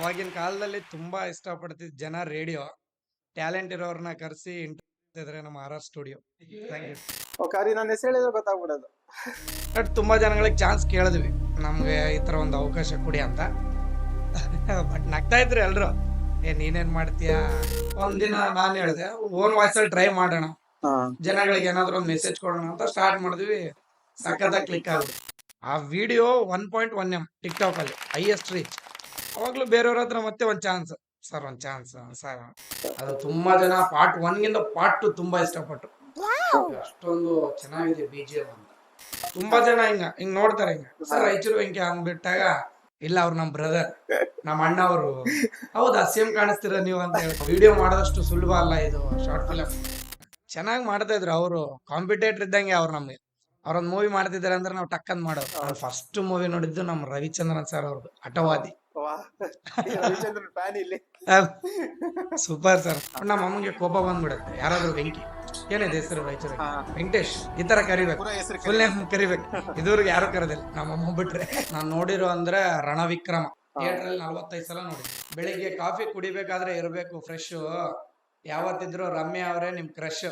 ಅವಾಗಿನ ಕಾಲದಲ್ಲಿ ತುಂಬಾ ಇಷ್ಟಪಡ್ತಿದ್ದ ಜನ ರೇಡಿಯೋ. ಟ್ಯಾಲೆಂಟ್ ಇರೋರ್ನ ಕರೆಸಿ ಇಂಟರ್ವ್ಯೂ ನಮ್ಮ R R studio. Thank you. ಕರಿ ನನ್ನ ಹೆಸರು ಹೇಳಿದ್ರೆ ಗೊತ್ತಾಗ್ಬಿಡೋದು. ಬಟ್ ತುಂಬಾ ಜನಗಳಿಗೆ ಚಾನ್ಸ್ ಕೇಳಿದ್ವಿ, ನಮ್ಗೆ ಈ ತರ ಒಂದು ಅವಕಾಶ ಕೊಡಿ ಅಂತ. ಬಟ್ ನಗ್ತಾ ಇದ್ರು ಎಲ್ರು, ನೀನೇನ್ ಮಾಡ್ತೀಯಾ. ಒಂದಿನ ನಾನು ಹೇಳಿದೆ, ಓನ್ ವಾಯ್ಸ್ ಅಲ್ಲಿ ಟ್ರೈ ಮಾಡೋಣ, ಜನಗಳಿಗೆ ಏನಾದ್ರು ಒಂದು ಮೆಸೇಜ್ ಕೊಡೋಣ ಅಂತ ಸ್ಟಾರ್ಟ್ ಮಾಡಿದ್ವಿ. ಸಖತ್ತಾಗಿ ಕ್ಲಿಕ್ ಆಗುತ್ತೆ ಆ ವಿಡಿಯೋ. 1.1 M ಟಿಕ್ ಟಾಕ್ ಅಲ್ಲಿ ಹೈಯೆಸ್ಟ್ ರೀಚ್. ಅವಾಗ್ಲೂ ಬೇರೆಯವ್ರ ಹತ್ರ ಮತ್ತೆ ಒಂದ್ ಚಾನ್ಸ್ ಸರ್, ಒಂದ್ ಚಾನ್ಸ್ ಸರ್. ಅದು ತುಂಬಾ ಜನ ಪಾರ್ಟ್ 1 ಗಿಂತ ಪಾರ್ಟ್ 2 ತುಂಬಾ ಇಷ್ಟಪಟ್ರು. ಅಷ್ಟೊಂದು ಚೆನ್ನಾಗಿದೆ BGM ಅಂತ. ತುಂಬಾ ಜನ ಹಿಂಗ್ ನೋಡ್ತಾರೆ, ಹಿಂಗ ಸರ್ ರಾಯಚೂರು ವೆಂಕಿ ಅಂದ್ಬಿಟ್ಟಾಗ, ಇಲ್ಲ ಅವ್ರು ನಮ್ ಬ್ರದರ್, ನಮ್ಮ ಅಣ್ಣ ಅವರು. ಹೌದಾ, ಸೇಮ್ ಕಾಣಿಸ್ತೀರ ನೀವು ಅಂತ ಹೇಳಿ. ವಿಡಿಯೋ ಮಾಡೋದಷ್ಟು ಸುಲಭ ಅಲ್ಲ ಇದು, ಶಾರ್ಟ್ ಫಿಲಮ್. ಚೆನ್ನಾಗಿ ಮಾಡ್ತಾ ಇದ್ರು ಅವರು, ಕಾಂಪಿಟೇಟರ್ ಇದ್ದಂಗೆ ಅವ್ರು ನಮ್ಗೆ. ಅವ್ರೊಂದ್ ಮೂವಿ ಮಾಡ್ತಿದ್ದಾರೆ ಅಂದ್ರೆ ನಾವು ಟಕ್ಕಂದ್ ಮಾಡೋದು. ನಾನು ಫಸ್ಟ್ ಮೂವಿ ನೋಡಿದ್ದು ನಮ್ಮ ರವಿಚಂದ್ರನ್ ಸರ್ ಅವ್ರದ್ದು, ಹಠವಾದಿ. ರವಿಚಂದ್ರನ್ ಫ್ಯಾನ್ ಇಲ್ಲಿ. Super sir. ನಮ್ಮ ಅಮ್ಮಂಗೆ ಕೋಪ ಬಂದ್ಬಿಡುತ್ತೆ, ಯಾರಾದ್ರೂ ವೆಂಕಿ ಏನಿದೆ ಹೆಸರು ರಾಯಚೂರು ವೆಂಕಟೇಶ್ ಈ ತರ ಕರಿಬೇಕು, ಫುಲ್ ನೇಮ್ ಕರಿಬೇಕು. ಇದುವರೆಗೆ ಯಾರು ಕರೆದಿಲ್ಲ, ನಮ್ಮಮ್ಮ ಬಿಟ್ರೆ. ನಾನ್ ನೋಡಿರೋ ಅಂದ್ರೆ ರಣವಿಕ್ರಮ. ಥಿಯೇಟರ್ ಅಲ್ಲಿ 45 ಸಲ ನೋಡಿ. ಬೆಳಿಗ್ಗೆ ಕಾಫಿ ಕುಡಿಬೇಕಾದ್ರೆ ಇರ್ಬೇಕು ಫ್ರೆಶ್. ಯಾವತ್ತಿದ್ರು ರಮ್ಯಾ ಅವರೇ ನಿಮ್ crush.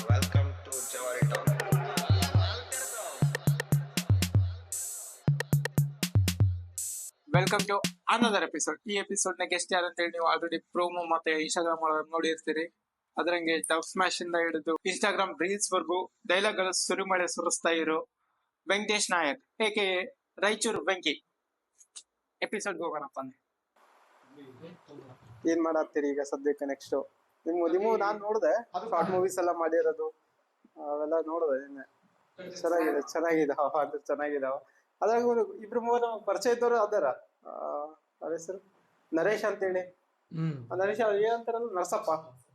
Welcome to Jawari Talk. Welcome to another episode. ಈ ಎಪಿಸೋಡ್ ನ ಗೆಸ್ಟ್ ಯಾರು ಅಂತ ಹೇಳಿ ನೀವು ಆಲ್ರೆಡಿ ಪ್ರೋಮೋ ಮತ್ತೆ ಇನ್ಸ್ಟಾಗ್ರಾಮ್ ನೋಡಿರ್ತೀರಿ. ಅದರಂಗೆ ಟಫ್ ಸ್ಮ್ಯಾಶ್ ಇಂದ ಹಿಡಿದು ಇನ್ಸ್ಟಾಗ್ರಾಮ್ ರೀಲ್ಸ್ ವರ್ಗು ಡೈಲಾಗ್ ಗಳು ಸುರಿಮಳೆ ಸುರಿಸ್ತಾ ಇರೋ ವೆಂಕಟೇಶ್ ನಾಯಕ್ ಏಕೆ ರಾಯಚೂರು ವೆಂಕಿ ಎಪಿಸೋಡ್ ಹೋಗೋಣಪ್ಪ. ಏನ್ ಮಾಡತ್ತೀರಿ ಈಗ ಸದ್ಯಕ್ಕೆ? ನೆಕ್ಸ್ಟ್ ನಿಮ್ಮ ನಾನ್ ನೋಡ್ದೆ, ಶಾರ್ಟ್ ಮೂವೀಸ್ ಎಲ್ಲ ಮಾಡಿರೋದು ಅವೆಲ್ಲ ನೋಡ್ದೆ. ಚೆನ್ನಾಗಿದಾವ ಅದು ಚೆನ್ನಾಗಿದಾವ. ಅದ್ರಾಗ ಇಬ್ರು ಮೂವರು ಪರಿಚಯ ಇದ್ದವರು ಅದಾರ. ಅವ್ರ ಹೆಸರು ನರೇಶ್ ಅಂತೇಳಿ. ನರೇಶ್ ಅವ್ರು ಏನಂತಾರಲ್ಲ,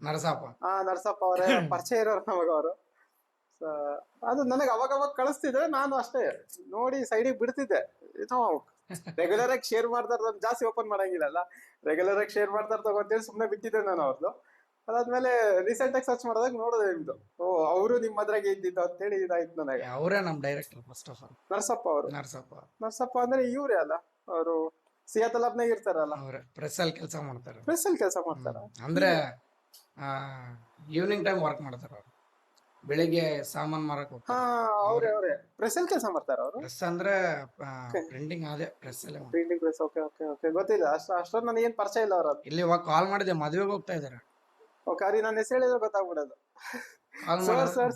ನರಸಪ್ಪ ಅವರೇ ಪರಿಚಯ ಇರೋರು ನಮಗ ಅವರು. ಅದು ನನಗೆ ಅವಾಗ ಕಳಿಸ್ತಿದ್ರೆ ನಾನು ಅಷ್ಟೇ ನೋಡಿ ಸೈಡಿಗೆ ಬಿಡ್ತಿದ್ದೆ. ರೆಗ್ಯುಲರ್ ಆಗಿ ಶೇರ್ ಮಾಡ್ತಾರ, ಜಾಸ್ತಿ ಓಪನ್ ಮಾಡಂಗಿಲ್ಲಲ್ಲ. ರೆಗ್ಯುಲರ್ ಆಗಿ ಶೇರ್ ಮಾಡ್ತಾರ ತಗೊಂತೇಳಿ ಸುಮ್ನೆ ಬಿಟ್ಟಿದ್ದೆ ನಾನು ಅವ್ರದ್ದು. ಅದಾದ್ಮೇಲೆ ರೀಸೆಂಟ್ ಆಗಿ ಸರ್ಚ್ ಮಾಡೋದಾಗ ನೋಡೋದು ನಿಮ್ದು. ಅವರು ನಿಮ್ ಮದ್ರಾಗೆ ಇದ್ದಿದ್ದು ಅಂತೇಳಿ ಇದಾಯ್ತು ನನಗೆ. ಅವರೇ ನಮ್ director first of all. Narasappa ಅವರು. ನರಸಪ್ಪ ಅಂದ್ರೆ ಇವ್ರೇ ಅಲ್ಲ, ಅವರು ಸಿಯಾತಲ್ ಅಬ್ನಾಗ ಇರ್ತಾರಲ್ಲ, ಪ್ರೆಸ್ ಅಲ್ಲಿ ಕೆಲಸ ಮಾಡ್ತಾರೆ. ಪ್ರೆಸ್ ಅಲ್ಲಿ ಕೆಲಸ ಮಾಡ್ತಾರ ಅಂದ್ರೆ ಈವ್ನಿಂಗ್ ಟೈಮ್ ವರ್ಕ್ ಮಾಡ್ತಾರ ಅವ್ರು. ಬೆಳಿಗ್ಗೆ ಸಾಮಾನ್ ಮಾರಕ್ ಹೋಗ್ತಾರೆ. ಅವ್ರೇ ಪ್ರೆಸ್ ಅಲ್ಲಿ ಕೆಲಸ ಮಾಡ್ತಾರ ಅವರು. ಪ್ರೆಸ್ ಅಂದ್ರೆ ಪ್ರಿಂಟಿಂಗ್, ಅದೇ ಪ್ರೆಸ್ ಅಲ್ಲಿ. Printing press. ಓಕೆ ಗೊತ್ತಿಲ್ಲ, ಅಷ್ಟೊಂದು ನನಗೆ ಏನ್ ಪರಿಚಯ ಇಲ್ಲ ಅವ್ರ. ಇಲ್ಲಿ ಇವಾಗ ಕಾಲ್ ಮಾಡಿದೆ, ಮದ್ವೆಗೆ ಹೋಗ್ತಾ ಇದಾರೆ. ಕರಿ ನನ್ನ ಹೆಸರು ಹೇಳಿದ್ರೆ ಗೊತ್ತಾಗ್ಬಿಡೋದು.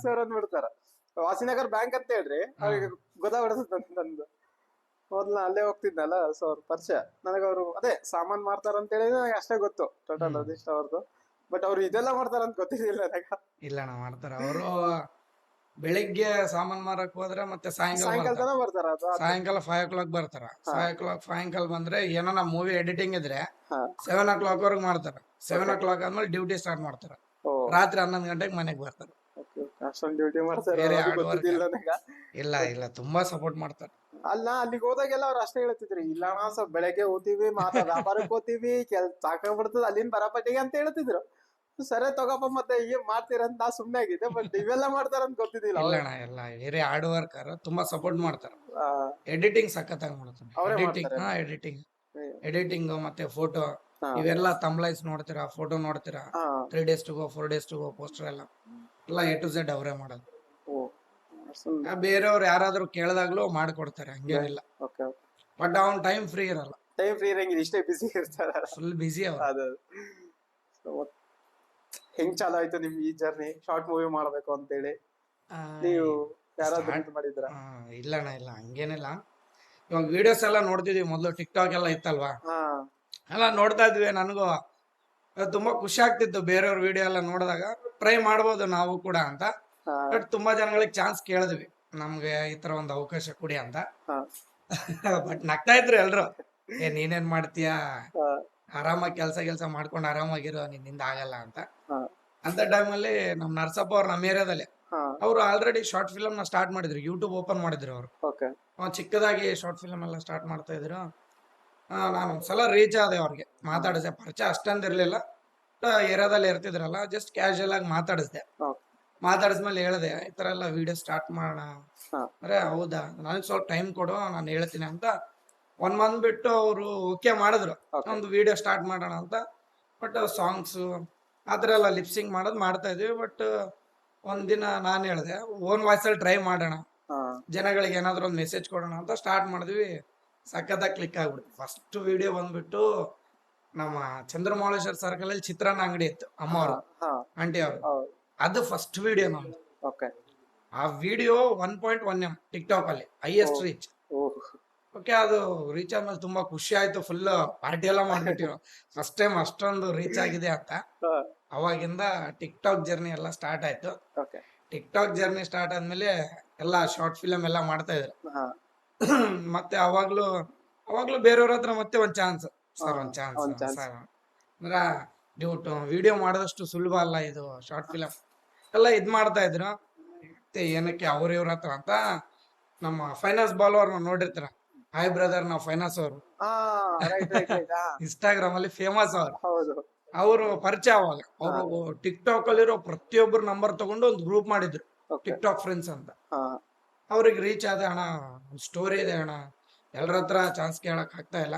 ಸರ್ ಅಂದ್ಬಿಡ್ತಾರ. ವಾಸಿನಗರ್ ಬ್ಯಾಂಕ್ ಅಂತ ಹೇಳ್ರಿ, ಅವ್ರಿಗೆ ಗೊತ್ತಾಗ್ಬಿಡುತ್ತೆ ನಂದು. ಮೊದ್ಲ ಅಲ್ಲೇ ಹೋಗ್ತಿದ್ನಲ್ಲ, ಸೊ ಅವ್ರ ಪರಿಚಯ ನನಗೆ. ಅವರು ಅದೇ ಸಾಮಾನ್ ಮಾಡ್ತಾರ ಅಂತ ಹೇಳಿ ನನಗೆ ಅಷ್ಟೇ ಗೊತ್ತು, ಟೋಟಲ್ ರಜಿಸ್ಟ್ ಅವ್ರದ್ದು. ಬಟ್ ಅವ್ರು ಇದೆಲ್ಲ ಮಾಡ್ತಾರ ಅಂತ ಗೊತ್ತಿರಲಿಲ್ಲ ನನಗ. ಇಲ್ಲ ನಾ ಮಾಡ್ತಾರ ಅವರು. ಬೆಳಿಗ್ಗೆ ಸಾಮಾನ್ ಮಾರಕ್ ಹೋದ್ರೆ ಮತ್ತೆ ಸಾಯಂಕಾಲ ತನ ಬರ್ತಾರ. ಸಾಯಂಕಾಲ 5 o'clock ಬರ್ತಾರ. 5 o'clock ಸಾಯಂಕಾಲ ಬಂದ್ರೆ ಏನೋ ನಮ್ಮ ಮೂವಿ ಎಡಿಟಿಂಗ್ ಇದ್ರೆ 7 o'clock ವರ್ಗು ಮಾಡ್ತಾರ. 7 o'clock ಆದ್ಮೇಲೆ ಡ್ಯೂಟಿ ಸ್ಟಾರ್ಟ್ ಮಾಡ್ತಾರ. ರಾತ್ರಿ 11 ಗಂಟೆಗೆ ಮನೆಗೆ ಬರ್ತಾರ. ಡ್ಯೂಟಿ ಮಾಡ್ತಾರೆ. ಇಲ್ಲ ತುಂಬಾ ಸಪೋರ್ಟ್ ಮಾಡ್ತಾರೆ. ಅಲ್ಲ, ಅಲ್ಲಿಗೆ ಹೋದಾಗೆಲ್ಲ ಅವ್ರು ಅಷ್ಟೇ ಹೇಳ್ತಿದ್ರಿ, ಇಲ್ಲ ಸ್ವಲ್ಪ ಬೆಳಗ್ಗೆ ಹೋಗ್ತೀವಿ, ವ್ಯಾಪಾರಕ್ಕೆ ಹೋಗ್ತೀವಿ, ಸಾಕಾಗ್ಬಿಡ್ತದ ಅಲ್ಲಿಂದ ಬರಾಪಟ್ಟಿಗೆ ಅಂತ ಹೇಳ್ತಿದ್ರು. ಸರಿ ತಗೋಪ್ಪ, ಮತ್ತೆ ಏನ್ ಮಾಡ್ತೀರಂತ ನಾ ಸುಮ್ನೆ ಆಗಿದ್ದೆ. ಬಟ್ ಇವೆಲ್ಲ ಮಾಡ್ತಾರಂತ ಗೊತ್ತಿದ್ದಿಲ್ಲ. ಇಲ್ಲ ವೆರಿ ಹಾರ್ಡ್ ವರ್ಕರ್, ತುಂಬಾ ಸಪೋರ್ಟ್ ಮಾಡ್ತಾರ. ಎಡಿಟಿಂಗ್ ಸಖತ್ತಾಗಿ ಮಾಡ್ತಾರೆ. ಎಡಿಟಿಂಗ್ ಮತ್ತೆ ಫೋಟೋ ಇವೆಲ್ಲ ತಂಬ್ಲೈಸ್ ನೋಡ್ತೀರಾ, ಫೋಟೋ ನೋಡ್ತೀರಾ. 3 days to go 4 days to go poster ಎಲ್ಲ A to Z ಅವರೇ ಮಾಡೋದು. ಬೇರೆಯವ್ರು ಯಾರಾದ್ರೂ ಕೇಳಿದಾಗ್ಲೂ ಮಾಡ್ಕೊಡ್ತಾರೆ, ಹಂಗೇನಿಲ್ಲ. ಬಟ್ ಅವ್ನ್ ಟೈಮ್ ಫ್ರೀ ಇರಲ್ಲ. ಇಷ್ಟೇ ಬಿಸಿ ಇರ್ತಾರ, ಫುಲ್ ಬಿಸಿ ಅವ್ರು. ಹೆಂಗ್ ಚಾಲು ಆಯ್ತು ನಿಮ್ ಈ ಜರ್ನಿ, ಶಾರ್ಟ್ ಮೂವಿ ಮಾಡ್ಬೇಕು ಅಂತೇಳಿ? ನೀವು ಯಾರಾದ್ರೂ ಮಾಡಿದ್ರ? ಇಲ್ಲ ಹಂಗೇನಿಲ್ಲ. ಇವಾಗ ವಿಡಿಯೋಸ್ ಎಲ್ಲ ನೋಡ್ತಿದ್ವಿ, ಮೊದ್ಲು ಟಿಕ್ ಟಾಕ್ ಎಲ್ಲ ಇತ್ತಲ್ವಾ, ಎಲ್ಲ ನೋಡ್ತಾ ಇದ್ವಿ. ನನಗೂ ತುಂಬಾ ಖುಷಿ ಆಗ್ತಿತ್ತು ಬೇರೆಯವ್ರ ವಿಡಿಯೋ ಎಲ್ಲ ನೋಡಿದಾಗ. ಟ್ರೈ ಮಾಡ್ಬೋದು ನಾವು ಕೂಡ ಅಂತ. ಬಟ್ ತುಂಬಾ ಜನಗಳಿಗೆ ಚಾನ್ಸ್ ಕೇಳಿದ್ವಿ, ನಮ್ಗೆ ಈ ತರ ಒಂದು ಅವಕಾಶ ಕೊಡಿ ಅಂತ. ಬಟ್ ನಗ್ತಾ ಇದ್ರು ಎಲ್ರು, ನೀನೇನ್ ಮಾಡ್ತೀಯಾ, ಆರಾಮಾಗಿ ಕೆಲ್ಸ ಮಾಡ್ಕೊಂಡು ಆರಾಮಾಗಿರೋ, ನಿನ್ನಿಂದ ಆಗಲ್ಲ ಅಂತ. ಅಂತ ಟೈಮಲ್ಲಿ ನಮ್ ನರಸಪ್ಪ ಅವ್ರು ನಮ್ಮ ಏರಿಯಾದಲ್ಲಿ, ಅವ್ರು ಆಲ್ರೆಡಿ ಶಾರ್ಟ್ ಫಿಲಮ್ ನ ಸ್ಟಾರ್ಟ್ ಮಾಡಿದ್ರು, ಯೂಟ್ಯೂಬ್ ಓಪನ್ ಮಾಡಿದ್ರು ಅವರು. ಚಿಕ್ಕದಾಗಿ ಶಾರ್ಟ್ ಫಿಲಮ್ ಎಲ್ಲ ಸ್ಟಾರ್ಟ್ ಮಾಡ್ತಾ ಇದ್ರು. ನಾನು ಒಂದ್ಸಲ ರೀಚ್ ಆದೆ, ಅವ್ರಿಗೆ ಮಾತಾಡಿದೆ. ಪರಿಚಯ ಅಷ್ಟೊಂದಿರ್ಲಿಲ್ಲ, ಏರಿಯಾದಲ್ಲಿ ಇರ್ತಿದ್ರಲ್ಲ ಜಸ್ಟ್ ಕ್ಯಾಶುಯಲ್ ಆಗಿ ಮಾತಾಡಿಸ್ದೆ. ಓಕೆ. ಮಾತಾಡಿಸ್ಮೇಲೆ ಹೇಳ್ದೆ ಈ ತರ ಎಲ್ಲ ವಿಡಿಯೋ ಸ್ಟಾರ್ಟ್ ಮಾಡೋಣ ಹಾ. ಅಂದ್ರೆ ಹೌದಾ ನನಗೆ ಸ್ವಲ್ಪ ಟೈಮ್ ಕೊಡು ನಾನು ಹೇಳ್ತೀನಿ ಅಂತ 1 ಮಂತ್ ಬಿಟ್ಟು ಅವರು ಓಕೆ ಮಾಡಿದ್ರು. Okay. ಒಂದು ವಿಡಿಯೋ ಸ್ಟಾರ್ಟ್ ಮಾಡೋಣ ಅಂತ. ಬಟ್ ಸಾಂಗ್ಸ್ ಆ ಥರ ಎಲ್ಲ ಲಿಪ್ಸಿಂಗ್ ಮಾಡೋದು ಮಾಡ್ತಾ ಇದೀವಿ. ಬಟ್ ಒಂದಿನ ನಾನು ಹೇಳಿದೆ ಓನ್ ವಾಯ್ಸಲ್ಲಿ ಟ್ರೈ ಮಾಡೋಣ, ಹಾ. ಜನಗಳಿಗೆ ಏನಾದ್ರು ಒಂದು ಮೆಸೇಜ್ ಕೊಡೋಣ ಅಂತ ಸ್ಟಾರ್ಟ್ ಮಾಡಿದ್ವಿ. ಸಖತ್ತಾಗಿ ಕ್ಲಿಕ್ ಆಗ್ಬಿಡ್ತು. ಫಸ್ಟ್ ವಿಡಿಯೋ ಬಂದ್ಬಿಟ್ಟು ನಮ್ಮ ಚಂದ್ರಮೌಳೇಶ್ವರ ಸರ್ಕಲ್ ಅಲ್ಲಿ ಚಿತ್ರಾನ್ನ ಅಂಗಡಿ ಇತ್ತು ಅಮ್ಮ ಅವರು ಹಾ. ಆಂಟಿ ಅವರು. ಹೌದು. ಅದು ಫಸ್ಟ್ ವಿಡಿಯೋ ನಮ್ದು. ಓಕೆ. ಆ ವಿಡಿಯೋ 1.1 M ಟಿಕ್ಟಾಕ್ ಅಲ್ಲಿ ಹೈಯೆಸ್ಟ್ ರೀಚ್. ಓಹ್. ಓಕೆ, ಅದು ರೀಚ್ ಆದ್ಮೇಲೆ ತುಂಬಾ ಖುಷಿ ಆಯ್ತು. ಫುಲ್ ಪಾರ್ಟಿ ಎಲ್ಲ ಮಾಡ್ಬಿಟ್ಟಿರೋ ಫಸ್ಟ್ ಟೈಮ್ ಅಷ್ಟೊಂದು ರೀಚ್ ಆಗಿದೆ ಅಂತ. ಹಾ. ಅವಾಗಿಂದ ಟಿಕ್ಟಾಕ್ ಜರ್ನಿ ಎಲ್ಲ ಸ್ಟಾರ್ಟ್ ಆಯ್ತು. ಓಕೆ. ಟಿಕ್ಟಾಕ್ ಜರ್ನಿ ಸ್ಟಾರ್ಟ್ ಆದ್ಮೇಲೆ ಎಲ್ಲ ಶಾರ್ಟ್ ಫಿಲಮ್ ಎಲ್ಲ ಮಾಡ್ತಾ ಇದ್ರು. ಹಾ. ಮತ್ತೆ ಅವಾಗ್ಲೂ ಬೇರೆಯವ್ರ ಹತ್ರ ಮತ್ತೆ ಒಂದ್ ಚಾನ್ಸ್ ಸರ್, ಒಂದ್ ಒಂದ್ ಚಾನ್ಸ್ chance. ಸರ್ ಅಂದ್ರ ನೀವು ವಿಡಿಯೋ ಮಾಡೋದಷ್ಟು ಸುಲಭ ಅಲ್ಲ ಇದು ಶಾರ್ಟ್ ಫಿಲಮ್ ಎಲ್ಲ ಇದ್ ಮಾಡ್ತಾ ಇದ್ರು. ಮತ್ತೆ ಏನಕ್ಕೆ ಇವ್ರ ಹತ್ರ ಅಂತ ನಮ್ಮ ಫೈನಾನ್ಸ್ ಬಾಲ್ ಅವ್ರನ್ನ ನೋಡಿರ್ತೀರ, ಹಾಯ್ ಬ್ರದರ್ ನಾವು ಫೈನಾನ್ಸ್ ಅವರು ಹಾ. Right right right. ಹಾ. ಇನ್ಸ್ಟಾಗ್ರಾಮ್ ಅಲ್ಲಿ ಫೇಮಸ್ ಅವರು. ಹೌದು. ಅವರು ಪರಿಚಯ ಅವಾಗ ಅವರು ಟಿಕ್ಟಾಕ್ ಅಲ್ಲಿರೋ ಪ್ರತಿಯೊಬ್ಬರ ನಂಬರ್ ತಗೊಂಡು ಒಂದು ಗ್ರೂಪ್ ಮಾಡಿದ್ರು, ಓಕೆ. ಟಿಕ್ಟಾಕ್ ಫ್ರೆಂಡ್ಸ್ ಅಂತ. ಹಾ. ಅವ್ರಿಗೆ ರೀಚ್ ಆದ ಅಣ್ಣ ಸ್ಟೋರಿ ಇದೆ ಅಣ್ಣ, ಎಲ್ಲರ ಹತ್ರ ಚಾನ್ಸ್ ಕೇಳಕ್ ಆಗ್ತಾ ಇಲ್ಲ,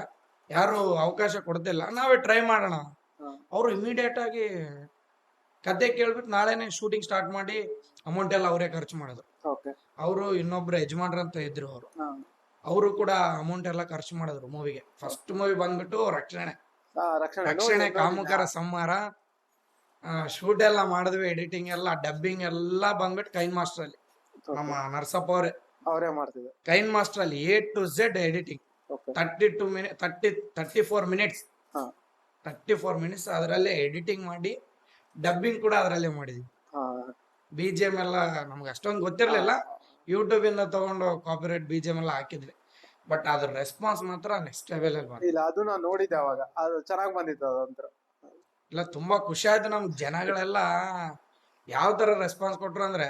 ಯಾರು ಅವಕಾಶ ಕೊಡ್ತಿಲ್ಲ, ನಾವೇ ಟ್ರೈ ಮಾಡೋಣ. ಹಾ. ಅವರು ಇಮಿಡಿಯೇಟ್ ಆಗಿ ಕತೆ ಕೇಳ್ಬಿಟ್ಟು ನಾಳೆನೆ ಶೂಟಿಂಗ್ ಸ್ಟಾರ್ಟ್ ಮಾಡಿ ಅಮೌಂಟ್ ಎಲ್ಲ ಅವರೇ ಖರ್ಚು ಮಾಡಿದ್ರು. ಓಕೆ. ಅವರು ಇನ್ನೊಬ್ರು ಯಜಮಾನ್ರ ಅಂತ ಇದ್ರು ಅವರು, ಹಾ. ಅವರು ಕೂಡ ಅಮೌಂಟ್ ಎಲ್ಲ ಖರ್ಚು ಮಾಡಿದ್ರು ಮೂವಿಗೆ. ಫಸ್ಟ್ ಮೂವಿ ಬಂದ್ಬಿಟ್ಟು ರಕ್ಷಣೆ ಹಾ, ರಕ್ಷಣೆ ರಕ್ಷಣೆ ಕಾಮುಕರ ಸಂಹಾರ. ಶೂಟ್ ಎಲ್ಲ ಮಾಡಿದ್ವಿ, ಎಡಿಟಿಂಗ್ ಎಲ್ಲ ಡಬ್ಬಿಂಗ್ ಎಲ್ಲ ಬಂದ್ಬಿಟ್ಟು ಕೈನ್ ಮಾಸ್ಟರ್ ಅಲ್ಲಿ ನಮ್ಮ ನರಸಪ್ಪ ಅವರೇ ಅವರೇ ಮಾಡ್ತಿದ್ರು. ಕೈನ್ ಮಾಸ್ಟರ್ ಅಲ್ಲಿ A to Z editing. Okay. 34 minutes ಹಾ. 34 ಮಿನಿಟ್ಸ್ ಅದರಲ್ಲೇ ಎಡಿಟಿಂಗ್ ಮಾಡಿ ಡಬ್ಬಿಂಗ್ ಕೂಡ ಅದರಲ್ಲೇ ಮಾಡಿದ್ವಿ. ಹಾ. BGM ಎಲ್ಲ ನಮ್ಗೆ ಅಷ್ಟೊಂದು ಗೊತ್ತಿರ್ಲಿಲ್ಲ, ಯೂಟ್ಯೂಬ್ ಇಂದ ತಗೊಂಡು ಕಾಪಿರೈಟ್ BGM ಎಲ್ಲ ಹಾಕಿದ್ವಿ. ಬಟ್ ಅದ್ರ ರೆಸ್ಪಾನ್ಸ್ ಮಾತ್ರ ನೆಕ್ಸ್ಟ್ ಲೆವೆಲ್ ಅಲ್ಲಿ ಬಂತು. ಇಲ್ಲ, ಅದು ನಾನು ನೋಡಿದ್ದೆ ಅವಾಗ, ಅದು ಚೆನ್ನಾಗಿ ಬಂದಿತ್ತು ಅದಂತ್ರ. ಇಲ್ಲ ತುಂಬಾ ಖುಷಿ ಆಯ್ತು. ನಮ್ ಜನಗಳೆಲ್ಲ ಯಾವ ತರ ರೆಸ್ಪಾನ್ಸ್ ಕೊಟ್ರು ಅಂದ್ರೆ,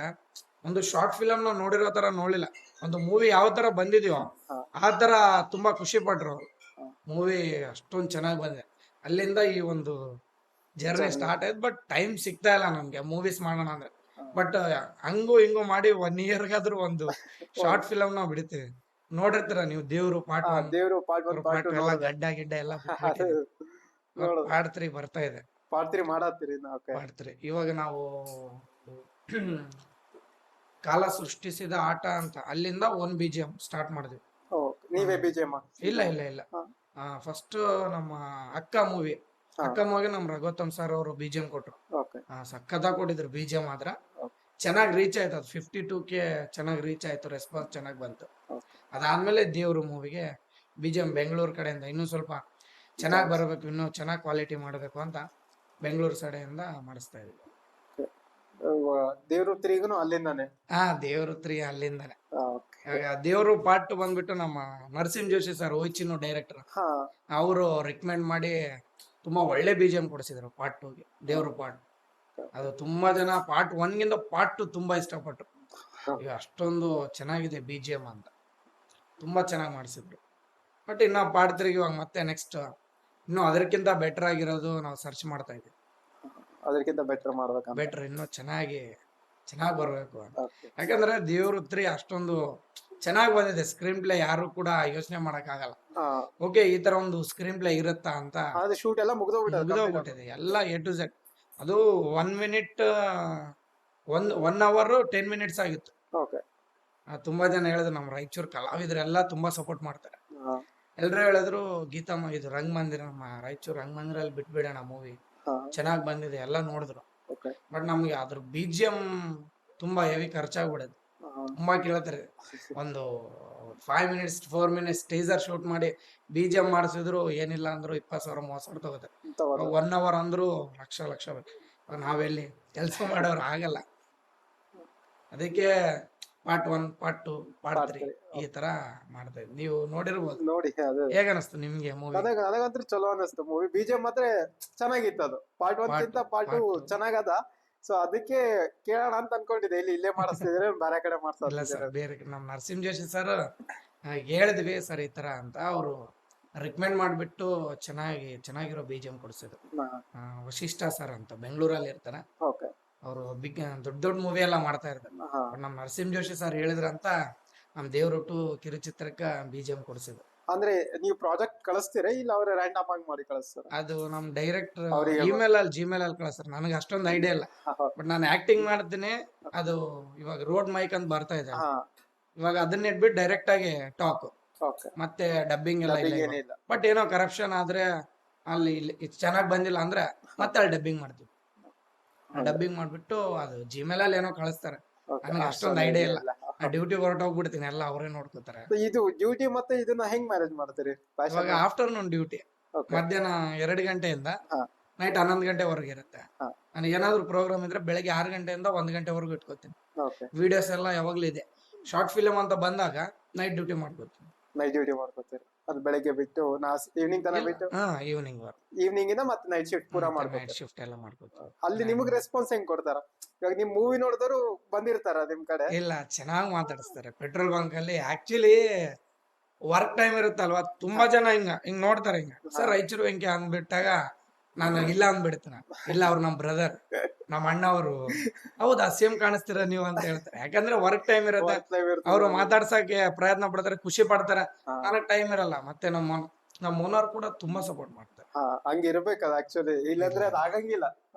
ಒಂದು ಶಾರ್ಟ್ ಫಿಲಮ್ ನ ನೋಡಿರೋ ತರ ನೋಡ್ಲಿಲ್ಲ, ಒಂದು ಮೂವಿ ಯಾವ ತರ ಬಂದಿದ್ಯೋ ಹಾ. ಆ ತರ ತುಂಬಾ ಖುಷಿ ಪಟ್ರು ಅವ್ರು. ಹಾ. ಮೂವಿ ಅಷ್ಟೊಂದ್ ಚೆನ್ನಾಗಿ ಬಂದಿದೆ. ಅಲ್ಲಿಂದ ಈ ಒಂದು ಜರ್ನಿ ಸ್ಟಾರ್ಟ್ ಆಯ್ತು. ಬಟ್ ಟೈಮ್ ಸಿಗ್ತಾ ಇಲ್ಲ ನಮ್ಗೆ ಮೂವೀಸ್ ಮಾಡೋಣ ಅಂದ್ರೆ. ಬಟ್ ಹಂಗು ಹಿಂಗು ಮಾಡಿ 1 ಇಯರ್ಗಾದ್ರೂ ಒಂದು ಶಾರ್ಟ್ ಫಿಲಮ್ ನ ಬಿಡ್ತೀವಿ. ನೋಡಿರ್ತೀರ ನೀವು ದೇವ್ರು ಪಾರ್ಟ್ 1 ದೇವ್ರು ಪಾರ್ಟ್ 1 ಪಾರ್ಟ್ 2 ಎಲ್ಲ ಗಡ್ಡ ಎಲ್ಲ ಪಾರ್ಟ್ 3 ಬರ್ತಾ ಇದೆ. ಪಾರ್ಟ್ 3 ಮಾಡತ್ತೀರಿ. ಓಕೆ. ಪಾರ್ಟ್ 3 ಇವಾಗ ನಾವು ಕಾಲ ಸೃಷ್ಟಿಸಿದ ಆಟ ಅಂತ ಅಲ್ಲಿಂದ ಒನ್ BGM ಸ್ಟಾರ್ಟ್ ಮಾಡಿದ್ವಿ. ನೀವೇ BGM? ಇಲ್ಲ ಫಸ್ಟ್ ನಮ್ಮ ಅಕ್ಕ ಮೂವಿ ನಮ್ಮ ರಘುತ್ತಮ್ ಸರ್ ಅವರು BGM ಕೊಟ್ರು. ಓಕೆ. ಸಖತ್ತಾಗಿ ಕೊಟ್ಟಿದ್ರು BGM. ಆದ್ರ ಚೆನ್ನಾಗಿ ರೀಚ್ ಆಯ್ತು, ಅದು 52K ಚೆನ್ನಾಗಿ ರೀಚ್ ಆಯ್ತು, ರೆಸ್ಪಾನ್ಸ್ ಚೆನ್ನಾಗಿ ಬಂತು. ಅದಾದ್ಮೇಲೆ ದೇವ್ರು ಮೂವಿಗೆ BGM ಬೆಂಗಳೂರು ಕಡೆಯಿಂದ ಇನ್ನೂ ಸ್ವಲ್ಪ ಚೆನ್ನಾಗಿ ಬರಬೇಕು, ಇನ್ನೂ ಚೆನ್ನಾಗಿ ಕ್ವಾಲಿಟಿ ಮಾಡಬೇಕು ಅಂತ ಬೆಂಗಳೂರು ಸೈಡೆಯಿಂದ ಮಾಡಿಸ್ತಾ ಇದ್ವಿ. ದೇವ್ರು 3 ಅಲ್ಲಿಂದಾನೆ? ದೇವ್ರು 3 ಅಲ್ಲಿಂದಾನೆ. ಓಕೆ. ದೇವ್ರು ಪಾರ್ಟ್ ಬಂದ್ಬಿಟ್ಟು ನಮ್ಮ ನರಸಿಂಹ ಜೋಶಿ ಸರ್ ಓಚಿನು ಡೈರೆಕ್ಟರ್, ಹಾ. ಅವರು ರೆಕಮೆಂಡ್ ಮಾಡಿ ತುಂಬಾ ಒಳ್ಳೆ BGM ಕೊಡಿಸಿದ್ರು ಪಾರ್ಟ್ 2ಗೆ. ದೇವ್ರು ಪಾರ್ಟ್ ಅದು ತುಂಬಾ ಜನ ಪಾರ್ಟ್ 1ಗಿಂತ ಪಾರ್ಟ್ 2 ತುಂಬಾ ಇಷ್ಟಪಟ್ರು. ಈಗ ಅಷ್ಟೊಂದು ಚೆನ್ನಾಗಿದೆ BGM ಅಂತ, ತುಂಬಾ ಚೆನ್ನಾಗಿ ಮಾಡಿಸಿದ್ರು. ಬಟ್ ಇನ್ನ ಪಾರ್ಟ್ 3ಗೆ ಇವಾಗ ಮತ್ತೆ ನೆಕ್ಸ್ಟ್ ಇನ್ನು ಅದಕ್ಕಿಂತ ಬೆಟರ್ ಆಗಿರೋದು ನಾವು ಸರ್ಚ್ ಮಾಡ್ತಾ ಇದ್ದೀವಿ. ಅದಕ್ಕಿಂತ ಬೆಟರ್ ಮಾಡ್ಬೇಕಂತ. ಬೆಟರ್ ಇನ್ನೂ ಚೆನ್ನಾಗಿ ಬರ್ಬೇಕು ಅಂತ. ಓಕೆ. ಯಾಕಂದ್ರೆ ದೇವ್ರು 3 ಅಷ್ಟೊಂದು ಚೆನ್ನಾಗಿ ಬಂದಿದೆ. ಸ್ಕ್ರೀನ್ ಪ್ಲೇ ಯಾರು ಕೂಡ ಯೋಚನೆ ಮಾಡಕ್ ಆಗಲ್ಲ, ಹಾ. ಓಕೆ ಈ ತರ ಒಂದು ಸ್ಕ್ರೀನ್ ಪ್ಲೇ ಇರುತ್ತಾ ಅಂತ. ಅದು ಶೂಟ್ ಎಲ್ಲ ಮುಗಿದೋಗ್ಬಿಟ್ಟಿದೆ ಎಲ್ಲ A to Z. ಅದು 1 ಮಿನಿಟ್ 1 ಅವರ್ 10 ಮಿನಿಟ್ಸ್ ಆಗಿತ್ತು. ಓಕೆ. ತುಂಬಾ ಜನ ಹೇಳಿದ್ರು, ನಮ್ಮ ರಾಯಚೂರು ಕಲಾವಿದರೆಲ್ಲ ತುಂಬಾ ಸಪೋರ್ಟ್ ಮಾಡ್ತಾರೆ. ಹಾ. ಎಲ್ರು ಹೇಳಿದ್ರು ಗೀತಮ್ಮ ಇದು ರಂಗಮಂದಿರ, ನಮ್ಮ ರಾಯಚೂರು ರಂಗಮಂದಿರಲ್ಲಿ ಬಿಟ್ಬಿಡೋಣ ಮೂವಿ, ಹಾ. ಚೆನ್ನಾಗಿ ಬಂದಿದೆ ಎಲ್ಲ ನೋಡಿದ್ರು. ಓಕೆ. ಬಟ್ ನಮ್ಗೆ ಅದ್ರ BGM ತುಂಬಾ ಹೆವಿ ಖರ್ಚಾಗ್ಬಿಡೋದು. ತುಂಬಾ ಕೇಳ್ತಾರೆ, ಒಂದು 5 ಮಿನಿಟ್ಸ್ 4 ಮಿನಿಟ್ಸ್ ಟೀಸರ್ ಶೂಟ್ ಮಾಡಿ BGM ಮಾಡಿಸಿದ್ರು ಏನಿಲ್ಲ ಅಂದ್ರು 20,000 30,000 ತಗೋತಾರೆ. 1 ಅವರ್ ಅಂದ್ರು ಲಕ್ಷ ಬೇಕು. ನಾವೆಲ್ಲಿ ಕೆಲಸ ಮಾಡೋರು ಆಗಲ್ಲ. ಅದಕ್ಕೆ ಪಾರ್ಟ್ 1 ಪಾರ್ಟ್ 2 ಪಾರ್ಟ್ 3 ಈ ತರ ಮಾಡ್ತಾ ಇದ್ವಿ. ನೀವು ನೋಡಿರ್ಬೋದು. ನೋಡಿ, ಅದು ಹೇಗ ಅನಿಸ್ತು ನಿಮ್ಗೆ ಮೂವಿ? ನನಗಂತೂ ಚಲೋ ಅನಿಸ್ತು ಮೂವಿ. BGM ಮಾತ್ರ ಚೆನ್ನಾಗಿತ್ತು. ಅದು ಪಾರ್ಟ್ 1 ಗಿಂತ ಪಾರ್ಟ್ 2 ಚೆನ್ನಾಗದ. ಸೊ ಅದಕ್ಕೆ ಕೇಳೋಣ ಅಂತ ಅನ್ಕೊಂಡಿದ್ದೆ. ಇಲ್ಲೇ ಮಾಡಿಸ್ತಿದ್ರೆ ಬೇರೆ ಕಡೆ ಇಲ್ಲ ಮಾಡ್ತಾ ಸರ್, ಬೇರೆ ನಮ್ಮ ನರಸಿಂಹ ಜೋಶಿ ಸರ್ ಹೇಳಿದ್ವಿ ಸರ್ ಈ ತರ ಅಂತ. ಅವರು ರಿಕಮೆಂಡ್ ಮಾಡಿಬಿಟ್ಟು ಚೆನ್ನಾಗಿರೋ BGM ಕೊಡಿಸಿದ್ರು. ವಶಿಷ್ಠ ಸರ್ ಅಂತ ಬೆಂಗಳೂರಲ್ಲಿ ಇರ್ತಾರೆ. ಓಕೆ. ಅವರು ದೊಡ್ಡ ದೊಡ್ಡ ಮೂವಿ ಎಲ್ಲ ಮಾಡ್ತಾ ಇರ್ತಾರೆ. ಹಾ. ನಮ್ಮ ನರಸಿಂಹ ಜೋಶಿ ಸರ್ ಹೇಳಿದ್ರಂತ ನಮ್ಮ ದೇವ್ರೊಟ್ಟು ಕಿರುಚಿತ್ರಕ್ಕ BGM ಕೊಡಿಸಿದ್ರು. ಅಂದ್ರೆ ನೀವು ಪ್ರಾಜೆಕ್ಟ್ ಕಳಿಸ್ತೀರಾ ಇಲ್ಲ ಅವ್ರೆ ರ್ಯಾಂಡಮ್ ಆಗಿ ಮಾಡಿ ಕಳಿಸ್ತಾರ? ಅದು ನಮ್ ಡೈರೆಕ್ಟರ್ ಅವ್ರಿಗೆ ಜಿಮೇಲ್ ಅಲ್ಲಿ ಕಳಿಸ್ತಾರೆ. ನನಗೆ ಅಷ್ಟೊಂದು ಐಡಿಯಾ ಇಲ್ಲ, ಬಟ್ ನಾನು ಆಕ್ಟಿಂಗ್ ಮಾಡ್ತೀನಿ. ಅದು ಇವಾಗ ರೋಡ್ ಮೈಕ್ ಅಂತ ಬರ್ತಾ ಇದೆ, ಹಾ. ಇವಾಗ ಅದನ್ನ ಇಟ್ಬಿಟ್ಟು ಡೈರೆಕ್ಟ್ ಆಗಿ ಟಾಕ್ ಓಕೆ. ಮತ್ತೆ ಡಬ್ಬಿಂಗ್ ಎಲ್ಲ ಇಲ್ಲ. ಏನಿಲ್ಲ. ಬಟ್ ಏನೋ ಕರಪ್ಷನ್ ಆದ್ರೆ ಅಲ್ಲಿ ಇಲ್ಲಿ ಚೆನ್ನಾಗಿ ಬಂದಿಲ್ಲ ಅಂದ್ರೆ ಮತ್ತೆ ಅಲ್ಲಿ ಡಬ್ಬಿಂಗ್ ಮಾಡ್ತೀವಿ. ಡಬ್ಬಿಂಗ್ ಮಾಡ್ಬಿಟ್ಟು ಅದು ಜಿಮೇಲ್ ಅಲ್ಲಿ ಏನೋ ಕಳಿಸ್ತಾರೆ. ನನಗೆ ಅಷ್ಟೊಂದು ಐಡಿಯಾ ಇಲ್ಲ. ಡ್ಯೂಟಿ ಹೊರಟೋಗ್ಬಿಡ್ತೀನಿ, ಎಲ್ಲ ಅವರೇ ನೋಡ್ಕೋತಾರೆ. ಇದು ಡ್ಯೂಟಿ ಮತ್ತೆ ಇದನ್ನ ಹೆಂಗ್ ಮ್ಯಾನೇಜ್ ಮಾಡ್ತೀರಿ? ಇವಾಗ ಆಫ್ಟರ್ನೂನ್ ಡ್ಯೂಟಿ ಮಧ್ಯಾಹ್ನ 2 ಗಂಟೆಯಿಂದ ಹಾ. ನೈಟ್ 11 ಗಂಟೆವರೆಗೆ ಇರುತ್ತೆ. ಹಾ. ನನಗೆ ಏನಾದ್ರು ಪ್ರೋಗ್ರಾಮ್ ಇದ್ರೆ ಬೆಳಗ್ಗೆ 6 ಗಂಟೆಯಿಂದ 1 ಗಂಟೆವರೆಗೂ ಇಟ್ಕೋತೀನಿ. ಓಕೆ. ವಿಡಿಯೋಸ್ ಎಲ್ಲ ಯಾವಾಗ್ಲೂ ಇದೆ. ಶಾರ್ಟ್ ಫಿಲ್ಮ್ ಅಂತ ಬಂದಾಗ ನೈಟ್ ಡ್ಯೂಟಿ ಮಾಡ್ಕೋತೀನಿ. ನೈಟ್ ಡ್ಯೂಟಿ ಮಾಡ್ಕೊತೀರಿ? ಅದು ಬೆಳಗ್ಗೆ ಬಿಟ್ಟು ಈವ್ನಿಂಗ್ ತನಕ ಬಿಟ್ಟು ಈವ್ನಿಂಗ್ ವರ್ಕ್, ಈವ್ನಿಂಗ್ ಇಂದ ಮತ್ತೆ ನೈಟ್ ಶಿಫ್ಟ್ ಪೂರಾ ನೈಟ್ ಮಾಡ್ಕೊತೀರಿ? ಶಿಫ್ಟ್ ಎಲ್ಲ ಮಾಡ್ಕೋತೀನಿ. ಅಲ್ಲಿ ನಿಮಗ್ ರೆಸ್ಪಾನ್ಸ್ ಹೆಂಗ್ ಕೊಡ್ತಾರ? ಇವಾಗ ನಿಮ್ ಮೂವಿ ನೋಡಿದವರು ಬಂದಿರ್ತಾರ ನಿಮ್ ಕಡೆ? ಇಲ್ಲ, ಚೆನ್ನಾಗಿ ಮಾತಾಡಿಸ್ತಾರೆ. ಪೆಟ್ರೋಲ್ ಬಂಕ್ ಅಲ್ಲಿ ಆಕ್ಚುಲಿ ವರ್ಕ್ ಟೈಮ್ ಇರುತ್ತಲ್ವಾ, ತುಂಬಾ ಜನ ಹಿಂಗ್ ನೋಡ್ತಾರೆ. ಸರ್ ರಾಯಚೂರು ವೆಂಕಿ ಅಂದ್ಬಿಟ್ಟಾಗ ನಾನು ಇಲ್ಲ ಅಂದ್ಬಿಡ್ತೀನಿ. ಇಲ್ಲ, ಅವ್ರು ನಮ್ ಬ್ರದರ್, ನಮ್ಮ ಅಣ್ಣ ಅವರು. ಹೌದಾ, ಸೇಮ್ ಕಾಣಿಸ್ತೀರ ನೀವು ಅಂತ ಹೇಳ್ತಾರೆ. ಯಾಕಂದ್ರೆ ವರ್ಕ್ ಟೈಮ್ ಇರುತ್ತೆ, ಅವ್ರು ಮಾತಾಡ್ಸಕ್ಕೆ ಪ್ರಯತ್ನ ಪಡ್ತಾರೆ, ಖುಷಿ ಪಡ್ತಾರೆ. ನನಗ್ ಟೈಮ್ ಇರಲ್ಲ. ಮತ್ತೆ ನಮ್ಮ ಓನರ್ ಕೂಡ ತುಂಬಾ ಸಪೋರ್ಟ್ ಮಾಡ್ತಾರೆ. ಹಂಗಿರ್ಬೇಕದ ಆಕ್ಚುಲಿ, ಇಲ್ಲಂದ್ರೆ ಅದು ಆಗಂಗಿಲ್ಲ.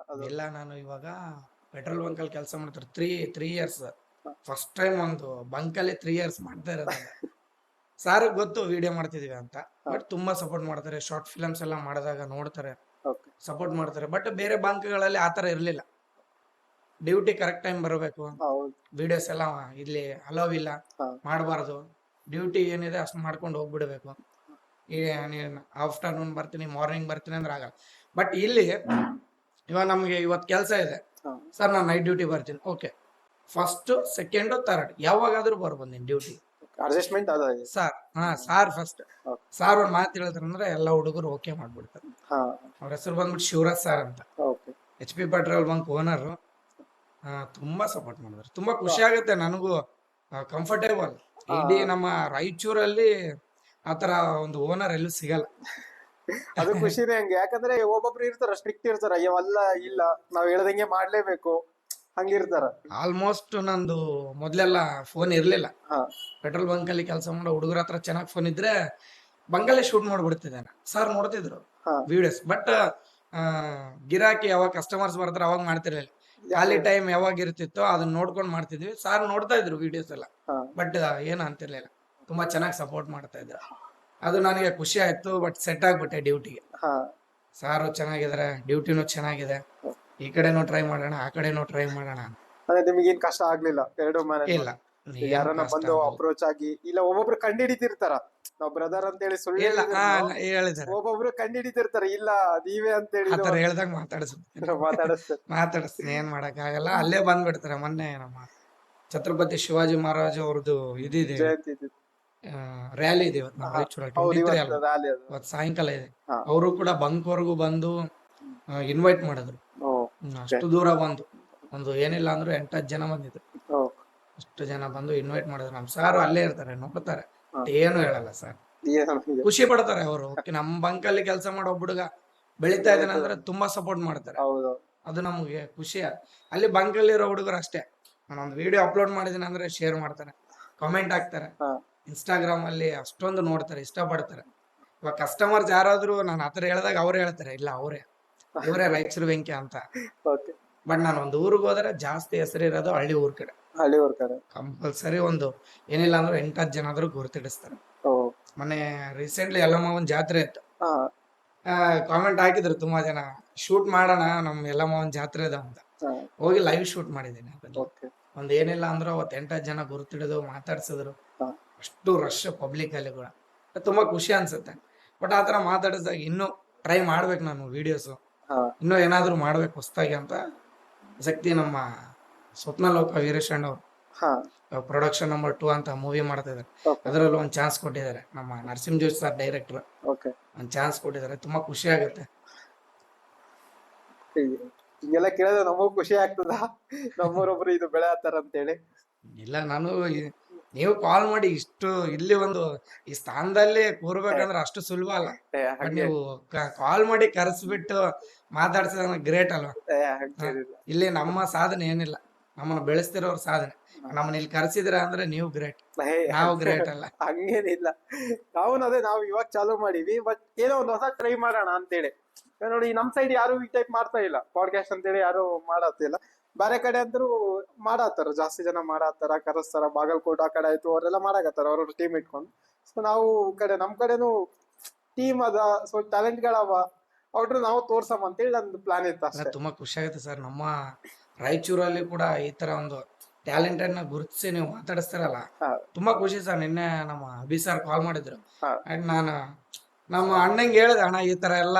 ಇಲ್ಲ, ನಾನು ಇವಾಗ ಪೆಟ್ರೋಲ್ ಬಂಕ್ ಅಲ್ಲಿ ಕೆಲಸ ಮಾಡ್ತಾರೆ 3 ಇಯರ್ಸ್. ಫಸ್ಟ್ ಟೈಮ್ ಒಂದು ಬಂಕ್ ಅಲ್ಲಿ 3 ಇಯರ್ಸ್ ಮಾಡ್ತಾ ಇರೋದಲ್ಲ. ಸಾರ್ ಗೊತ್ತು ವಿಡಿಯೋ ಮಾಡ್ತಿದೀವಿ ಅಂತ, ಬಟ್ ತುಂಬಾ ಸಪೋರ್ಟ್ ಮಾಡ್ತಾರೆ. ಶಾರ್ಟ್ ಫಿಲಮ್ಸ್ ಎಲ್ಲ ಮಾಡಿದಾಗ ನೋಡ್ತಾರೆ, ಸಪೋರ್ಟ್ ಮಾಡ್ತಾರೆ. ಬಟ್ ಬೇರೆ ಬಂಕ್ಗಳಲ್ಲಿ ಆತರ ಇರ್ಲಿಲ್ಲ. ಡ್ಯೂಟಿ ಕರೆಕ್ಟ್ ಟೈಮ್ ಬರಬೇಕು, ವಿಡಿಯೋಸ್ ಎಲ್ಲ ಇಲ್ಲಿ ಅಲೋವ್ ಇಲ್ಲ, ಮಾಡಬಾರ್ದು. ಡ್ಯೂಟಿ ಏನಿದೆ ಅಷ್ಟು ಮಾಡ್ಕೊಂಡು ಹೋಗ್ಬಿಡ್ಬೇಕು. ಆಫ್ಟರ್ನೂನ್ ಬರ್ತೀನಿ, ಮಾರ್ನಿಂಗ್ ಬರ್ತೀನಿ ಅಂದ್ರೆ ಆಗಲ್ಲ. ಬಟ್ ಇಲ್ಲಿ ಇವಾಗ ನಮ್ಗೆ ಇವತ್ತು ಕೆಲಸ ಇದೆ ಸರ್, ನಾನು ನೈಟ್ ಡ್ಯೂಟಿ ಬರ್ತೀನಿ. ಓಕೆ, ಫಸ್ಟ್ ಸೆಕೆಂಡ್ ಥರ್ಡ್ ಯಾವಾಗಾದ್ರೂ ಬರ್ಬೋದು ನೀನ್ ಡ್ಯೂಟಿ. ಅಡ್ಜಸ್ಟ್ಮೆಂಟ್ ಅದ ಸಾರ್ ಸಾರ್ ಫಸ್ಟ್ ಸಾರ್ ಒಂದ್ ಮಾತು ಹೇಳಿದ್ರಂದ್ರೆ ಎಲ್ಲ ಹುಡುಗರು ಓಕೆ ಮಾಡ್ಬಿಡ್ತಾರೆ. ಅವ್ರ ಹೆಸರು ಬಂದ್ಬಿಟ್ಟು ಶಿವರಾಜ್ ಸರ್ ಅಂತ, HP ಪೆಟ್ರೋಲ್ ಬಂಕ್ ಓನರ್. ತುಂಬಾ ಸಪೋರ್ಟ್ ಮಾಡಿದ್ರು. ತುಂಬಾ ಖುಷಿ ಆಗುತ್ತೆ ನನಗೂ, ಕಂಫರ್ಟೇಬಲ್. ಇಡೀ ನಮ್ಮ ರಾಯಚೂರಲ್ಲಿ ಆತರ ಒಂದು ಓನರ್ ಎಲ್ಲೂ ಸಿಗಲ್ಲ. ಅದು ಖುಷಿನೇ ಹಂಗೆ. ಯಾಕಂದ್ರೆ ಒಬ್ಬೊಬ್ರು ಇರ್ತಾರ, ಸ್ಟ್ರಿಕ್ಟ್ ಇರ್ತಾರ, ಅಲ್ಲ ಇಲ್ಲ ನಾವ್ ಹೇಳ್ದಂಗೆ ಮಾಡ್ಲೇಬೇಕು, ಹಂಗಿರ್ತಾರ. ಆಲ್ಮೋಸ್ಟ್ ನಂದು ಮೊದ್ಲೆಲ್ಲ ಫೋನ್ ಇರ್ಲಿಲ್ಲ. ಪೆಟ್ರೋಲ್ ಬಂಕ್ ಅಲ್ಲಿ ಕೆಲಸ ಮಾಡೋ ಹುಡುಗರ ಹತ್ರ ಚೆನ್ನಾಗಿ ಫೋನ್ ಇದ್ರೆ ಬಂಕಲ್ಲೇ ಶೂಟ್ ಮಾಡ್ಬಿಡ್ತಿದ್ದೆ. ಸರ್ ನೋಡ್ತಿದ್ರು ವಿಡಿಯೋಸ್. ಬಟ್ ಗಿರಾಕಿ ಯಾವಾಗ ಕಸ್ಟಮರ್ಸ್ ಬರ್ತಾರೆ ಅವಾಗ ಮಾಡ್ತಿರ್ಲಿಲ್ಲ. ಖಾಲಿ ಟೈಮ್ ಯಾವಾಗ ಇರ್ತಿತ್ತೋ ಅದನ್ನ ನೋಡ್ಕೊಂಡ್ ಮಾಡ್ತಿದ್ವಿ. ಸಾರ್ ನೋಡ್ತಾ ಇದ್ರು ವಿಡಿಯೋಸ್ ಎಲ್ಲ, ಬಟ್ ಏನು ಅಂತಿರ್ಲಿಲ್ಲ. ತುಂಬಾ ಚೆನ್ನಾಗಿ ಸಪೋರ್ಟ್ ಮಾಡ್ತಾ ಇದ್ರು. ಅದು ನನಗೆ ಖುಷಿ ಆಯ್ತು. ಬಟ್ ಸೆಟ್ ಆಗ್ಬಿಟ್ಟೆ ಡ್ಯೂಟಿಗೆ. ಸಾರು ಚೆನ್ನಾಗಿದಾರೆ, ಡ್ಯೂಟಿನೂ ಚೆನ್ನಾಗಿದೆ. ಈ ಕಡೆನೂ ಟ್ರೈ ಮಾಡೋಣ, ಆ ಕಡೆನೂ ಟ್ರೈ ಮಾಡೋಣ. ಅಂದ್ರೆ ನಿಮ್ಗೇನ್ ಕಷ್ಟ ಆಗ್ಲಿಲ್ಲ? ಎರಡು ಮನೆ ಇಲ್ಲ, ಯಾರನ್ನ ಬಂದು ಅಪ್ರೋಚ್ ಆಗಿ, ಇಲ್ಲ ಒಬ್ಬೊಬ್ರು ಕಂಡು ಹಿಡಿತಿರ್ತಾರ, ನಾವ್ ಬ್ರದರ್ ಅಂತ ಹೇಳಿ ಸುಳ್ಳು ಇಲ್ಲ ಹೇಳಿದ್ರು. ಒಬ್ಬೊಬ್ರು ಕಂಡು ಹಿಡಿತಿರ್ತಾರ, ಇಲ್ಲ ನೀವೇ ಅಂತ ಹೇಳಿ ಆತರ ಹೇಳ್ದಾಗ ಮಾತಾಡಿಸ್ತೀನಿ. ಏನ್ ಮಾಡಕ್ ಆಗಲ್ಲ, ಅಲ್ಲೇ ಬಂದ್ಬಿಡ್ತಾರೆ. ಮೊನ್ನೆ ನಮ್ಮ ಛತ್ರಪತಿ ಶಿವಾಜಿ ಮಹಾರಾಜ್ ಅವ್ರದ್ದು ಇದಿದೆ, ರ್ಯಾಲಿ ಇದೆ ಇವತ್ತು ನಮ್ಮ ರಾಯಚೂರಲ್ಲಿ. ಇವತ್ತು ಸಾಯಂಕಾಲ ಇದೆ. ಅವರು ಕೂಡ ಬಂಕ್ವರೆಗೂ ಬಂದು ಇನ್ವೈಟ್ ಮಾಡಿದ್ರು. ಅಷ್ಟು ದೂರ ಬಂದು ಒಂದು ಏನಿಲ್ಲ ಅಂದ್ರೂ 8-10 ಜನ ಬಂದಿದ್ರು. ಅಷ್ಟು ಜನ ಬಂದು ಇನ್ವೈಟ್ ಮಾಡಿದ್ರು. ನಮ್ ಸಾರು ಅಲ್ಲೇ ಇರ್ತಾರೆ, ನೋಡ್ತಾರೆ, ಏನು ಹೇಳಲ್ಲ ಸರ್. ಖುಷಿ ಪಡ್ತಾರೆ ಅವರು. ನಮ್ ಬಂಕಲ್ಲಿ ಕೆಲಸ ಮಾಡೋ ಹುಡುಗ ಬೆಳಿತಾ ಇದ್ದಾನೆ ಅಂದ್ರೆ ತುಂಬಾ ಸಪೋರ್ಟ್ ಮಾಡ್ತಾರೆ. ಅದು ನಮ್ಗೆ ಖುಷಿ. ಅಲ್ಲಿ ಬಂಕಲ್ಲಿ ಇರೋ ಹುಡುಗರು ಅಷ್ಟೇ, ನಾನೊಂದು ವಿಡಿಯೋ ಅಪ್ಲೋಡ್ ಮಾಡಿದೀನಿ ಅಂದ್ರೆ ಶೇರ್ ಮಾಡ್ತಾರೆ, ಕಾಮೆಂಟ್ ಹಾಕ್ತಾರೆ. ಇನ್ಸ್ಟಾಗ್ರಾಮ್ ಅಲ್ಲಿ ಅಷ್ಟೊಂದು ನೋಡ್ತಾರೆ, ಇಷ್ಟಪಡ್ತಾರೆ. ಇವಾಗ ಕಸ್ಟಮರ್ಸ್ ಯಾರಾದ್ರೂ ನಾನು ಆತರ ಹೇಳಿದಾಗ ಅವ್ರೇ ಹೇಳ್ತಾರೆ, ಇಲ್ಲ ಇವರೇ ರಾಯಚೂರು ವೆಂಕಿ ಅಂತ. ಬಟ್ ನಾನು ಒಂದು ಊರಿಗೆ ಹೋದ್ರೆ ಜಾಸ್ತಿ ಹೆಸರಿರೋದು ಹಳ್ಳಿ ಊರ್ ಕಡೆ. ಕಂಪಲ್ಸರಿ ಒಂದು ಏನಿಲ್ಲ ಅಂದ್ರೆ 8-10 ಜನ ಆದ್ರೂ ಗುರುತಿಡಿಸ್ತಾರೆ. ಮೊನ್ನೆ ರೀಸೆಂಟ್ಲಿ ಯಲ್ಲಮ್ಮನ ಜಾತ್ರೆ ಇತ್ತು. ಕಾಮೆಂಟ್ ಹಾಕಿದ್ರು ತುಂಬಾ ಜನ, ಶೂಟ್ ಮಾಡೋಣ ನಮ್ ಯಲ್ಲಮ್ಮನ ಜಾತ್ರೆ ಅದ ಅಂತ. ಹೋಗಿ ಲೈವ್ ಶೂಟ್ ಮಾಡಿದ್ದೀನಿ. ಒಂದ್ ಏನಿಲ್ಲ ಅಂದ್ರೆ 8-10 ಜನ ಗುರುತಿಡಿದು ಮಾತಾಡ್ಸಿದ್ರು. ಅಷ್ಟು ರಶ್ ಪಬ್ಲಿಕ್ ಅಲ್ಲಿ ಕೂಡ ತುಂಬಾ ಖುಷಿ ಅನ್ಸುತ್ತೆ. ಬಟ್ ಆತರ ಮಾತಾಡಿದಾಗ ಇನ್ನೂ ಟ್ರೈ ಮಾಡ್ಬೇಕು ನಾನು ವಿಡಿಯೋಸ್, ಇನ್ನೂ ಏನಾದ್ರು ಮಾಡ್ಬೇಕು ಹೊಸದಾಗಿ ಅಂತ. ಶಕ್ತಿ ನಮ್ಮ ಸ್ವಪ್ನ ಲೋಕ ವೀರೇಶ್ ಅವರು ಪ್ರೊಡಕ್ಷನ್ ನಂಬರ್ 2 ಅಂತ ಮೂವಿ ಮಾಡ್ತಾ ಇದಾರೆ. ಅದರಲ್ಲೂ ಒಂದ್ ಚಾನ್ಸ್ ಕೊಟ್ಟಿದ್ದಾರೆ. ನಮ್ಮ ನರಸಿಂಹ ಜೋಶಿ ಸರ್ ಡೈರೆಕ್ಟರ್ ಒಂದ್ ಚಾನ್ಸ್ ಕೊಟ್ಟಿದ್ದಾರೆ. ತುಂಬಾ ಖುಷಿ ಆಗುತ್ತೆ. ಹಿಂಗೆಲ್ಲ ಕೇಳಿದ್ರೆ ನಮಗೂ ಖುಷಿ ಆಗ್ತದ, ನಮ್ಮೂರೊಬ್ರು ಇದು ಬೆಳೆ ಹತ್ತಾರ ಅಂತ ಹೇಳಿ. ಇಲ್ಲ, ನಾನು ನೀವು ಕಾಲ್ ಮಾಡಿ ಇಷ್ಟು ಇಲ್ಲಿ ಒಂದು ಈ ಸ್ಥಾನದಲ್ಲಿ ಕೂರ್ಬೇಕಂದ್ರೆ ಅಷ್ಟು ಸುಲಭ ಅಲ್ಲ. ಬಟ್ ಹಂಗೆ ನೀವು ಕಾಲ್ ಮಾಡಿ ಕರೆಸ್ಬಿಟ್ಟು ಮಾತಾಡ್ಸಿದ ಗ್ರೇಟ್ ಅಲ್ವಾ? ಹಂಗೇನಿಲ್ಲ. ಇಲ್ಲಿ ನಮ್ಮ ಸಾಧನೆ ಏನಿಲ್ಲ, ನಮ್ಮನ್ನ ಬೆಳೆಸ್ತಿರೋರ್ ಸಾಧನೆ. ನಮ್ಮನ್ನ ಇಲ್ಲಿ ಕರೆಸಿದಿರ ಅಂದ್ರೆ ನೀವು ಗ್ರೇಟ್, ನಾವು ಗ್ರೇಟ್ ಅಲ್ಲ. ಹಂಗೇನಿಲ್ಲ. ನಾವು ಇವಾಗ ಚಾಲೂ ಮಾಡೀವಿ, ಬಟ್ ಏನೋ ಒಂದ್ ಹೊಸ ಟ್ರೈ ಮಾಡೋಣ ಅಂತೇಳಿ. ನೋಡಿ ನಮ್ ಸೈಡ್ ಯಾರು ಈ ಟೈಪ್ ಮಾಡ್ತಾ ಇಲ್ಲ, ಪಾಡ್ಕಾಸ್ಟ್ ಅಂತೇಳಿ ಯಾರು ಮಾಡತ್ತಿಲ್ಲ. ಬೇರೆ ಕಡೆ ಅಂದ್ರು ಮಾಡತ್ತಾರ, ಜಾಸ್ತಿ ಜನ ಮಾಡತ್ತಾರ, ಕರೆಸ್ತಾರ. ಬಾಗಲಕೋಟ ಆ ಕಡೆ ಆಯ್ತು, ಅವರೆಲ್ಲ ಮಾಡಾಕತ್ತಾರ ಅವ್ರವ್ರ ಟೀಮ್ ಇಟ್ಕೊಂಡು. ಸೊ ನಾವು ನಮ್ ಕಡೆನು ಟೀಮ್ ಅದ, ಸೊ ಟ್ಯಾಲೆಂಟ್ ಗಳವ, ಅವ್ರು ನಾವು ತೋರ್ಸಮ್ ಅಂತೇಳಿ ನಂದು ಪ್ಲಾನ್ ಇತ್ತು ಅಷ್ಟೇ. ತುಂಬಾ ಖುಷಿ ಆಗುತ್ತೆ ಸರ್. ನಮ್ಮ ರಾಯಚೂರಲ್ಲಿ ಕೂಡ ಈ ತರ ಒಂದು ಟ್ಯಾಲೆಂಟ್ ಅನ್ನ ಗುರುತಿಸಿ ನೀವು ಮಾತಾಡಿಸ್ತಾರಲ್ಲ, ಹಾ. ತುಂಬಾ ಖುಷಿ ಸರ್. ನಿನ್ನೆ ನಮ್ಮ ಅಭಿ ಸರ್ ಕಾಲ್ ಮಾಡಿದ್ರು. ಹಾ. ಅಂಡ್ ನಾನು ನಮ್ಮ ಅಣ್ಣಂಗೆ ಹೇಳಿದೆ, ಅಣ್ಣ ಈ ತರ ಎಲ್ಲ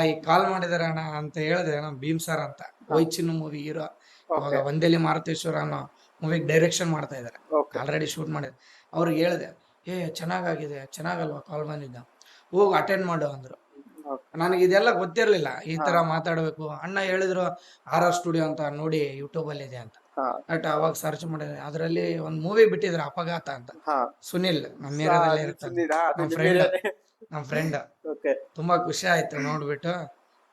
ಈ ಕಾಲ್ ಮಾಡಿದಾರೆ ಅಣ್ಣ ಅಂತ ಹೇಳಿದೆ. ನಮ್ಮ ಭೀಮ್ ಸರ್ ಅಂತ ವೈಚಿನ್ನು ಮೂವಿ ಹೀರೋ, ಅವಾಗ ವಂದೇಲಿ ಮಾರುತೇಶ್ವರ ಅನ್ನೋ ಮೂವಿಗೆ ಡೈರೆಕ್ಷನ್ ಮಾಡ್ತಾ ಇದಾರೆ, Okay. ಆಲ್ರೆಡಿ ಶೂಟ್ ಮಾಡಿದೆ. ಅವ್ರಿಗೆ ಹೇಳಿದೆ, ಚೆನ್ನಾಗಾಗಿದೆ, ಚೆನ್ನಾಗಲ್ವಾ ಕಾಲ್ ಬಂದಿದ್ದ, ಹೋಗಿ ಅಟೆಂಡ್ ಮಾಡು ಅಂದ್ರು. ನನಗೆ ಇದೆಲ್ಲ ಗೊತ್ತಿರ್ಲಿಲ್ಲ, ಈ ತರ ಮಾತಾಡ್ಬೇಕು. ಅಣ್ಣ ಹೇಳಿದ್ರು RR ಸ್ಟುಡಿಯೋ ಅಂತ, ನೋಡಿ ಯೂಟ್ಯೂಬ್ ಅಲ್ಲಿ ಇದೆ ಅಂತ. ಹಾ. ಬಟ್ ಅವಾಗ ಸರ್ಚ್ ಮಾಡಿದ್ರೆ ಅದರಲ್ಲಿ ಒಂದ್ ಮೂವಿ ಬಿಟ್ಟಿದ್ರು, ಅಪಘಾತ ಅಂತ. ಹಾ. ಸುನಿಲ್ ನಮ್ಮ ಏರಿಯಾದಲ್ಲೇ ಇರ್ತಾರೆ, ನಮ್ಮ ಫ್ರೆಂಡ್. ಓಕೆ. ತುಂಬಾ ಖುಷಿ ಆಯ್ತು ನೋಡ್ಬಿಟ್ಟು,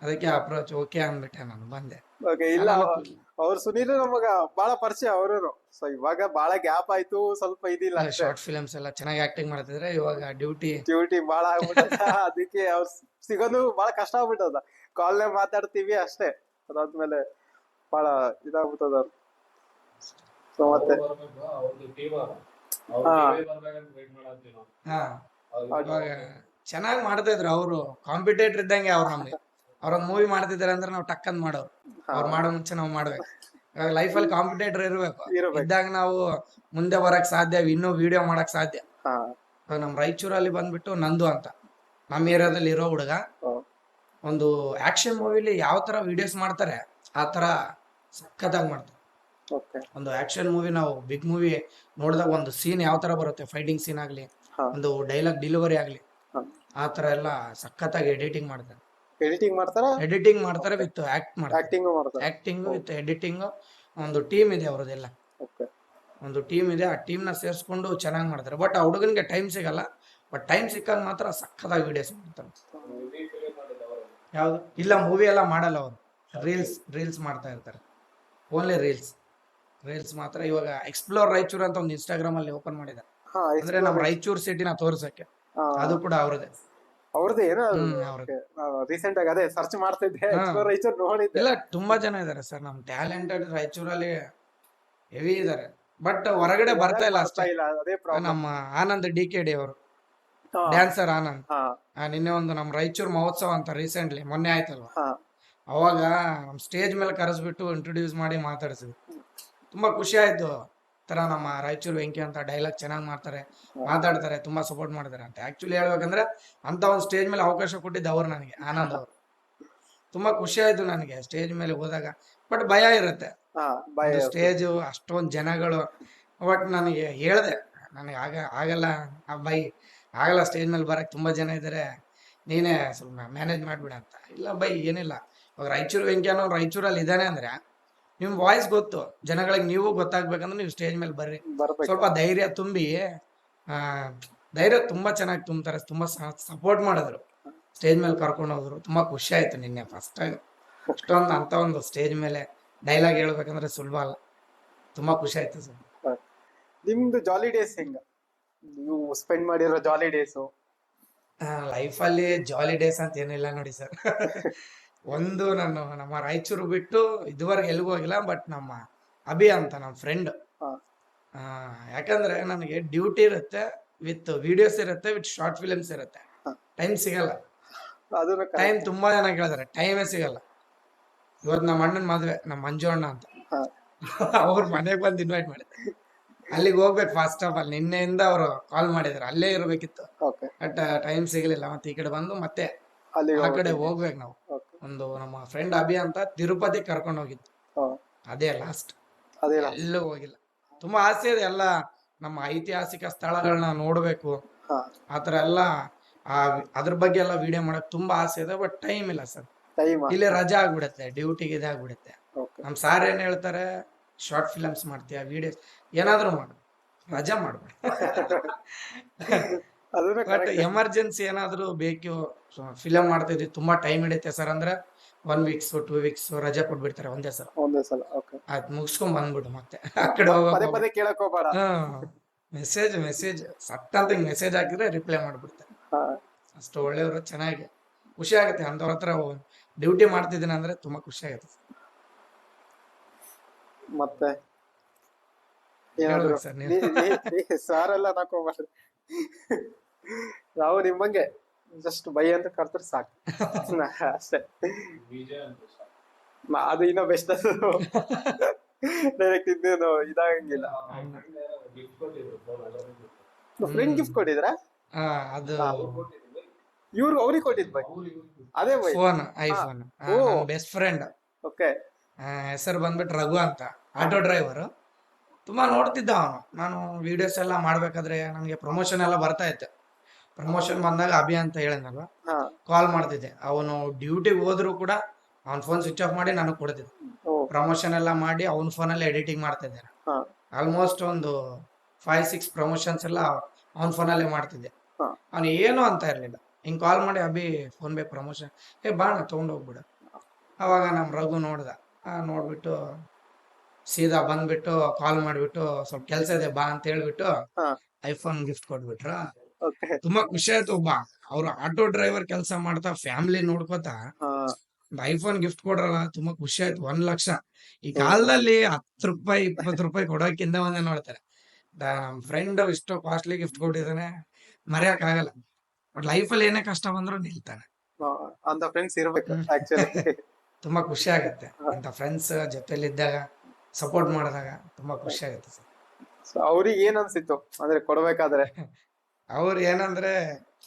ಅದಕ್ಕೆ ಅಪ್ರೋಚ್ ಓಕೆ ಅಂದ್ಬಿಟ್ಟೆ, ನಾನು ಬಂದೆ. ಓಕೆ. ಇಲ್ಲ, ಅವ್ರು ಸುನೀಲ್ ನಮಗ ಬಾಳ ಪರಿಚಯ ಅವರು. ಸೊ ಇವಾಗ ಬಾಳ ಗ್ಯಾಪ್ ಆಯ್ತು, ಸ್ವಲ್ಪ ಇದಿಲ್ಲ ಅಷ್ಟೇ. ಶಾರ್ಟ್ ಫಿಲ್ಮ್ಸ್ ಎಲ್ಲ ಚೆನ್ನಾಗಿ ಆಕ್ಟಿಂಗ್ ಮಾಡ್ತಿದ್ರೆ, ಇವಾಗ ಡ್ಯೂಟಿ ಬಾಳ ಆಗ್ಬಿಟ್ಟದ. ಅದಕ್ಕೆ ಅವ್ರು ಸಿಗೋದು ಬಾಳ ಕಷ್ಟ ಆಗ್ಬಿಟ್ಟದ. ಕಾಲ್ನೇ ಮಾತಾಡ್ತೀವಿ ಅಷ್ಟೇ, ಅದಾದ್ಮೇಲೆ ಬಾಳ ಇದಾಗ್ಬಿಟ್ಟದ ಅವ್ರು. ಸೊ ಮತ್ತೆ ಹಾ, ಇವಾಗ ಚೆನ್ನಾಗಿ ಮಾಡ್ತಾ ಇದ್ರು ಅವರು. ಕಾಂಪಿಟೇಟರ್ ಇದ್ದಂಗೆ ಅವ್ರು ನಮ್ಗೆ. ಅವ್ರೊಂದ್ ಮೂವಿ ಮಾಡ್ತಿದಾರೆ ಅಂದ್ರೆ ನಾವು ಟಕ್ಕಂದ್ ಮಾಡೋರು, ಅವ್ರು ಮಾಡೋ ಮುಂಚೆ ನಾವು ಮಾಡ್ಬೇಕು. ಇವಾಗ ಲೈಫಲ್ಲಿ ಕಾಂಪಿಟೇಟರ್ ಇರ್ಬೇಕು, ಇದ್ದಾಗ ನಾವು ಮುಂದೆ ಬರಕ್ ಸಾಧ್ಯ, ಇನ್ನೂ ವಿಡಿಯೋ ಮಾಡಕ್ ಸಾಧ್ಯ. ಇವಾಗ ನಮ್ ರಾಯಚೂರಲ್ಲಿ ಬಂದ್ಬಿಟ್ಟು ನಂದು ಅಂತ, ನಮ್ಮ ಏರಿಯಾದಲ್ಲಿ ಇರೋ ಹುಡುಗ, ಒಂದು ಆಕ್ಷನ್ ಮೂವಿಲಿ ಯಾವ ತರ ವಿಡಿಯೋಸ್ ಮಾಡ್ತಾರೆ ಆ ತರ ಸಖತ್ತಾಗಿ ಮಾಡ್ತಾರೆ. ಒಂದು ಆಕ್ಷನ್ ಮೂವಿ, ನಾವು ಬಿಗ್ ಮೂವಿ ನೋಡಿದಾಗ ಒಂದು ಸೀನ್ ಯಾವ ತರ ಬರುತ್ತೆ, ಫೈಟಿಂಗ್ ಸೀನ್ ಆಗ್ಲಿ, ಒಂದು ಡೈಲಾಗ್ ಡೆಲಿವರಿ ಆಗ್ಲಿ, ಆ ತರ ಎಲ್ಲ ಸಖತ್ತಾಗಿ ಎಡಿಟಿಂಗ್ ಮಾಡ್ತಾರೆ. ಎಡಿಟಿಂಗ್ ಮಾಡ್ತಾರೆ ವಿತ್ ಆಕ್ಟಿಂಗ್ ವಿತ್ ಎಡಿಟಿಂಗ್. ಒಂದು ಟೀಮ್ ಇದೆ ಅವ್ರದ್ದೆಲ್ಲ, ಒಂದು ಟೀಮ್ ಇದೆ. ಆ ಟೀಮ್ ನ ಸೇರ್ಸ್ಕೊಂಡು ಚೆನ್ನಾಗಿ ಮಾಡ್ತಾರೆ. ಬಟ್ ಆ ಹುಡುಗನಿಗೆ ಟೈಮ್ ಸಿಗಲ್ಲ, ಬಟ್ ಟೈಮ್ ಸಿಕ್ಕಾಗ ಮಾತ್ರ ಸಖತ್ತಾಗಿ ವಿಡಿಯೋಸ್ ಮಾಡ್ತಾರೆ. ಯಾವ್ದು ಇಲ್ಲ, ಮೂವಿ ಎಲ್ಲ ಮಾಡಲ್ಲ ಅವರು, ರೀಲ್ಸ್ ಮಾಡ್ತಾ ಇರ್ತಾರೆ, ಓನ್ಲಿ ರೀಲ್ಸ್ ಮಾತ್ರ. ಇವಾಗ ಎಕ್ಸ್ಪ್ಲೋರ್ ರಾಯಚೂರ್ ಅಂತ ಒಂದು ಇನ್ಸ್ಟಾಗ್ರಾಮ್ ಅಲ್ಲಿ ಓಪನ್ ಮಾಡಿದ್ದಾರೆ, ಅಂದ್ರೆ ನಮ್ಮ ರಾಯಚೂರ್ ಸಿಟಿನ ತೋರ್ಸಕ್ಕೆ. ಅದು ಕೂಡ ಅವ್ರದೇ. ರೀಸೆಂಟ್ ಆಗಿ ಅದೇ ಸರ್ಚ್ ಮಾಡ್ತಿದ್ದೆ, ರಾಯಚೂರ್ ನೋಡಿದ್ದೆ. ಇಲ್ಲ, ತುಂಬಾ ಜನ ಇದಾರೆ ಸರ್ ನಮ್ ಟ್ಯಾಲೆಂಟೆಡ್ ರಾಯಚೂರಲ್ಲಿ, ಹೆವಿ ಇದಾರೆ. ಬಟ್ ಹೊರಗಡೆ ಬರ್ತಾ ಇಲ್ಲ ಅಷ್ಟೇ. ನಮ್ಮ ಆನಂದ್ DKD ಅವರು, ಡ್ಯಾನ್ಸರ್ ಆನಂದ್, ನಿನ್ನೆ ಒಂದು ನಮ್ ರಾಯಚೂರ್ ಮಹೋತ್ಸವ ಅಂತ ರೀಸೆಂಟ್ಲಿ ಮೊನ್ನೆ ಆಯ್ತಲ್ವಾ, ಅವಾಗ ನಮ್ ಸ್ಟೇಜ್ ಮೇಲೆ ಕರೆಸ್ಬಿಟ್ಟು ಇಂಟ್ರೊಡ್ಯೂಸ್ ಮಾಡಿ ಮಾತಾಡ್ಸಿದ್ವಿ. ತುಂಬಾ ಖುಷಿ ಆಯ್ತು. ತರ ನಮ್ಮ ರಾಯಚೂರ್ ವೆಂಕಿ ಅಂತ ಡೈಲಾಗ್ ಚೆನ್ನಾಗಿ ಮಾತಾಡ್ತಾರೆ, ತುಂಬಾ ಸಪೋರ್ಟ್ ಮಾಡ್ತಾರೆ ಅಂತ. ಆಕ್ಚುಲಿ ಹೇಳ್ಬೇಕಂದ್ರೆ ಅಂತ ಒಂದು ಸ್ಟೇಜ್ ಮೇಲೆ ಅವಕಾಶ ಕೊಟ್ಟಿದ್ದು ಅವ್ರು ನನಗೆ, ಆನಂದ್ ಅವರು. ತುಂಬಾ ಖುಷಿ ಆಯ್ತು ನನಗೆ ಸ್ಟೇಜ್ ಮೇಲೆ ಹೋದಾಗ. ಬಟ್ ಭಯ ಇರುತ್ತೆ, ಸ್ಟೇಜು, ಅಷ್ಟೊಂದು ಜನಗಳು. ಬಟ್ ನನಗೆ ಹೇಳ್ದೆ, ನನಗೆ ಆಗಲ್ಲ ಆಗಲ್ಲ ಸ್ಟೇಜ್ ಮೇಲೆ ಬರಕ್, ತುಂಬಾ ಜನ ಇದಾರೆ, ನೀನೇ ಸ್ವಲ್ಪ ಮ್ಯಾನೇಜ್ ಮಾಡ್ಬಿಡ ಅಂತ. ಇಲ್ಲ ಬೈ, ಏನಿಲ್ಲ. ಇವಾಗ ರಾಯಚೂರ್ ವೆಂಕಿ ಅನ್ನೋ ರಾಯಚೂರಲ್ಲಿ ಇದ್ದಾನೆ ಅಂದ್ರೆ ನಿಮ್ ವಾಯ್ಸ್ ಗೊತ್ತು ಜನಗಳಿಗೆ, ನೀವು ಗೊತ್ತಾಗ್ಬೇಕಂದ್ರೆ ನೀವು ಸ್ಟೇಜ್ ಮೇಲೆ ಬರ್ರಿ. ಸ್ವಲ್ಪ ಧೈರ್ಯ ತುಂಬಿ, ಧೈರ್ಯ ತುಂಬಾ ಚೆನ್ನಾಗಿ ತುಂಬ್ತಾರೆ. ತುಂಬಾ ಸಪೋರ್ಟ್ ಮಾಡಿದ್ರು, ಸ್ಟೇಜ್ ಮೇಲೆ ಕರ್ಕೊಂಡು ಹೋದ್ರು. ತುಂಬಾ ಖುಷಿ ಆಯ್ತು ನಿನ್ನೆ ಫಸ್ಟ್ ಟೈಮ್ ಅಷ್ಟೊಂದು ಅಂತ ಒಂದು ಸ್ಟೇಜ್ ಮೇಲೆ ಡೈಲಾಗ್ ಹೇಳ್ಬೇಕಂದ್ರೆ ಸುಲಭ ಅಲ್ಲ. ತುಂಬಾ ಖುಷಿ ಆಯ್ತು ಸರ್. ನಿಮ್ದು ಜಾಲಿ ಡೇಸ್ ಹೆಂಗ, ನೀವು ಸ್ಪೆಂಡ್ ಮಾಡಿರೋ ಜಾಲಿ ಡೇಸ್? ಲೈಫಲ್ಲಿ ಜಾಲಿ ಡೇಸ್ ಅಂತ ಏನಿಲ್ಲ ನೋಡಿ ಸರ್. ಒಂದು ನಾನು ನಮ್ಮ ರಾಯಚೂರು ಬಿಟ್ಟು ಇದುವರೆಗೆ ಎಲ್ಲಿಗೂ ಹೋಗಿಲ್ಲ. ಬಟ್ ನಮ್ಮ ಅಭಿ ಅಂತ ನಮ್ಮ ಫ್ರೆಂಡ್, ಯಾಕಂದ್ರೆ ನನಗೆ ಡ್ಯೂಟಿ ಇರುತ್ತೆ, ವಿತ್ ವಿಡಿಯೋಸ್ ಇರುತ್ತೆ, ವಿತ್ ಶಾರ್ಟ್ ಫಿಲಿಮ್ಸ್ ಇರುತ್ತೆ. ಟೈಮ್ ಸಿಗಲ್ಲ. ಟೈಮ್ ತುಂಬಾ ಜನ ಕೇಳಿದಾರೆ, ಟೈಮೇ ಸಿಗಲ್ಲ. ಇವತ್ತು ನಮ್ಮ ಅಣ್ಣನ ಮದ್ವೆ, ನಮ್ಮ ಮಂಜು ಅಣ್ಣ ಅಂತ, ಅವ್ರ ಮನೆಗೆ ಬಂದು ಇನ್ವೈಟ್ ಮಾಡಿದ್ದೆ. ಅಲ್ಲಿಗೆ ಹೋಗ್ಬೇಕು ಫಾಸ್ಟ್ ಆಫ್ ಆಲ್. ನಿನ್ನೆಯಿಂದ ಅವರು ಕಾಲ್ ಮಾಡಿದ್ರು, ಅಲ್ಲೇ ಇರ್ಬೇಕಿತ್ತು. ಬಟ್ ಟೈಮ್ ಸಿಗಲಿಲ್ಲ. ಮತ್ತೆ ಈ ಕಡೆ ಬಂದು ಮತ್ತೆ ಆ ಕಡೆ ಹೋಗ್ಬೇಕು ನಾವು. ಒಂದು ನಮ್ಮ ಫ್ರೆಂಡ್ ಅಭಿ ಅಂತ ತಿರುಪತಿ ಕರ್ಕೊಂಡು ಹೋಗಿದ್ದು, ಅದೇ ಲಾಸ್ಟ್. ಎಲ್ಲೂ ಹೋಗಿಲ್ಲ. ತುಂಬಾ ಆಸೆ ಇದೆ, ಎಲ್ಲ ನಮ್ಮ ಐತಿಹಾಸಿಕ ಸ್ಥಳಗಳನ್ನ ನೋಡ್ಬೇಕು, ಆತರ ಎಲ್ಲ ಅದ್ರ ಬಗ್ಗೆ ಎಲ್ಲ ವಿಡಿಯೋ ಮಾಡಕ್ ತುಂಬಾ ಆಸೆ ಇದೆ. ಬಟ್ ಟೈಮ್ ಇಲ್ಲ ಸರ್. ಇಲ್ಲಿ ರಜಾ ಆಗ್ಬಿಡುತ್ತೆ, ಡ್ಯೂಟಿಗೆ ಇದಾಗ್ಬಿಡುತ್ತೆ. ನಮ್ ಸಾರ್ ಏನ್ ಹೇಳ್ತಾರೆ, ಶಾರ್ಟ್ ಫಿಲಮ್ಸ್ ಮಾಡ್ತೀಯ, ವಿಡಿಯೋಸ್ ಏನಾದ್ರು ಮಾಡು, ರಜಾ ಮಾಡ್ಬೇಡ. ಅದನ್ನ ಬಟ್ ಕರೆಕ್ಟ್. ಎಮರ್ಜೆನ್ಸಿ ಏನಾದ್ರು ಬೇಕು, ಫಿಲಮ್ ಮಾಡ್ತಿದ್ವಿ ತುಂಬಾ ಟೈಮ್ ಹಿಡಿಯುತ್ತೆ ಸರ್ ಅಂದ್ರೆ 1 ವೀಕ್ಸ್ 2 ವೀಕ್ಸ್ ರಜಾ ಕೊಟ್ಬಿಡ್ತಾರೆ ಒಂದೇ ಸಲ. ಒಂದೇ ಸಲ. ಓಕೆ. ಅದ್ ಮುಗಿಸ್ಕೊಂಡ್ ಬಂದ್ಬಿಡು ಮತ್ತೆ ಆ ಕಡೆ ಪದೇ ಹೋಗೋ. ಪದೇ ಕೇಳಕ್ ಹೋಗ್ಬೇಡ. ಮೆಸೇಜ್ ಸಟ್ ಅಂತ ಮೆಸೇಜ್ ಹಾಕಿದ್ರೆ ರಿಪ್ಲೈ ಮಾಡ್ಬಿಡ್ತಾರೆ. ಹಾ. ಅಷ್ಟು ಒಳ್ಳೆಯವರು, ಚೆನ್ನಾಗಿ ಖುಷಿ ಆಗುತ್ತೆ ಅಂತವ್ರ ಹತ್ರ ಡ್ಯೂಟಿ ಮಾಡ್ತಿದ್ದೀನಿ ಅಂದ್ರೆ ತುಂಬಾ ಖುಷಿ ಆಗುತ್ತೆ. ಮತ್ತೆ ಏನಾದ್ರು ಹೇಳ್ಬೇಕು ಸರ್ ನೀವು. ಸಾರ್ ಎಲ್ಲ ನಾಕೋಬಾರ್ದು. ನಾವು ನಿಮ್ಮಂಗೆ ಜಸ್ಟ್ ಬೈ ಅಂತ ಕರ್ತಾರೆ ಸಾಕು. ಅಷ್ಟೇ. ಅದು ಇನ್ನೂ ಬೆಸ್ಟ್. ಅದು ಡೈರೆಕ್ಟ್ ಇನ್ನೇನು ಇದಾಗಂಗಿಲ್ಲ. ಫ್ರೆಂಡ್ ಗಿಫ್ಟ್ ಕೊಟ್ಟಿದ್ರ? ಅದು ಇವ್ರು ಅವ್ರಿಗೆ ಕೊಟ್ಟಿದ್ ಬೈ. ಅದೇ ಬೈ. Phone, iPhone. ಓ. Best friend okay. ಹೆಸರು ಬಂದ್ಬಿಟ್ಟು ರಘು ಅಂತ, ಆಟೋ ಡ್ರೈವರ್. ತುಂಬಾ ನೋಡ್ತಿದ್ದ ಅವನು. ನಾನು ವಿಡಿಯೋಸ್ ಎಲ್ಲ ಮಾಡ್ಬೇಕಾದ್ರೆ ನನಗೆ ಪ್ರಮೋಷನ್ ಎಲ್ಲ ಬರ್ತಾ ಇತ್ತು. ಪ್ರಮೋಷನ್ ಬಂದಾಗ ಅಭಿ ಅಂತ ಹೇಳಿದ್ನಲ್ವ, ಹಾ. ಕಾಲ್ ಮಾಡ್ತಿದ್ದೆ. ಅವನು ಡ್ಯೂಟಿಗೆ ಹೋದ್ರು ಕೂಡ ಅವ್ನ ಫೋನ್ ಸ್ವಿಚ್ ಆಫ್ ಮಾಡಿ ನನಗೆ ಕೊಡ್ತಿದ್ದೆ. ಓ. ಪ್ರಮೋಷನ್ ಎಲ್ಲ ಮಾಡಿ ಅವನ ಫೋನಲ್ಲಿ ಎಡಿಟಿಂಗ್ ಮಾಡ್ತಿದ್ದೆ. ಹಾ. ಆಲ್ಮೋಸ್ಟ್ ಒಂದು 5-6 ಪ್ರಮೋಷನ್ಸ್ ಎಲ್ಲ ಅವನ ಫೋನಲ್ಲೇ ಮಾಡ್ತಿದ್ದೆ. ಹಾ. ಅವನು ಏನು ಅಂತ ಇರ್ಲಿಲ್ಲ. ಹಿಂಗ್ ಕಾಲ್ ಮಾಡಿ ಅಭಿ ಫೋನ್ ಬೇಕು ಪ್ರಮೋಷನ್, ಬಾಣ ತಗೊಂಡೋಗ್ಬಿಡು. ಅವಾಗ ನಮ್ ರಘು ನೋಡ್ದ. ನೋಡ್ಬಿಟ್ಟು ಸೀದಾ ಬಂದ್ಬಿಟ್ಟು ಕಾಲ್ ಮಾಡ್ಬಿಟ್ಟು ಸ್ವಲ್ಪ ಕೆಲ್ಸ ಇದೆ ಬಾ ಅಂತ ಹೇಳ್ಬಿಟ್ಟು ಹಾ. ಐಫೋನ್ ಗಿಫ್ಟ್ ಕೊಟ್ಬಿಟ್ರ. ಓಕೆ. ತುಂಬಾ ಖುಷಿ ಆಯ್ತು. ಒಬ್ಬ ಅವ್ರು ಆಟೋ ಡ್ರೈವರ್ ಕೆಲಸ ಮಾಡ್ತಾ ಫ್ಯಾಮಿಲಿ ನೋಡ್ಕೋತಾ ಹಾ. ಒಂದು ಐಫೋನ್ ಗಿಫ್ಟ್ ಕೊಡ್ರಲ್ಲ, ತುಂಬಾ ಖುಷಿ ಆಯ್ತು. 1 ಲಕ್ಷ ಈ ಕಾಲದಲ್ಲಿ 10 ರೂಪಾಯಿ 20 ರೂಪಾಯಿ ಕೊಡೋಕ್ಕಿಂತ ಒಂದೇ ನೋಡ್ತಾರೆ. ನಮ್ ಫ್ರೆಂಡ್ ಇಷ್ಟು ಕಾಸ್ಟ್ಲಿ ಗಿಫ್ಟ್ ಕೊಟ್ಟಿದ್ದಾನೆ, ಮರೆಯಕ್ ಆಗಲ್ಲ. ಬಟ್ ಲೈಫಲ್ಲಿ ಏನೇ ಕಷ್ಟ ಬಂದ್ರು ನಿಲ್ತಾನೆ. ಅಂತ ಫ್ರೆಂಡ್ಸ್ ಇರ್ಬೇಕು ಆಕ್ಚುಲಿ. ತುಂಬಾ ಖುಷಿ ಆಗುತ್ತೆ ಇಂಥ ಫ್ರೆಂಡ್ಸ್ ಜೊತೆಲಿದ್ದಾಗ, ಸಪೋರ್ಟ್ ಮಾಡಿದಾಗ ತುಂಬಾ ಖುಷಿ ಆಗುತ್ತೆ ಸರ್. ಸೊ ಅವ್ರಿಗೆ ಏನ್ ಅನ್ಸಿತ್ತು ಅಂದ್ರೆ ಕೊಡ್ಬೇಕಾದ್ರೆ? ಅವ್ರು ಏನಂದ್ರೆ,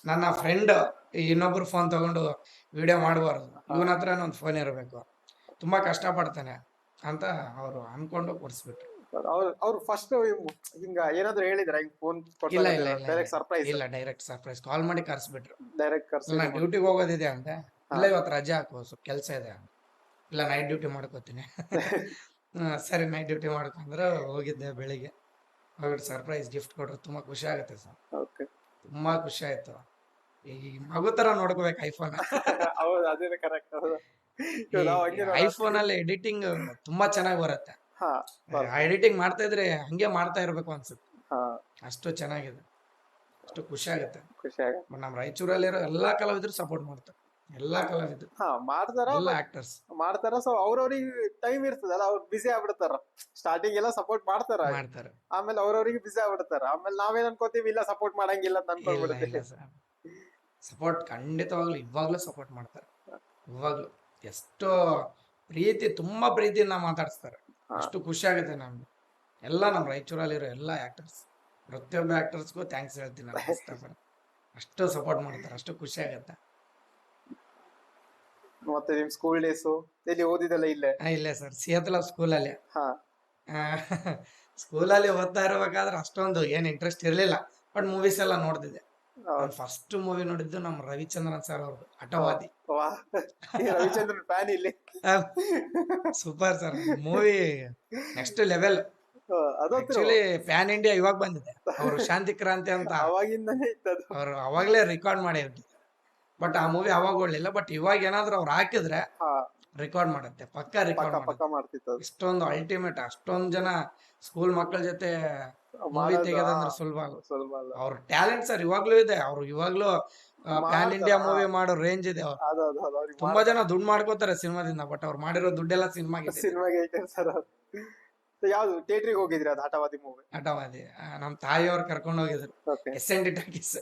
ನನ್ನ ಫ್ರೆಂಡ್ ಇನ್ನೊಬ್ರು ಫೋನ್ ತಗೊಂಡು ವಿಡಿಯೋ ಮಾಡಬಾರ್ದು, ಇವನ ಹತ್ರ ಒಂದು ಫೋನ್ ಇರಬೇಕು, ತುಂಬಾ ಕಷ್ಟ ಪಡ್ತಾನೆ ಅಂತ ಅವರು ಅನ್ಕೊಂಡು ಕೊಡ್ಸ್ಬಿಟ್ರು. ಅವ್ರು ಫಸ್ಟ್ ಹಿಂಗ ಏನಾದ್ರು ಹೇಳಿದ್ರ ಹಿಂಗ್ ಫೋನ್ ಇಲ್ಲ ಡೈರೆಕ್ಟ್ ಸರ್ಪ್ರೈಸ್? ಇಲ್ಲ, ಡೈರೆಕ್ಟ್ ಸರ್ಪ್ರೈಸ್ ಕಾಲ್ ಮಾಡಿ ಕರ್ಸ್ಬಿಟ್ರು. ಡೈರೆಕ್ಟ್ ಕರ್ಸಿ ನಾನು ಡ್ಯೂಟಿಗೆ ಹೋಗೋದಿದೆ ಅಂತೆ. ಇಲ್ಲ ಇವತ್ತು ರಜೆ ಹಾಕೋ, ಸ್ವಲ್ಪ ಕೆಲಸ ಇದೆ. ಇಲ್ಲ ನೈಟ್ ಡ್ಯೂಟಿ ಮಾಡ್ಕೋತೀನಿ. ಸರಿ ನೈಟ್ ಡ್ಯೂಟಿ ಮಾಡ್ಕೊಂಡ್ರೆ ಹೋಗಿದ್ದೆ. ಬೆಳಿಗ್ಗೆ ಹೋಗ್ಬಿಟ್ಟು ಸರ್ಪ್ರೈಸ್ ಗಿಫ್ಟ್ ಕೊಟ್ರು. ತುಂಬಾ ಖುಷಿ ಆಗುತ್ತೆ ಸರ್. ಓಕೆ. ತುಂಬಾ ಖುಷಿ ಆಯ್ತು. ಈ ಮಗು ತರ ನೋಡ್ಕೋಬೇಕು ಐಫೋನ್. ಹೌದು, ಅದೇ ಕರೆಕ್ಟ್. ಐಫೋನ್ ಅಲ್ಲಿ ಎಡಿಟಿಂಗ್ ತುಂಬಾ ಚೆನ್ನಾಗಿ ಬರುತ್ತೆ. ಹಾ. ಎಡಿಟಿಂಗ್ ಮಾಡ್ತಾ ಇದ್ರೆ ಹಂಗೆ ಮಾಡ್ತಾ ಇರ್ಬೇಕು ಅನ್ಸುತ್ತೆ. ಹಾ. ಅಷ್ಟು ಚೆನ್ನಾಗಿದೆ, ಅಷ್ಟು ಖುಷಿ ಆಗುತ್ತೆ. ಖುಷಿ ಆಗ. ನಮ್ಮ ರಾಯಚೂರಲ್ಲಿರೋ ಎಲ್ಲಾ ಕಲಾವಿದರು ಸಪೋರ್ಟ್ ಮಾಡ್ತಾರೆ. ಎಲ್ಲಾ ಕಲಾವಿದರು, ಹಾ ಮಾಡ್ತಾರ, ಎಲ್ಲಾ ಆಕ್ಟರ್ಸ್ ಮಾಡ್ತಾರ. ಸೊ ಅವ್ರವ್ರಿಗೆ ಟೈಮ್ ಇರ್ತದಲ್ಲ, ಅವ್ರು ಬಿಸಿ ಆಗ್ಬಿಡ್ತಾರ. ಸ್ಟಾರ್ಟಿಂಗ್ ಎಲ್ಲ ಸಪೋರ್ಟ್ ಮಾಡ್ತಾರ, ಮಾಡ್ತಾರೆ. ಆಮೇಲೆ ಅವ್ರವ್ರಿಗೆ ಬಿಸಿ ಆಗ್ಬಿಡ್ತಾರ. ಆಮೇಲೆ ನಾವೇನ್ ಅನ್ಕೋತೀವಿ, ಇಲ್ಲ ಸಪೋರ್ಟ್ ಮಾಡಂಗಿಲ್ಲ ಅಂತ ಇಲ್ಲ ಅನ್ಕೊಂಡ್ಬಿಡ್ತೀವಿ. ಸರ್, ಸಪೋರ್ಟ್ ಖಂಡಿತವಾಗ್ಲು ಇವಾಗ್ಲೂ ಸಪೋರ್ಟ್ ಮಾಡ್ತಾರೆ. ಇವಾಗ್ಲೂ ಎಷ್ಟು ಪ್ರೀತಿ, ತುಂಬಾ ಪ್ರೀತಿಯಿಂದ ಮಾತಾಡಿಸ್ತಾರೆ. ಅಷ್ಟು ಖುಷಿ ಆಗುತ್ತೆ ನಮ್ಗೆ. ಎಲ್ಲ ನಮ್ಮ ರಾಯಚೂರಲ್ಲಿರೋ ಎಲ್ಲ ಆಕ್ಟರ್ಸ್, ಪ್ರತಿಯೊಬ್ಬ ಆಕ್ಟರ್ಸ್ಗೂ ಥ್ಯಾಂಕ್ಸ್ ಹೇಳ್ತೀನಿ ನಾನು ಇಷ್ಟಪಡ. ಅಷ್ಟು ಸಪೋರ್ಟ್ ಮಾಡ್ತಾರೆ, ಅಷ್ಟು ಖುಷಿ ಆಗುತ್ತೆ. ಮತ್ತೆ ನಿಮ್ ಸ್ಕೂಲ್ ಡೇಸು ಎಲ್ಲಿ ಓದಿದಲ್ಲ? ಇಲ್ಲೇ? ಇಲ್ಲೇ ಸರ್, ಸಿಯತ್ಲ ಸ್ಕೂಲಲ್ಲಿ. ಹಾ. ಸ್ಕೂಲಲ್ಲಿ ಓದ್ತಾ ಇರ್ಬೇಕಾದ್ರೆ ಅಷ್ಟೊಂದು ಏನ್ ಇಂಟ್ರೆಸ್ಟ್ ಇರ್ಲಿಲ್ಲ, ಬಟ್ ಮೂವೀಸ್ ಎಲ್ಲ ನೋಡ್ತಿದ್ದೆ. ನಾನು ಫಸ್ಟ್ ಮೂವಿ ನೋಡಿದ್ದು ನಮ್ಮ ರವಿಚಂದ್ರನ್ ಸರ್ ಅವ್ರದ್ದು ಹಠವಾದಿ. ವಾ, ರವಿಚಂದ್ರನ್ ಫ್ಯಾನ್ ಇಲ್ಲಿ. Super sir movie, next level. Actually PAN India ಇವಾಗ ಬಂದಿದೆ. ಅವರು ಶಾಂತಿ ಕ್ರಾಂತಿ ಅಂತ ಅವಾಗಿಂದನೇ ಇತ್ತದು. ಅವ್ರು ಅವಾಗ್ಲೇ ರೆಕಾರ್ಡ್ ಮಾಡಿರ್ತಾರೆ. ಬಟ್ ಆ ಮೂವಿ ಅವಾಗ ಒಳ್ಳಿಲ್ಲ. ಬಟ್ ಇವಾಗ ಏನಾದ್ರು ಅವ್ರು ಹಾಕಿದ್ರೆ ರೆಕಾರ್ಡ್ ಮಾಡುತ್ತೆ, ಪಕ್ಕಾ ರೆಕಾರ್ಡ್ ಪಕ್ಕ ಮಾಡ್ತಿತ್ತು. ಇಷ್ಟೊಂದು ಅಲ್ಟಿಮೇಟ್, ಅಷ್ಟೊಂದು ಜನ ಸ್ಕೂಲ್ ಮಕ್ಕಳ ಜೊತೆ ಮೂವಿ ತೆಗೆದಂದ್ರೆ ಸುಲಭ. ಅವ್ರ ಟ್ಯಾಲೆಂಟ್ ಸರ್ ಇವಾಗ್ಲೂ ಇದೆ. ಅವ್ರು ಇವಾಗ್ಲೂ ಪ್ಯಾನ್ ಇಂಡಿಯಾ ಮೂವಿ ಮಾಡೋ ರೇಂಜ್ ಇದೆ. ಅವ್ರು ತುಂಬಾ ಜನ ದುಡ್ಡು ಮಾಡ್ಕೋತಾರೆ ಸಿನಿಮಾದಿಂದ, ಬಟ್ ಅವ್ರು ಮಾಡಿರೋ ದುಡ್ಡೆಲ್ಲ ಸಿನಿಮಾಗೆ. ಸರ್ ಯಾವ್ದು ಥಿಯೇಟ್ರಿಗೆ ಹೋಗಿದ್ರಿ ಅದು ಹಠವಾದಿ ಮೂವಿ? ಹಠವಾದಿ ನಮ್ ತಾಯಿಯವ್ರು ಕರ್ಕೊಂಡು ಹೋಗಿದ್ರು. SNT ಟಾಕೀಸ್,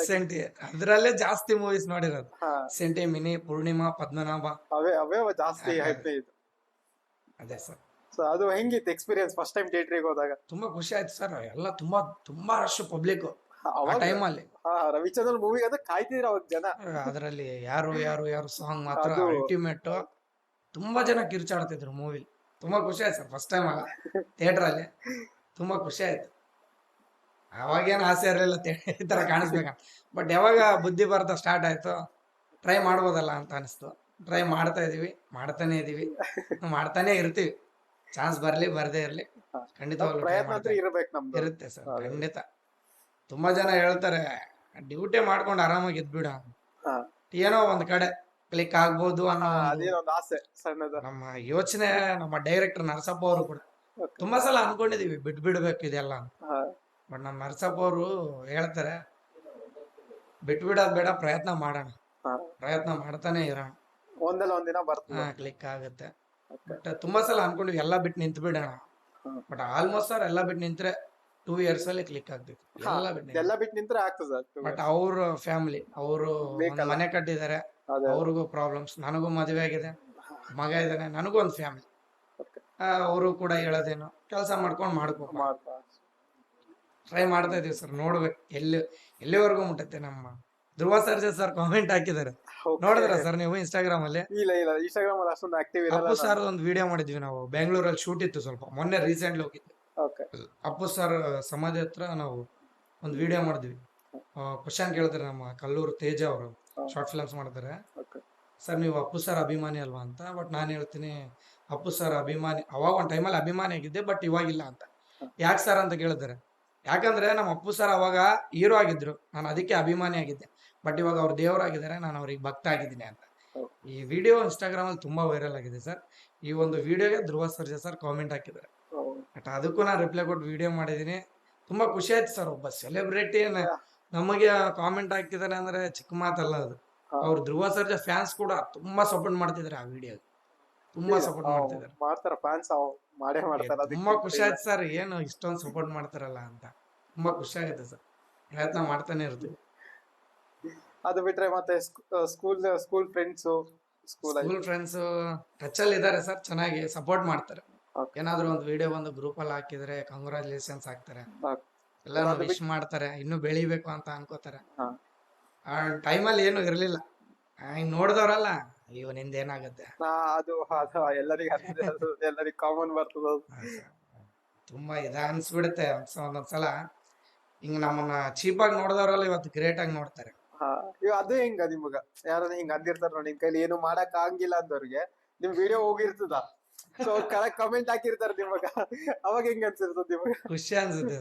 SNT ಅದ್ರಲ್ಲೇ ಜಾಸ್ತಿ ಮೂವೀಸ್ ನೋಡಿರೋದು. SNT ಮಿನಿ, ಪೂರ್ಣಿಮಾ, ಪದ್ಮನಾಭ, ಅವೇ ಜಾಸ್ತಿ ಹೈಪ್ ಇದು. ಅದೇ ಸರ್. ಸೊ ಅದು ಹೆಂಗಿತ್ತು ಎಕ್ಸ್ಪೀರಿಯನ್ಸ್ ಫಸ್ಟ್ ಟೈಮ್ ಥಿಯೇಟ್ರಿಗೆ ಹೋದಾಗ? ತುಂಬಾ ಖುಷಿ ಆಯ್ತು ಸರ್. ಎಲ್ಲ ತುಂಬಾ ರಶ್ ಪಬ್ಲಿಕ್ ಆ ಟೈಮಲ್ಲಿ. ರವಿಚಂದ್ರನ್ ಮೂವಿಗೆ ಅದ ಕಾಯ್ತಿದ್ರು ಅವಾಗ ಜನ. ಅದರಲ್ಲಿ ಯಾರು ಸಾಂಗ್ ಮಾತ್ರ ಅಲ್ಟಿಮೇಟ್. ತುಂಬಾ ಜನ ಕಿರ್ಚಾಡ್ತಿದ್ರು ಮೂವಿ. ತುಂಬಾ ಖುಷಿ ಆಯ್ತು ಸರ್ ಫಸ್ಟ್ ಟೈಮ್ ಆಗ ಥಿಯೇಟರ್ ಅಲ್ಲಿ. ತುಂಬಾ ಖುಷಿ ಆಯ್ತು. ಅವಾಗೇನು ಆಸೆ ಇರಲಿಲ್ಲ ಈ ತರ ಕಾಣಿಸ್ಬೇಕಂತ, ಬಟ್ ಯಾವಾಗ ಬುದ್ಧಿ ಬರ್ತಾ ಸ್ಟಾರ್ಟ್ ಆಯ್ತು, ಟ್ರೈ ಮಾಡ್ಬೋದಲ್ಲ ಅಂತ ಅನಿಸ್ತು. ಟ್ರೈ ಮಾಡ್ತಾ ಇದೀವಿ, ಮಾಡ್ತಾನೆ ಇದೀವಿ, ಮಾಡ್ತಾನೆ ಇರ್ತೀವಿ. ಚಾನ್ಸ್ ಬರ್ಲಿ ಬರ್ದೇ ಇರ್ಲಿ ಹಾ. ಖಂಡಿತವಾಗ್ಲೂ try ಪ್ರಯತ್ನ ಮಾಡ್ತಾ ಅಂತೂ ಇರ್ಬೇಕು ನಮ್ದು. ಇರುತ್ತೆ ಸರ್, ಹೌದು. ಖಂಡಿತ. ತುಂಬಾ ಜನ ಹೇಳ್ತಾರೆ ಡ್ಯೂಟಿ ಮಾಡ್ಕೊಂಡು ಆರಾಮಾಗಿ ಇದ್ಬಿಡ, ಹಾ. ಏನೋ ಒಂದ್ ಕಡೆ ಕ್ಲಿಕ್ ಆಗ್ಬೋದು ಅನ್ನೋ ಒಂದು ಅದೇನೊಂದು ಆಸೆ ಸಣ್ಣದ. ನಮ್ಮ ಯೋಚನೆ. ನಮ್ಮ ಡೈರೆಕ್ಟರ್ ನರಸಪ್ಪ ಅವರು ಕೂಡ Okay. ತುಂಬಾ ಸಲ ಅನ್ಕೊಂಡಿದೀವಿ ಬಿಟ್ಬಿಡ್ಬೇಕು ಇದೆಲ್ಲ ಅಂತ. ಹಾ. ಬಟ್ ನಮ್ಮ ನರಸಪ್ಪ ಅವರು ಹೇಳ್ತಾರೆ ಬಿಟ್ಬಿಡೋದ್ ಬೇಡ, ಪ್ರಯತ್ನ ಮಾಡೋಣ, ಹಾ. ಪ್ರಯತ್ನ ಮಾಡ್ತಾನೆ ಇರೋಣ, ಒಂದಲ್ಲ ಒಂದಿನ ಬರ್ತದೆ. ಕ್ಲಿಕ್ ಆಗುತ್ತೆ. Okay. ಬಟ್ ತುಂಬಾ ಸಲ ಅನ್ಕೊಂಡಿವಿ ಎಲ್ಲ ಬಿಟ್ಟು ನಿಂತು ಬಿಡೋಣ, ಹಾ. ಬಟ್ ಆಲ್ಮೋಸ್ಟ್ ಅವ್ರು ಎಲ್ಲ ಬಿಟ್ಟು ನಿಂತ್ರೆ 2 years ಅಲ್ಲಿ ಕ್ಲಿಕ್ ಆಗ್ಬೇಕು. ಹಾ. ಎಲ್ಲ ಬಿಟ್ಟು ಎಲ್ಲ ಬಿಟ್ಟು ನಿಂತ್ರೆ ಆಗ್ತದೆ. ಬಟ್ ಅವ್ರ ಫ್ಯಾಮಿಲಿ, ಅವರು ಬೇಕಲ್ಲ. ಮನೆ ಕಟ್ಟಿದ್ದಾರೆ, ಅದೇ. ಅವ್ರಿಗೂ ಪ್ರಾಬ್ಲಮ್ಸ್, ನನಗೂ ಮದುವೆ ಆಗಿದೆ, ಮಗ ಇದ್ದಾನೆ, ನನಗೂ ಒಂದು ಫ್ಯಾಮಿಲಿ. Okay. ಅವರು ಕೂಡ ಹೇಳೋದೇನು ಕೆಲಸ ಮಾಡ್ಕೊಂಡು ಮಾಡ್ಕೋ, ಮಾಡ್ತಾ. ಟ್ರೈ ಮಾಡ್ತಾ ಇದೀವಿ ಸರ್. ನೋಡ್ಬೇಕು ಎಲ್ಲಿವರೆಗೂ ಮುಟ್ಟತ್ತೆ. ನಮ್ಮ ಧ್ರುವ ಸರ್ಜಾ ಸರ್ ಕಾಮೆಂಟ್ ಹಾಕಿದ್ದಾರೆ, Okay. ನೋಡಿದ್ರ ಸರ್ ನೀವು ಇನ್ಸ್ಟಾಗ್ರಾಮ್ ಅಲ್ಲಿ? ಇಲ್ಲ ಇನ್ಸ್ಟಾಗ್ರಾಮ್ ಅಲ್ಲಿ ಅಷ್ಟೊಂದು ಆಕ್ಟಿವ್ ಇರಲ್ಲ. ಅಪ್ಪು ಸರ್ ಒಂದು ವಿಡಿಯೋ ಮಾಡಿದ್ವಿ ನಾವು, ಬೆಂಗಳೂರಲ್ಲಿ ಶೂಟ್ ಇತ್ತು ಸ್ವಲ್ಪ, ಮೊನ್ನೆ ರೀಸೆಂಟ್ಲಿ ಹೋಗಿದ್ವಿ. ಓಕೆ. ಅಪ್ಪು ಸರ್ ಸಮಾಧಿ ಹತ್ರ ನಾವು ಒಂದು ವಿಡಿಯೋ ಮಾಡಿದ್ವಿ. ಕ್ವಶನ್ ಕೇಳ್ತಾರೆ ನಮ್ಮ ಕಲ್ಲೂರು ತೇಜ ಅವರು, ಶಾರ್ಟ್ ಫಿಲ್ಮ್ಸ್ ಮಾಡ್ತಾರೆ. ಓಕೆ. ಸರ್ ನೀವು ಅಪ್ಪು ಸರ್ ಅಭಿಮಾನಿ ಅಲ್ವಾ ಅಂತ. ಬಟ್ ನಾನು ಹೇಳ್ತೀನಿ ಅಪ್ಪು ಸರ್ ಅಭಿಮಾನಿ, ಅವಾಗ ಒಂದು ಟೈಮಲ್ಲಿ ಅಭಿಮಾನಿ ಆಗಿದ್ದೆ, ಬಟ್ ಇವಾಗಿಲ್ಲ ಅಂತ. ಯಾಕೆ ಸರ್ ಅಂತ ಕೇಳಿದ್ದಾರೆ. ಯಾಕಂದ್ರೆ ನಮ್ಮ ಅಪ್ಪು ಸರ್ ಅವಾಗ ಹೀರೋ ಆಗಿದ್ರು, ನಾನು ಅದಕ್ಕೆ ಅಭಿಮಾನಿ ಆಗಿದ್ದೆ. ಬಟ್ ಇವಾಗ ಅವ್ರು ದೇವರಾಗಿದ್ದಾರೆ, ನಾನು ಅವ್ರಿಗೆ ಭಕ್ತ ಆಗಿದ್ದೀನಿ ಅಂತ. ಈ ವಿಡಿಯೋ ಇನ್ಸ್ಟಾಗ್ರಾಮ್ ಅಲ್ಲಿ ತುಂಬಾ ವೈರಲ್ ಆಗಿದೆ ಸರ್. ಈ ಒಂದು ವಿಡಿಯೋಗೆ ಧ್ರುವ ಸರ್ಜಾ ಸರ್ ಕಾಮೆಂಟ್ ಹಾಕಿದ್ದಾರೆ. ಬಟ್ ಅದಕ್ಕೂ ನಾನು ರಿಪ್ಲೈ ಕೊಟ್ಟು ವಿಡಿಯೋ ಮಾಡಿದೀನಿ. ತುಂಬಾ ಖುಷಿ ಆಯ್ತು ಸರ್. ಒಬ್ಬ ಸೆಲೆಬ್ರಿಟಿ ನಮಗೆ ಕಾಮೆಂಟ್ ಹಾಕಿದ್ದಾರೆ ಅಂದ್ರೆ ಚಿಕ್ಕ ಮಾತಲ್ಲ ಅದು. ಅವ್ರು ಧ್ರುವ ಸರ್ಜಾ ಫ್ಯಾನ್ಸ್ ಕೂಡ ತುಂಬಾ ಸಪೋರ್ಟ್ ಮಾಡ್ತಿದ್ದಾರೆ ಆ ವಿಡಿಯೋ, ತುಂಬಾ ಸಪೋರ್ಟ್ ಮಾಡ್ತಿದ್ದಾರೆ. ಮಾಡ್ತಾರ ಫ್ಯಾನ್ಸ್ ಮಾಡೇ ಮಾಡ್ತಾರ. ತುಂಬಾ ಖುಷಿ ಆಯ್ತು ಸರ್, ಏನು ಇಷ್ಟೊಂದು ಸಪೋರ್ಟ್ ಮಾಡ್ತಾರಲ್ಲ ಅಂತ. ತುಂಬಾ ಖುಷಿ ಆಗುತ್ತೆ ಸರ್, ಪ್ರಯತ್ನ ಮಾಡ್ತಾನೆ ಇರ್ತೀವಿ. ಅದು ಬಿಟ್ರೆ ಮತ್ತೆ school friends school friends touch ಅಲ್ಲಿ ಇದಾರೆ ಸರ್, ಚೆನ್ನಾಗಿ ಸಪೋರ್ಟ್ ಮಾಡ್ತಾರೆ. Okay. ಏನಾದ್ರು ಒಂದು ವಿಡಿಯೋ ಬಂದು ಗ್ರೂಪ್ ಅಲ್ಲಿ ಹಾಕಿದ್ರೆ ಕಂಗ್ರಾಚುಲೇಷನ್ಸ್ ಹಾಕ್ತಾರೆ, Okay. ಎಲ್ಲಾನು ವಿಶ್ ಮಾಡ್ತಾರೆ, ಇನ್ನು ಬೆಳಿಬೇಕು ಅಂತ ಅನ್ಕೋತಾರೆ. ಹಾ. ಆ ಟೈಮಲ್ಲಿ ಏನು ಇರ್ಲಿಲ್ಲ, ಹಿಂಗ್ ನೋಡಿದವ್ರಲ್ಲ ಅಯ್ಯೋ ನಿಂದ ಏನಾಗುತ್ತೆ. ಅದು ಎಲ್ಲರಿಗೂ ಕಾಮನ್ ಬರ್ತದ. ತುಂಬಾ ಅನ್ಸ್ಬಿಡುತ್ತೆ ಒಂದೊಂದ್ಸಲ. ಹಿಂಗ್ ನಮ್ಮನ್ನ ಚೀಪಾಗಿ ನೋಡಿದವ್ರಲ್ಲ ಇವತ್ತು ಗ್ರೇಟ್ ಆಗಿ ನೋಡ್ತಾರೆ. ಅದು ಹೆಂಗ ನಿಮ್ಗ ಯಾರನ್ನ ಹಿಂಗ ಅಂದಿರ್ತಾರ ನೋಡಿ, ನಿಮ್ ಕೈಲಿ ಏನು ಮಾಡಕ್ ಆಗಿಲ್ಲ ಅಂದವ್ರಿಗೆ ನಿಮ್ ವಿಡಿಯೋ ಹೋಗಿರ್ತದ, ಸೊ ಕರೆಕ್ಟ್ ಕಮೆಂಟ್ ಹಾಕಿರ್ತಾರ ನಿಮಗ, ಅವಾಗ ಹೆಂಗ ಅನ್ಸಿರ್ತದ ನಿಮಗ? ಖುಷಿ ಅನ್ಸುತ್ತೆ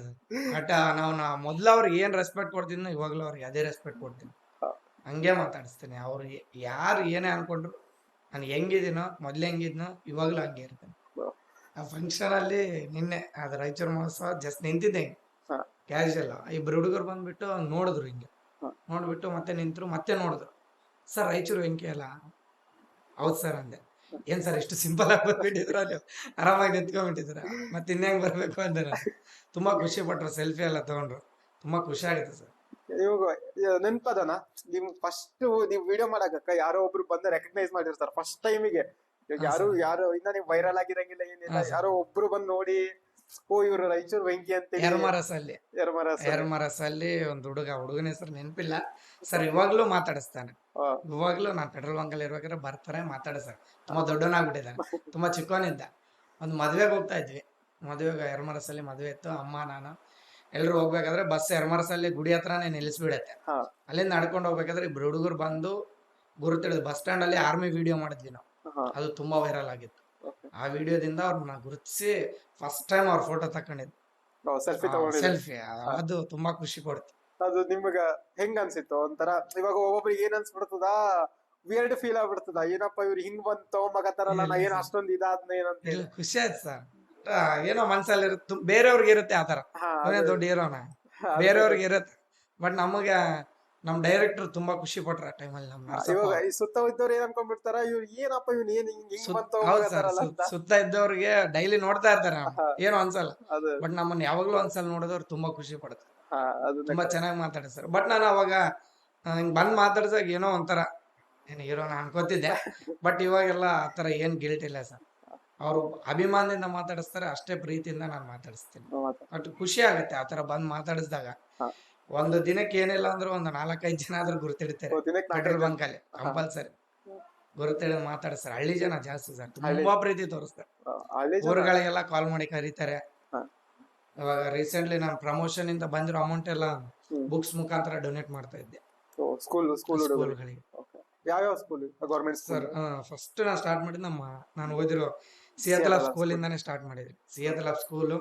ಬಟ್ ನಾವು ಮೊದ್ಲು ಅವ್ರಿಗೆ ಏನ್ ರೆಸ್ಪೆಕ್ಟ್ ಕೊಡ್ತೀನಿ, ಇವಾಗ್ಲೂ ಅವ್ರಿಗೆ ಅದೇ ರೆಸ್ಪೆಕ್ಟ್ ಕೊಡ್ತೀನಿ, ಹಂಗೆ ಮಾತಾಡಿಸ್ತೀನಿ. ಅವ್ರಿಗೆ ಯಾರು ಏನೇ ಅನ್ಕೊಂಡ್ರು ನಾನು ಹೆಂಗಿದ್ದೀನೋ, ಮೊದ್ಲು ಹೆಂಗಿದ್ನೋ ಇವಾಗ್ಲೂ ಹಂಗೆ ಇರ್ತೇನೆ. ಆ ಫಂಕ್ಷನ್ ಅಲ್ಲಿ ನಿನ್ನೆ ಅದು ರಾಯಚೂರು ಮಹೋತ್ಸವ ಜಸ್ಟ್ ನಿಂತಿದ್ದೆ ಕ್ಯಾಶುವಲ್. ಇಬ್ರು ಹುಡುಗರು ಬಂದ್ಬಿಟ್ಟು ನೋಡಿದ್ರು, ಹಿಂಗೆ ನೋಡ್ಬಿಟ್ಟು ಮತ್ತೆ ನಿಂತರು, ಮತ್ತೆ ನೋಡಿದ್ರು. ಸರ್ ರಾಯಚೂರು ವೆಂಕಿ ಅಲ್ಲ? ಹೌದು ಸರ್ ಅಂದೆ. ಏನ್ ಸರ್ ಇಷ್ಟು ಸಿಂಪಲ್ ಆಗಿ ಬಂದ್ಬಿಟ್ಟಿದ್ರ, ನೀವು ಆರಾಮಾಗಿ ನಿಂತ್ಕೊಂಡ್ಬಿಟ್ಟಿದ್ರ, ಮತ್ತೆ ಇನ್ನೇಂಗ್ ಬರ್ಬೇಕು ಅಂದೆ ನಾನು. ತುಂಬಾ ಖುಷಿ ಪಟ್ರು, ಸೆಲ್ಫಿ ಎಲ್ಲ ತಗೊಂಡ್ರು, ತುಂಬಾ ಖುಷಿ ಆಗುತ್ತೆ ಸರ್. ಇವಾಗ ನೆನ್ಪದನ ನಿಮ್ ಫಸ್ಟ್ ನೀವ್ ವಿಡಿಯೋ ಮಾಡಾಕ ಯಾರೋ ಒಬ್ರು ಬಂದು ರೆಕಗ್ನೈಸ್ ಮಾಡಿರ್ತಾರ ಫಸ್ಟ್ ಟೈಮಿಗೆ. ಯಾರು ಇನ್ನ ನೀವು ವೈರಲ್ ಆಗಿರಂಗಿಲ್ಲ ಏನಿಲ್ಲ, ಯಾರೋ ಒಬ್ರು ಬಂದು ನೋಡಿ ಓ ಇವ್ರು ರಾಯಚೂರು ವೆಂಕಿ ಅಂತ. ಎರ್ಮರಸಲ್ಲಿ ಒಂದು ಹುಡುಗನ ಹೆಸರು ನೆನಪಿಲ್ಲ ಸರ್, ಇವಾಗ್ಲೂ ಮಾತಾಡಿಸ್ತಾನೆ. ಇವಾಗ್ಲೂ ನಾನು ಪೆಟ್ರೋಲ್ ಬಂಕ್ ಅಲ್ಲಿ ಇರ್ಬೇಕಾದ್ರೆ ಬರ್ತಾರೆ, ಮಾತಾಡಿಸ್ತಾರೆ. ತುಂಬಾ ದೊಡ್ಡವನಾಗ್ಬಿಟ್ಟಿದ್ದಾನೆ, ತುಂಬಾ ಚಿಕ್ಕವನಿದ್ದ. ಒಂದು ಮದ್ವೆಗೆ ಹೋಗ್ತಾ ಇದ್ವಿ, ಮದ್ವೆಗೆ ಎರ್ಮರಸಲ್ಲಿ ಮದ್ವೆ ಇತ್ತು. ಅಮ್ಮ ನಾನು ಎಲ್ರು ಹೋಗ್ಬೇಕಾದ್ರೆ ಬಸ್ ಎರ್ಮರಸಲ್ಲಿ ಗುಡಿ ಹತ್ರನೇ ನಿಲ್ಲಿಸ್ಬಿಡತ್ತೆ. ಅಲ್ಲಿಂದ ನಡ್ಕೊಂಡು ಹೋಗ್ಬೇಕಾದ್ರೆ ಇಬ್ರು ಹುಡುಗರು ಬಂದು ಗುರುತಿಡಿದ್ರು. ಬಸ್ ಸ್ಟ್ಯಾಂಡ್ ಅಲ್ಲಿ ಆರ್ಮಿ ವಿಡಿಯೋ ಮಾಡಿದ್ವಿ ನಾವು, ಅದು ತುಂಬಾ ವೈರಲ್ ಆಗಿತ್ತು. ಆ ವಿಡಿಯೋದಿಂದ ಅವ್ರನ್ನ ಗುರುತಿಸಿ ಫಸ್ಟ್ ಟೈಮ್ ಅವ್ರ ಫೋಟೋ ತಕೊಂಡಿದ್ದು, ಸೆಲ್ಫಿ. ಅದು ತುಂಬಾ ಖುಷಿ ಕೊಡ್ತು. ಅದು ನಿಮಗ ಹೆಂಗ ಅನ್ಸಿತ್ತು? ಒಂಥರ ಇವಾಗ ಒಬ್ಬೊಬ್ರಿಗೆ ಏನ್ ಅನ್ಸ್ಬಿಡ್ತದ, ವಿಯರ್ಡ್ ಫೀಲ್ ಆಗ್ಬಿಡ್ತದ, ಏನಪ್ಪ ಇವ್ರು ಹಿಂಗ್ ಬಂದ್ ತಗೊಂಬಕತ್ತಾರಲ್ಲ, ನಾ ಏನ್ ಅಷ್ಟೊಂದು ಇದಾದ್ನ ಏನಂತ. ಖುಷಿ ಆಯ್ತು ಸರ್, ಏನೋ ಮನ್ಸಲ್ಲಿ ಇರುತ್ತೆ. ಬೇರೆಯವ್ರಿಗೆ ಇರುತ್ತೆ ಆತರ, ದೊಡ್ಡ ಹೀರೋನ ಬೇರೆಯವ್ರಿಗೆ ಇರುತ್ತೆ. ಬಟ್ ನಮಗೆ ನಮ್ ಡೈರೆಕ್ಟರ್ ತುಂಬಾ ಖುಷಿ ಪಟ್ರ ಆ ಟೈಮಲ್ಲಿ. ಇವಾಗ ಸುತ್ತ ಇದ್ದವ್ರು ಏನ್ ಅನ್ಕೊಂಡ್ಬಿಡ್ತಾರ, ಇವ್ರು ಏನಪ್ಪ ಇವ್ನ ಏನ್ ಹಿಂಗ್ ಬಂದ್ ತಗೊಂಬಕತ್ತಾರಲ್ಲ ಅಂತ. ಸುತ್ತ ಇದ್ದವ್ರಿಗೆ ಡೈಲಿ ನೋಡ್ತಾ ಇರ್ತಾರೆ, ಏನು ಅನ್ಸಲ್ಲ. ಬಟ್ ನಮ್ಮನ್ನ ಯಾವಾಗ್ಲೂ ಒಂದ್ಸಲ ನೋಡಿದವ್ರು ತುಂಬಾ ಖುಷಿ ಪಡ್ತಾರೆ, ತುಂಬಾ ಚೆನ್ನಾಗಿ ಮಾತಾಡಿಸ್ತಾರೆ. ಬಟ್ ನಾನು ಅವಾಗ ಹಿಂಗ್ ಬಂದ್ ಮಾತಾಡ್ಸಾಗ ಏನೋ ಒಂಥರ ಏನು ಹೀರೋನ ಅನ್ಕೋತಿದ್ದೆ. ಬಟ್ ಇವಾಗೆಲ್ಲ ಆತರ ಏನ್ ಗಿಲ್ಟ್ ಇಲ್ಲ ಸರ್. ಅವ್ರು ಅಭಿಮಾನದಿಂದ ಮಾತಾಡಿಸ್ತಾರೆ, ಅಷ್ಟೇ ಪ್ರೀತಿಯಿಂದ ನಾನು ಮಾತಾಡಿಸ್ತೀನಿ. ಬಟ್ ಖುಷಿ ಆಗುತ್ತೆ ಆತರ ಬಂದ್ ಮಾತಾಡಿಸಿದಾಗ. ಒಂದು ದಿನಕ್ಕೆ ಏನಿಲ್ಲ ಅಂದ್ರೆ ಒಂದು 4-5 ಜನ ಆದ್ರೂ ಗುರುತಿಡ್ತಾರೆ ಪೆಟ್ರೋಲ್ ಬಂಕ್ ಅಲ್ಲಿ, ಕಂಪಲ್ಸರಿ ಗುರುತಿಡಿದು ಮಾತಾಡಿಸ್ತಾರೆ. ಹಳ್ಳಿ ಜನ ಜಾಸ್ತಿ ಸರ್, ತುಂಬಾ ಪ್ರೀತಿ ತೋರಿಸ್ತಾರೆ. ಊರುಗಳಿಗೆಲ್ಲ ಕಾಲ್ ಮಾಡಿ ಕರೀತಾರೆ. ಇವಾಗ ರೀಸೆಂಟ್ಲಿ ನಾನು ಪ್ರಮೋಷನ್ ಇಂದ ಬಂದಿರೋ ಅಮೌಂಟ್ ಎಲ್ಲ ಬುಕ್ಸ್ ಮುಖಾಂತರ ಡೊನೇಟ್ ಮಾಡ್ತಾ ಇದ್ದೆ ಸ್ಕೂಲ್ಗಳಿಗೆ. ಯಾವ ಸ್ಕೂಲ್? ಗವರ್ಮೆಂಟ್ ಸರ್ ಫಸ್ಟ್ ನಾನು ಸ್ಟಾರ್ಟ್ ಮಾಡಿದ್ ನಾನು ಓದಿರೋ ಸಿಯತಲ್ ಆಫ್ ಸ್ಕೂಲಿಂದಾನೇ ಸ್ಟಾರ್ಟ್ ಮಾಡಿದ್ರಿ. ಸಿಯತಲ್ ಆಫ್ ಸ್ಕೂಲು,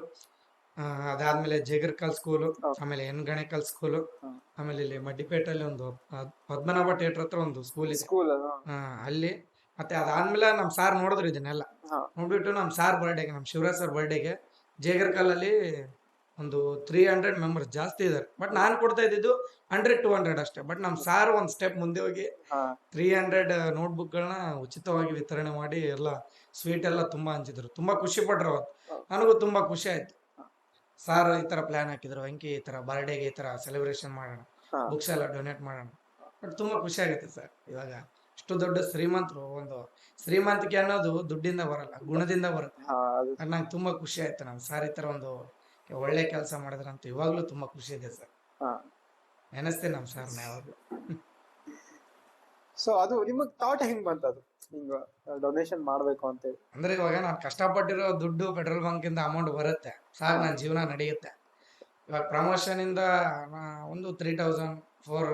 ಅದಾದ್ಮೇಲೆ ಜೇಗರ್ಕಲ್ ಸ್ಕೂಲು, Okay. ಆಮೇಲೆ ಎನ್ ಗಣೇಕಲ್ ಸ್ಕೂಲು, ಹ್ಮ್. ಆಮೇಲೆ ಇಲ್ಲಿ ಮಡ್ಡಿಪೇಟೆಯಲ್ಲಿ ಒಂದು ಪದ್ಮನಾಭ ಥಿಯೇಟರ್ ಹತ್ರ ಒಂದು ಸ್ಕೂಲ್ ಇದೆ. ಸ್ಕೂಲ್ ಅಲ್ಲಿ ಮತ್ತೆ ಅದಾದ್ಮೇಲೆ ನಮ್ ಸಾರ್ ನೋಡಿದ್ರು ಇದನ್ನೆಲ್ಲ. ಹಾ ನೋಡ್ಬಿಟ್ಟು ನಮ್ ಸಾರ್ ಬರ್ಡೇಗೆ, ನಮ್ ಶಿವರಾಜ್ ಸರ್ ಬರ್ಡೇಗೆ ಜೇಗರ್ಕಲ್ಲಲ್ಲಿ ಒಂದು 300 ಮೆಂಬರ್ಸ್ ಜಾಸ್ತಿ ಇದಾರೆ. ಬಟ್ ನಾನು ಕೊಡ್ತಾ ಇದ್ದಿದ್ದು 100-200 ಅಷ್ಟೇ. ಬಟ್ ನಮ್ ಸಾರ್ ಒಂದ್ ಸ್ಟೆಪ್ ಮುಂದೆ ಹೋಗಿ ಹಾ 300 ನೋಟ್ಬುಕ್ಗಳನ್ನ ಉಚಿತವಾಗಿ ವಿತರಣೆ ಮಾಡಿ ಎಲ್ಲ ಸ್ವೀಟ್ ಎಲ್ಲ ತುಂಬಾ ಹಂಚಿದ್ರು. ತುಂಬಾ ಖುಷಿ ಪಟ್ರು ಅವತ್ತು. ನನಗೂ ತುಂಬಾ ಖುಷಿ ಆಯ್ತು. ಸಾರ್ ಈ ತರ ಪ್ಲಾನ್ ಹಾಕಿದ್ರು, ವೆಂಕಿ ಈ ತರ ಬರ್ಡೇಗೆ ಈ ತರ ಸೆಲೆಬ್ರೇಷನ್ ಮಾಡೋಣ, ಹಾ ಬುಕ್ಸ್ ಎಲ್ಲ ಡೊನೇಟ್ ಮಾಡೋಣ. ಬಟ್ ತುಂಬಾ ಖುಷಿ ಆಗುತ್ತೆ ಸರ್. ಇವಾಗ ಇಷ್ಟು ದೊಡ್ಡ ಶ್ರೀಮಂತರು, ಒಂದು ಶ್ರೀಮಂತಿಕೆ ಅನ್ನೋದು ದುಡ್ಡಿಂದ ಬರಲ್ಲ, ಗುಣದಿಂದ ಬರುತ್ತೆ. ಹಾ ಅದು ಅದ್ ನಂಗೆ ತುಂಬಾ ಖುಷಿ ಆಯ್ತು. ನಮ್ ಸಾರ್ ಈ ತರ ಒಂದು ಒಳ್ಳೆ ಕೆಲಸ ಮಾಡಿದ್ರಂತ ಇವಾಗ್ಲೂ ತುಂಬಾ ಖುಷಿ ಇದೆ ಸರ್. ಹಾ ನೆನೆಸ್ತೀನಿ ನಮ್ ಸಾರ್ನ ಯಾವಾಗ್ಲೂ. ಸೊ ಅದು ನಿಮಗ್ ಥಾಟ್ ಹೆಂಗ್ ಬಂತದು ಹಿಂಗ ಡೊನೇಷನ್ ಮಾಡ್ಬೇಕು ಅಂತೇಳಿ? ಅಂದ್ರೆ ಇವಾಗ ನಾನು ಕಷ್ಟಪಟ್ಟಿರೋ ದುಡ್ಡು ಪೆಟ್ರೋಲ್ ಬಂಕ್ ಇಂದ ಅಮೌಂಟ್ ಬರುತ್ತೆ, ಸಾಕು ನನ್ನ ಜೀವನ ನಡೆಯುತ್ತೆ. ಇವಾಗ ಪ್ರಮೋಷನ್ ಇಂದ ಒಂದು 3000, 4,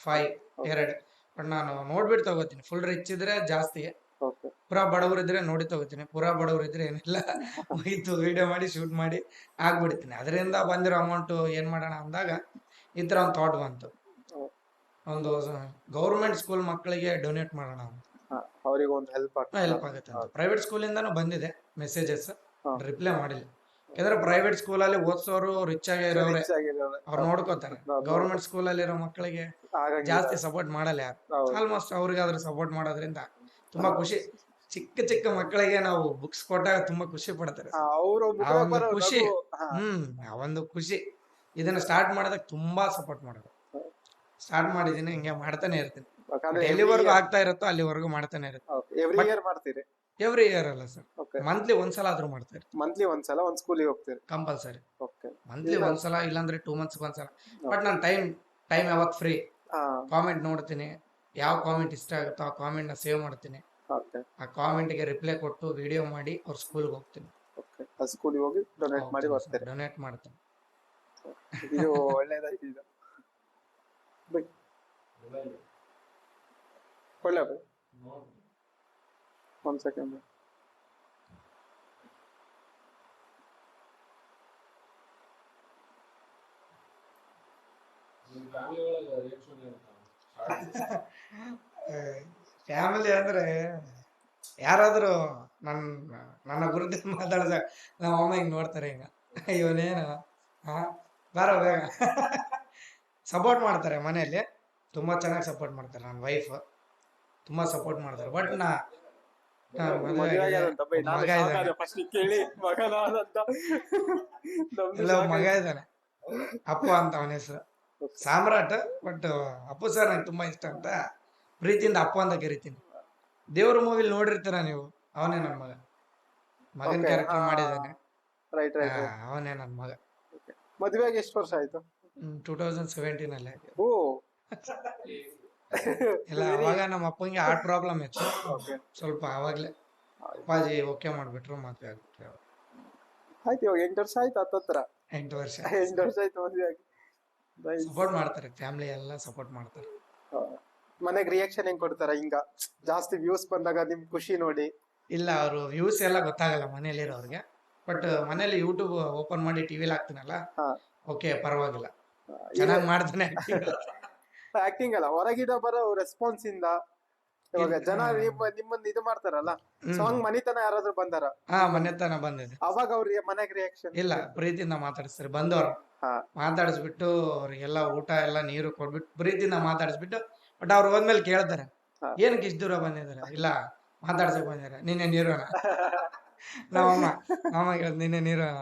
5, 2. ಬಟ್ ನಾನು ನೋಡ್ಬಿಟ್ಟು ತಗೋತೀನಿ. ಫುಲ್ ರಿಚ್ ಇದ್ರೆ ಜಾಸ್ತಿ, ಓಕೆ ಪುರಾ ಬಡವರು ಇದ್ರೆ ನೋಡಿ ತಗೋತೀನಿ. ಪುರಾ ಬಡವರು ಇದ್ರೆ ಏನಿಲ್ಲ, ಮುಗೀತು, ವಿಡಿಯೋ ಮಾಡಿ ಶೂಟ್ ಮಾಡಿ ಆಗ್ಬಿಡ್ತೀನಿ. ಅದರಿಂದ ಬಂದಿರೋ ಅಮೌಂಟ್ ಏನ್ ಮಾಡೋಣ ಅಂದಾಗ ಈ ತರ ಒಂದು ಥಾಟ್ ಬಂತು, ಒಂದು ಗೌರ್ಮೆಂಟ್ ಸ್ಕೂಲ್ ಮಕ್ಕಳಿಗೆ ಡೊನೇಟ್ ಮಾಡೋಣ ಅಂತ. ಅವ್ರಿಗೆ ಒಂದು ಹೆಲ್ಪ್ ಹೆಲ್ಪ್ ಆಗುತ್ತೆ ಅಂತ. ಪ್ರೈವೇಟ್ ಸ್ಕೂಲಿಂದಾನು ಬಂದಿದೆ ಮೆಸೇಜಸ್, ಹಾ. ರಿಪ್ಲೈ ಮಾಡಿಲ್ಲ. ಯಾಕಂದ್ರೆ ಪ್ರೈವೇಟ್ ಸ್ಕೂಲಲ್ಲಿ ಓದ್ಸೋರು ರಿಚ್ ಆಗಿ ಇರೋರೆ, ಅವ್ರು ನೋಡ್ಕೋತಾರೆ. ಗೌರ್ಮೆಂಟ್ ಸ್ಕೂಲಲ್ಲಿ ಇರೋ ಮಕ್ಕಳಿಗೆ ಜಾಸ್ತಿ ಸಪೋರ್ಟ್ ಮಾಡಲ್ಲ ಯಾರು. ಆಲ್ಮೋಸ್ಟ್ ಅವ್ರಿಗಾದ್ರೂ ಸಪೋರ್ಟ್ ಮಾಡೋದ್ರಿಂದ ತುಂಬಾ ಖುಷಿ. ಚಿಕ್ಕ ಚಿಕ್ಕ ಮಕ್ಕಳಿಗೆ ನಾವು ಬುಕ್ಸ್ ಕೊಟ್ಟಾಗ ತುಂಬಾ ಖುಷಿ ಪಡ್ತಾರೆ. ಆ ಒಂದು ಖುಷಿ, ಆ ಒಂದು ಖುಷಿ. ಇದನ್ನ ಸ್ಟಾರ್ಟ್ ಮಾಡೋದಕ್ಕೆ ತುಂಬಾ ಸಪೋರ್ಟ್ ಮಾಡೋದು. ಸ್ಟಾರ್ಟ್ ಮಾಡಿದೀನಿ, ಹಿಂಗೆ ಮಾಡ್ತಾನೆ ಇರ್ತೀನಿ. ಎಲ್ಲಿವರೆಗೂ ಆಗ್ತಾ ಇರುತ್ತೋ ಅಲ್ಲಿವರೆಗೂ ಮಾಡ್ತಾನೆ ಇರುತ್ತೆ. ಎವ್ರಿ ಇಯರ್ ಮಾಡ್ತೀರಿ? ಎವ್ರಿ ಇಯರ್ ಅಲ್ಲ ಸರ್, ಓಕೆ ಮಂತ್ಲಿ ಒಂದ್ಸಲ ಆದ್ರೂ ಮಾಡ್ತಾರೆ. ಮಂತ್ಲಿ ಒಂದ್ಸಲ ಒಂದ್ ಸ್ಕೂಲಿಗೆ ಹೋಗ್ತೀರಿ? ಕಂಪಲ್ಸರಿ ಓಕೆ ಮಂತ್ಲಿ ಒಂದ್ಸಲ, ಇಲ್ಲಾಂದ್ರೆ 2 months ಒಂದ್ಸಲ. ಬಟ್ ನಾನು ಟೈಮ್ ಯಾವತ್ತು ಫ್ರೀ, ಹಾ ಕಾಮೆಂಟ್ ನೋಡ್ತೀನಿ. ಯಾವ ಕಾಮೆಂಟ್ ಇಷ್ಟ ಆಗುತ್ತೋ ಆ ಕಾಮೆಂಟ್ ನ ಸೇವ್ ಮಾಡ್ತೀನಿ. ಓಕೆ ಆ ಕಾಮೆಂಟ್ಗೆ ರಿಪ್ಲೈ ಕೊಟ್ಟು ವಿಡಿಯೋ ಮಾಡಿ ಅವ್ರ ಸ್ಕೂಲ್ಗೆ ಹೋಗ್ತೀನಿ. ಓಕೆ ಆ ಸ್ಕೂಲಿಗೆ ಹೋಗಿ ಡೊನೇಟ್ ಮಾಡಿ ಬರ್ತೀರಿ? ಡೊನೇಟ್ ಮಾಡ್ತೀನಿ. ಇದು ಒಳ್ಳೇದಾಯ್ತು. ಇದು ಬೈ ಒಳ್ಳೆ ಬೈ ಒಂದ್ ಸೆಕೆಂಡ್. ಫ್ಯಾಮಿಲಿ ಅಂದ್ರೆ ಯಾರಾದ್ರೂ ನನ್ನ ಗುರುತಿಸಿ ಮಾತಾಡಿದಾಗ ನಮ್ಮ ಅಮ್ಮ ಹಿಂಗ್ ನೋಡ್ತಾರೆ, ಹಿಂಗ ಇವನೇನು ಬಾರ ಬೇಗ. ಸಪೋರ್ಟ್ ಮಾಡ್ತಾರೆ ಮನೆಯಲ್ಲಿ, ತುಂಬಾ ಚೆನ್ನಾಗಿ ಸಪೋರ್ಟ್ ಮಾಡ್ತಾರೆ. ನನ್ನ ವೈಫ್ ತುಂಬಾ ಸಪೋರ್ಟ್ ಮಾಡ್ತಾರೆ. ಬಟ್ ಮಗ ಇದ್ದಾನೆ, ಇಲ್ಲ ಮಗ ಇದ್ದಾನೆ, ಅಪ್ಪು ಅಂತ ಅವನ ಹೆಸರು, ಸಾಮ್ರಾಟ್. ಬಟ್ ಅಪ್ಪು ಸರ್ ನಂಗೆ ತುಂಬಾ ಇಷ್ಟ ಅಂತ ಪ್ರೀತಿಯಿಂದ ಅಪ್ಪು ಅಂತ ಕರಿತೀನಿ. ದೇವ್ರ ಮೂವಿಲಿ ನೋಡಿರ್ತೀರ ನೀವು, ಅವನೇ ನನ್ನ ಮಗನ ಕ್ಯಾರೆಕ್ಟರ್ ಮಾಡಿದ್ದಾನೆ. Right right. ಅವನೇ ನನ್ನ ಮಗ. ಮದುವೆಗೆ ಎಷ್ಟು ವರ್ಷ ಆಯ್ತು? 2017 ಅಲ್ಲಿ. ಓ ಇಲ್ಲ, ಅವಾಗ ನಮ್ಮ ಅಪ್ಪಂಗೆ ಹಾರ್ಟ್ ಪ್ರಾಬ್ಲಮ್ ಇತ್ತು ಓಕೆ ಸ್ವಲ್ಪ. ಅವಾಗ್ಲೇ ಅಪ್ಪಾಜಿ ಓಕೆ ಮಾಡ್ಬಿಟ್ರು, ಮದ್ವೆ ಆಗ್ಬಿಟ್ರು. ಆಯ್ತು. ಇವಾಗ 8 ವರ್ಷ ಆಯ್ತು, 8 ವರ್ಷ 8 ವರ್ಷ ಆಯ್ತು ಮದುವೆ ಆಗಿ. ಸಪೋರ್ಟ್ ಮಾಡ್ತಾರೆ, ಫ್ಯಾಮಿಲಿ ಎಲ್ಲ ಸಪೋರ್ಟ್ ಮಾಡ್ತಾರೆ. ಮನೆಗ್ ರಿಯಾಕ್ಷನ್ ಹೆಂಗ್ ಕೊಡ್ತಾರ? ಹಿಂಗ ಜಾಸ್ತಿ ವ್ಯೂಸ್ ಬಂದಾಗ ನಿಮ್ ಖುಷಿ ನೋಡಿ? ಇಲ್ಲ, ಅವರು ವ್ಯೂಸ್ ಎಲ್ಲ ಗೊತ್ತಾಗಲ್ಲ ಮನೇಲಿರೋರ್ಗೆ. ಬಟ್ ಮನೇಲಿ ಯೂಟ್ಯೂಬ್ ಓಪನ್ ಮಾಡಿ ಟಿವಿಲಿ ಹಾಕ್ತೀನಲ್ಲ, ಹಾ ಓಕೆ ಪರವಾಗಿಲ್ಲ, ಚೆನ್ನಾಗಿ ಮಾಡ್ತಾನೆ. ಆಕ್ಟಿಂಗ್ ಅಲ್ಲ, ಹೊರಗಿದ ಬರೋ ರೆಸ್ಪಾನ್ಸ್ ಇಂದ ಇವಾಗ ಜನ ನಿಮ್ಮನ್ನ ಇದು ಮಾಡ್ತಾರಲ್ಲ, ಸಾಂಗ್ ಮನಿತನ ಯಾರಾದ್ರೂ ಬಂದಾರ? ಮನೆತನ ಬಂದಿದೆ. ಅವಾಗ ಅವ್ರ ಮನೆಗ್ ರಿಯಾಕ್ಷನ್? ಇಲ್ಲ, ಪ್ರೀತಿಯಿಂದ ಮಾತಾಡಿಸ್ತಾರೆ. ಬಂದವ್ರು ಮಾತಾಡಿಸ್ಬಿಟ್ಟು ಅವ್ರಿಗೆಲ್ಲ ಊಟ ಎಲ್ಲ ನೀರು ಕೊಡ್ಬಿಟ್ಟು ಪ್ರೀತಿಯಿಂದ ಮಾತಾಡಿಸ್ಬಿಟ್ಟು, ಬಟ್ ಅವ್ರು ಹೋದ್ಮೇಲೆ ಕೇಳ್ತಾರೆ ಏನಕ್ಕೆ ಇಷ್ಟು ದೂರ ಬಂದಿದ್ದಾರೆ. ಇಲ್ಲ, ಮಾತಾಡ್ಸಕ್ ಬಂದಿದ್ದಾರೆ. ನಿನ್ನೆ ನೀರೋಣ ನಮ್ಮಮ್ಮ ನಿನ್ನೆ ನೀರೋಣ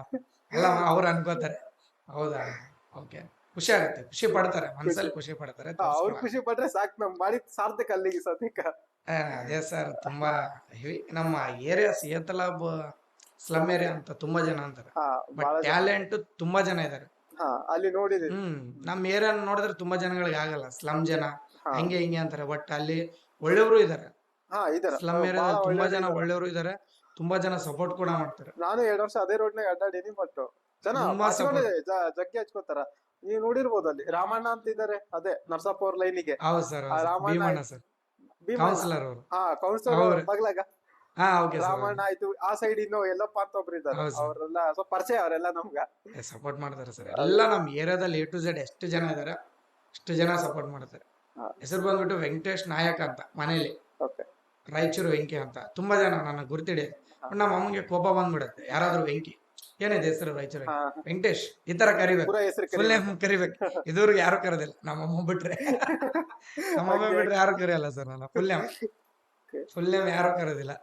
ಎಲ್ಲ ಅವ್ರು ಅನ್ಕೋತಾರೆ. ಹೌದಾ, ಓಕೆ, ಖುಷಿ ಆಗುತ್ತೆ, ಖುಷಿ ಪಡ್ತಾರೆ, ಮನಸ್ಸಲ್ಲಿ ಖುಷಿ ಪಡ್ತಾರೆ. ಅವ್ರು ಖುಷಿ ಪಟ್ರೆ ಸಾಕು, ನಮ್ ಮಾಡಿ ಸಾರ್ಥಕ ಅಲ್ಲಿಗೆ ಸದ್ಯಕ್ಕ. ಅದೇ ಸರ್, ತುಂಬಾ ಹೆವಿ. ನಮ್ಮ ಏರಿಯಾ ಸಿಯತಲಾಬ್ ಸ್ಲಮ್ ಏರಿಯಾ ಅಂತ ತುಂಬಾ ಜನ ಅಂತಾರೆ. ಬಟ್ ಟ್ಯಾಲೆಂಟ್ ತುಂಬಾ ಜನ ಇದಾರೆ ಅಲ್ಲಿ. ನೋಡಿದೀನಿ. ನಮ್ ಏರಿಯಾ ನೋಡಿದ್ರೆ ತುಂಬಾ ಜನಗಳಿಗೆ ಆಗಲ್ಲ, ಸ್ಲಮ್ ಜನ ಹಂಗೆ ಹಿಂಗೆ ಅಂತಾರೆ. ಬಟ್ ಅಲ್ಲಿ ಒಳ್ಳೆಯವರು ಇದಾರೆ. ಸ್ಲಮ್ ಏರಿಯಾ ತುಂಬಾ ಜನ ಒಳ್ಳೆಯವರು ಇದಾರೆ, ತುಂಬಾ ಜನ ಸಪೋರ್ಟ್ ಕೂಡ ಮಾಡ್ತಾರೆ. ನಾನು 2 ವರ್ಷ ಅದೇ ರೋಡ್ನಾಗ ಅಡ್ಡಾಡೀನಿ. ಬಟ್ ಜನ ಜಗ್ಗಿ ಹಚ್ಕೋತಾರ. ನೀವು ನೋಡಿರ್ಬೋದು, ಅಲ್ಲಿ ರಾಮಣ್ಣ ಅಂತ ಇದಾರೆ, ಅದೇ ನರ್ಸಾಪುರ ಲೈನಿಗೆ. ಹೌದು ಸರ್, ಭೀಮಣ್ಣ ಸರ್, ಕೌನ್ಸಿಲರ್ ಅವರು. ಕೌನ್ಸಿಲರ್ ಬಗ್ಲಾಗ ಹಾ ಓಕೆ ಸರ್. ರಾಮಣ್ಣ ಆಯ್ತು, ಆ ಸೈಡ್ ಇನ್ನು ಎಲ್ಲಪ್ಪ ಅಂತ ಒಬ್ರು ಇದ್ದಾರೆ, ಹೌದು sir. ಅವರೆಲ್ಲ ಸ್ವಲ್ಪ ಪರಿಚಯ, ಅವರೆಲ್ಲ ನಮ್ಗ. ಸಪೋರ್ಟ್ ಮಾಡ್ತಾರೆ ಸರ್ ಎಲ್ಲ ನಮ್ಮ ಏರಿಯಾದಲ್ಲಿ A to Z ಎಷ್ಟು ಜನ ಇದಾರೆ ಅಷ್ಟು ಜನ ಸಪೋರ್ಟ್ ಮಾಡ್ತಾರೆ. ಹಾ. ಹೆಸರು ಬಂದ್ಬಿಟ್ಟು ವೆಂಕಟೇಶ್ ನಾಯಕ್ ಅಂತ ಮನೇಲಿ, ಓಕೆ. ರಾಯಚೂರು ವೆಂಕಿ ಅಂತ. ತುಂಬಾ ಜನ ನನ್ನ ಗುರ್ತಿಡಿ. ನಮ್ಮ ಅಮ್ಮಂಗೆ ಕೋಪ ಬಂದ್ಬಿಡುತ್ತೆ ಯಾರಾದ್ರೂ ವೆಂಕಿ ಏನಿದೆ ಹೆಸರು ರಾಯಚೂರು ಹಾ. ವೆಂಕಟೇಶ್ ಈ ತರ ಕರಿಬೇಕು, ಪೂರ ಹೆಸರು ಫುಲ್ ನೇಮ್ ಕರಿಬೇಕು. ಇದುವರೆಗೂ ಯಾರು ಕರೆದಿಲ್ಲ, ನಮ್ಮಮ್ಮ ಬಿಟ್ರೆ. ನಮ್ಮಮ್ಮ ಬಿಟ್ರೆ ಯಾರು ಕರೆಯಲ್ಲ ಸರ್, ನನ್ನ ಫುಲ್ ನೇಮ್ ಯಾರು ಕರೆದಿಲ್ಲ.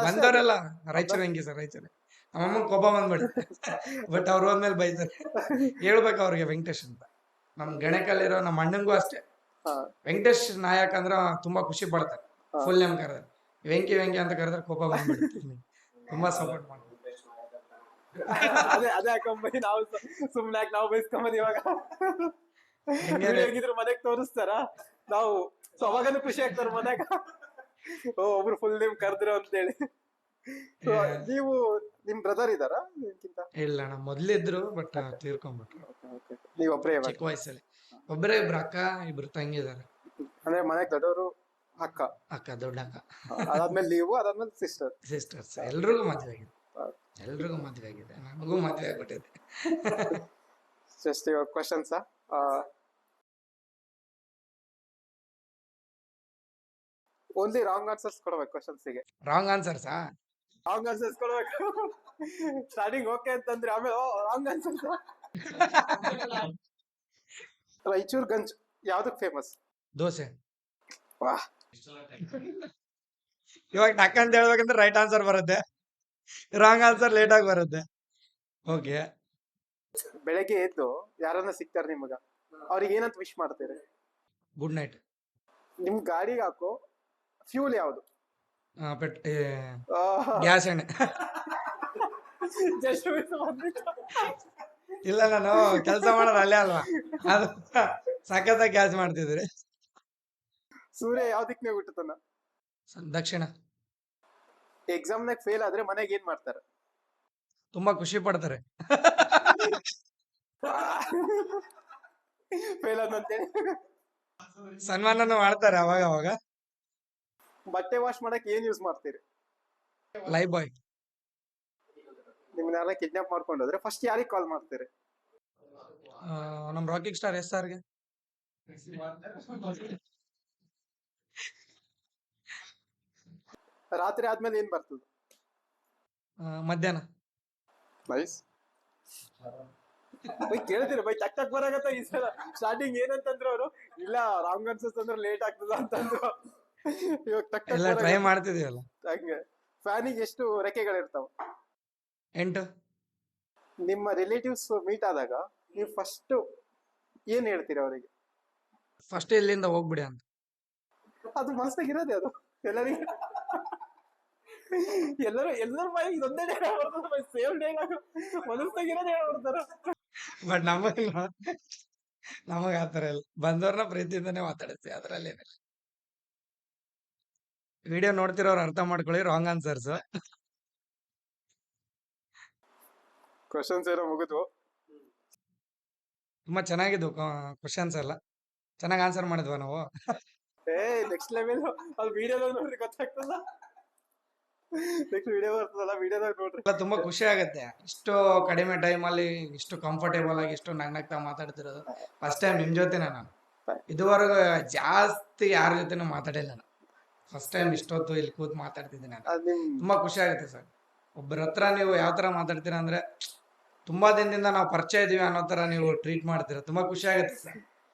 ಬಂದವರೆಲ್ಲ ರಾಯಚೂರು ವೆಂಕಿ ಸರ್, ರಾಯಚೂರು. ನಮ್ಮಮ್ಮ ಕೋಪ ಬಂದ್ಬಿಡುತ್ತೆ, ಬಟ್ ಅವ್ರು ಹೋದ್ಮೇಲೆ ಬೈತಾರೆ. ಹೇಳ್ಬೇಕು ಅವ್ರಿಗೆ ವೆಂಕಟೇಶ್ ಅಂತ. ನಮ್ ಗಣಕಲ್ಲಿರೋ ನಮ್ಮ ಅಣ್ಣಂಗೂ ಅಷ್ಟೇ, ಹಾ. ವೆಂಕಟೇಶ್ ನಾಯಕ್ ಅಂದ್ರ ತುಂಬಾ ಖುಷಿ ಪಡ್ತಾರೆ. ಫುಲ್ ನೇಮ್ ಕರೆದ್ರೆ ವೆಂಕಿ ವೆಂಕಿ ಅಂತ ಕರೆದ್ರೆ ಕೋಪ ಬಂದ್ಬಿಡುತ್ತೆ. ತುಂಬಾ ಸಪೋರ್ಟ್ ಮಾಡ್ತಾರೆ. ಅದೇ ಅದೇ ಹಾಕೊಂಬಂದು ನಾವು ಸುಮ್ನೆ ಯಾಕೆ ನಾವು ಬೈಸ್ಕೊಂಬಂದ್ ಇವಾಗ ಹೇಗಿದ್ರು ಮನೆಗ್ ತೋರಿಸ್ತಾರ ನಾವು, ಸೊ ಅವಾಗನು ಖುಷಿ ಆಗ್ತಾರ ಮನ್ಯಾಗ, ಓ ಒಬ್ರು ಫುಲ್ ನೇಮ್ ಕರೆದ್ರು ಅಂತೇಳಿ. ಸೊ ನೀವು ನಿಮ್ ಬ್ರದರ್ ಇದಾರ ನಿಮ್ಗಿಂತ? ಇಲ್ಲ ಅಣ್ಣ, ಮೊದ್ಲಿದ್ರು ಬಟ್ ತೀರ್ಕೊಂಡ್ಬಿಟ್ರು ನೀವ್ ಒಬ್ರೇ ಇವಾಗ? ಚಿಕ್ಕ ವಯಸ್ಸಲ್ಲಿ. ಒಬ್ಬರೇ ಇಬ್ರು ಅಕ್ಕ, ಇಬ್ರು ತಂಗಿ ಇದಾರೆ. ಅಂದ್ರೆ ಮನೆಗ್ ದೊಡ್ಡವರು ಅಕ್ಕ, ಅಕ್ಕ ದೊಡ್ಡ ಅಕ್ಕ, ಅದಾದ್ಮೇಲೆ ನೀವು, ಅದಾದ್ಮೇಲೆ ಸಿಸ್ಟರ್. ಸಿಸ್ಟರ್ಸ್. ಎಲ್ರಿಗೂ ಮದ್ವೆ ಆಗಿದೆ, ಎಲ್ರಿಗೂ ಮದ್ವೆ ಆಗಿದೆ, ನನಗೂ ಮದ್ವೆ ಆಗ್ಬಿಟ್ಟಿದೆ. Just your questions. Only wrong answers ಕೊಡ್ಬೇಕು ಕ್ವಶನ್ಸ್ ಗೆ. Wrong answers. ರಾಂಗ್ ಆನ್ಸರ್ಸ್ ಕೊಡ್ಬೇಕು. ಸ್ಟಾರ್ಟಿಂಗ್ ಓಕೆ ಅಂತಂದ್ರೆ ಆಮೇಲೆ ರಾಂಗ್ ಆನ್ಸರ್. ರಾಯಚೂರ್ ಗಂಜ್ ಯಾವ್ದಕ್ ಫೇಮಸ್? ದೋಸೆ. ವಾಹ್. ಇವಾಗ ಟಕ್ ಅಂತ ಹೇಳ್ಬೇಕಂದ್ರೆ ರೈಟ್ ಆನ್ಸರ್ ಬರುತ್ತೆ, ರಾಂಗ್ ಆನ್ಸರ್ ಲೇಟ್ ಆಗಿ ಬರುತ್ತೆ. ಓಕೆ. ಬೆಳಗ್ಗೆ ಎದ್ದು ಯಾರನ್ನ ಸಿಗ್ತಾರ ನಿಮಗ, ಅವ್ರಿಗೆ ಏನಂತ ವಿಶ್ ಮಾಡ್ತೀರಿ? Good night. ನಿಮ್ ಗಾಡಿಗೆ ಹಾಕೋ ಫ್ಯೂಲ್ ಯಾವ್ದು? ಗ್ಯಾಸ್ ಎಣ್ಣೆ. ಜಸ್ಟ್ ಇಲ್ಲ, ನಾನು ಕೆಲಸ ಮಾಡೋದು ಅಲ್ಲೇ ಅಲ್ವಾ, ಅದು ಸಖತ್ತಾಗಿ ಗ್ಯಾಸ್ ಮಾಡ್ತಿದ್ರಿ. ಸೂರ್ಯ ಯಾವ ದಿಕ್ಕಿನಾಗ ಹುಟ್ಟುತ್ತಾನ? ದಕ್ಷಿಣ. ಎಕ್ಸಾಮ್ ನಾಗ ಫೇಲ್ ಆದ್ರೆ ಮನೆಗೆ ಏನ್ ಮಾಡ್ತಾರ? ತುಂಬಾ ಖುಷಿ ಪಡ್ತಾರೆ. ಫೇಲ್ ಆದಂತೇಳಿ ಸನ್ಮಾನನು ಮಾಡ್ತಾರೆ ಅವಾಗ ಅವಾಗ. ಬಟ್ಟೆ ವಾಶ್ ಮಾಡಕ್ ಏನ್ ಯೂಸ್ ಮಾಡ್ತೀರಿ? ಲೈಫ್ ಬಾಯ್. ನಿಮ್ನ ಯಾರ ಕಿಡ್ನಾಪ್ ಮಾಡ್ಕೊಂಡು ಹೋದ್ರೆ ಫಸ್ಟ್ ಯಾರಿಗೆ ಕಾಲ್ ಮಾಡ್ತೀರಿ? ನಮ್ ರಾಕಿಂಗ್ ಸ್ಟಾರ್ SRಗೆ. ರಾತ್ರಿ ಆದ್ಮೇಲೆ ಏನ್ ಬರ್ತದ? ಮಧ್ಯಾಹ್ನ. ನೈಸ್. ಬೈ ಕೇಳ್ತೀರಿ ಬೈ, ಟಕ್ ಟಕ್ ಬರಾಗತ್ತ ಈ ಸಲ. ಸ್ಟಾರ್ಟಿಂಗ್ ಏನಂತಂದ್ರು ಅವರು, ಇಲ್ಲ ರಾಂಗ್ ಆನ್ಸರ್ಸ್ ಅಂದ್ರೆ ಲೇಟ್ ಆಗ್ತದ ಅಂತಂದ್ರು. ಇವಾಗ ಟಕ್ ಎಲ್ಲ ಟಕ್ ಟ್ರೈ ಮಾಡ್ತಿದೀವಲ್ಲ. ಹಂಗೆ. ಫ್ಯಾನಿಗೆ ಎಷ್ಟು ರೆಕ್ಕೆಗಳಿರ್ತಾವ? 8. ನಿಮ್ಮ ರಿಲೇಟಿವ್ಸ್ ಮೀಟ್ ಆದಾಗ ನೀವು ಫಸ್ಟ್ ಏನ್ ಹೇಳ್ತೀರಿ ಅವರಿಗೆ? ಫಸ್ಟ್ ಇಲ್ಲಿಂದ ಹೋಗ್ಬಿಡಿ ಅಂತ. ಅದು ಮನಸ್ಸಾಗ ಇರೋದೇ ಅದು ಎಲ್ಲರಿಗೆ. ಎಲ್ಲರ ಬಾಯಿ ಇದೊಂದೇ ಡೈಲಾಗ್ ಬರ್ತದೆ, ಸೇಮ್ ಡೈಲಾಗ್ ಮನಸ್ಸಾಗ ಇರೋದೇ ಹೇಳ್ಬಿಡ್ತಾರ. ಬಟ್ ನಮಗ ಆತರ ಇಲ್ಲ, ಬಂದವ್ರನ್ನ ಪ್ರೀತಿಯಿಂದಾನೇ ಮಾತಾಡಿಸ್ತೀವಿ, ಅದ್ರಲ್ಲಿ ಏನಿಲ್ಲ. ವಿಡಿಯೋ ನೋಡ್ತಿರೋರು ಅರ್ಥ ಮಾಡ್ಕೊಳ್ಳಿ, ರಾಂಗ್ ಆನ್ಸರ್ಸ್. ಕ್ವಶನ್ಸ್ ಏನೋ ಮುಗಿದ್ವು. ತುಂಬಾ ಚೆನ್ನಾಗಿದ್ವು ಕ್ವಶನ್ಸ್ ಎಲ್ಲ, ಚೆನ್ನಾಗಿ ಆನ್ಸರ್ ಮಾಡಿದ್ವಾ ನಾವು. Next level. ಅದು ವಿಡಿಯೋದಾಗ ನೋಡ್ರಿ ಗೊತ್ತಾಗ್ತದ. ನೆಕ್ಸ್ಟ್ ವಿಡಿಯೋ ಬರ್ತದಲ್ಲ, ವಿಡಿಯೋದಾಗ ನೋಡ್ರಿ. ತುಂಬಾ ಖುಷಿ ಆಗತ್ತೆ, ಇಷ್ಟು ಕಡಿಮೆ ಟೈಮ್ ಅಲ್ಲಿ ಇಷ್ಟು ಕಂಫರ್ಟೇಬಲ್ ಆಗಿ ಇಷ್ಟು ನಗ್ನಗ್ತಾ ಮಾತಾಡ್ತಿರೋದು ಫಸ್ಟ್ ಟೈಮ್ ನಿಮ್ ಜೊತೆನೆ. ನಾನು ಇದುವರೆಗೂ ಜಾಸ್ತಿ ಯಾರ ಜೊತೆನೂ ಮಾತಾಡಿಲ್ಲ, ನಾನು ಫಸ್ಟ್ ಟೈಮ್ ಇಷ್ಟೊತ್ತು ಇಲ್ಲಿ ಕೂತ್ ಮಾತಾಡ್ತಿದ್ದೀನಿ ನಾನು. ತುಂಬಾ ಖುಷಿ ಆಗುತ್ತೆ ಸರ್. ಒಬ್ಬರ ಹತ್ರ ನೀವು ಯಾವ ತರ ಮಾತಾಡ್ತೀರಾ ಅಂದ್ರೆ, ತುಂಬಾ ದಿನದಿಂದ ನಾವು ಪರಿಚಯ ಇದೀವಿ ಅನ್ನೋ ತರ ನೀವು ಟ್ರೀಟ್ ಮಾಡ್ತೀರಾ. ತುಂಬಾ ಖುಷಿ ಆಗುತ್ತೆ ಸರ್,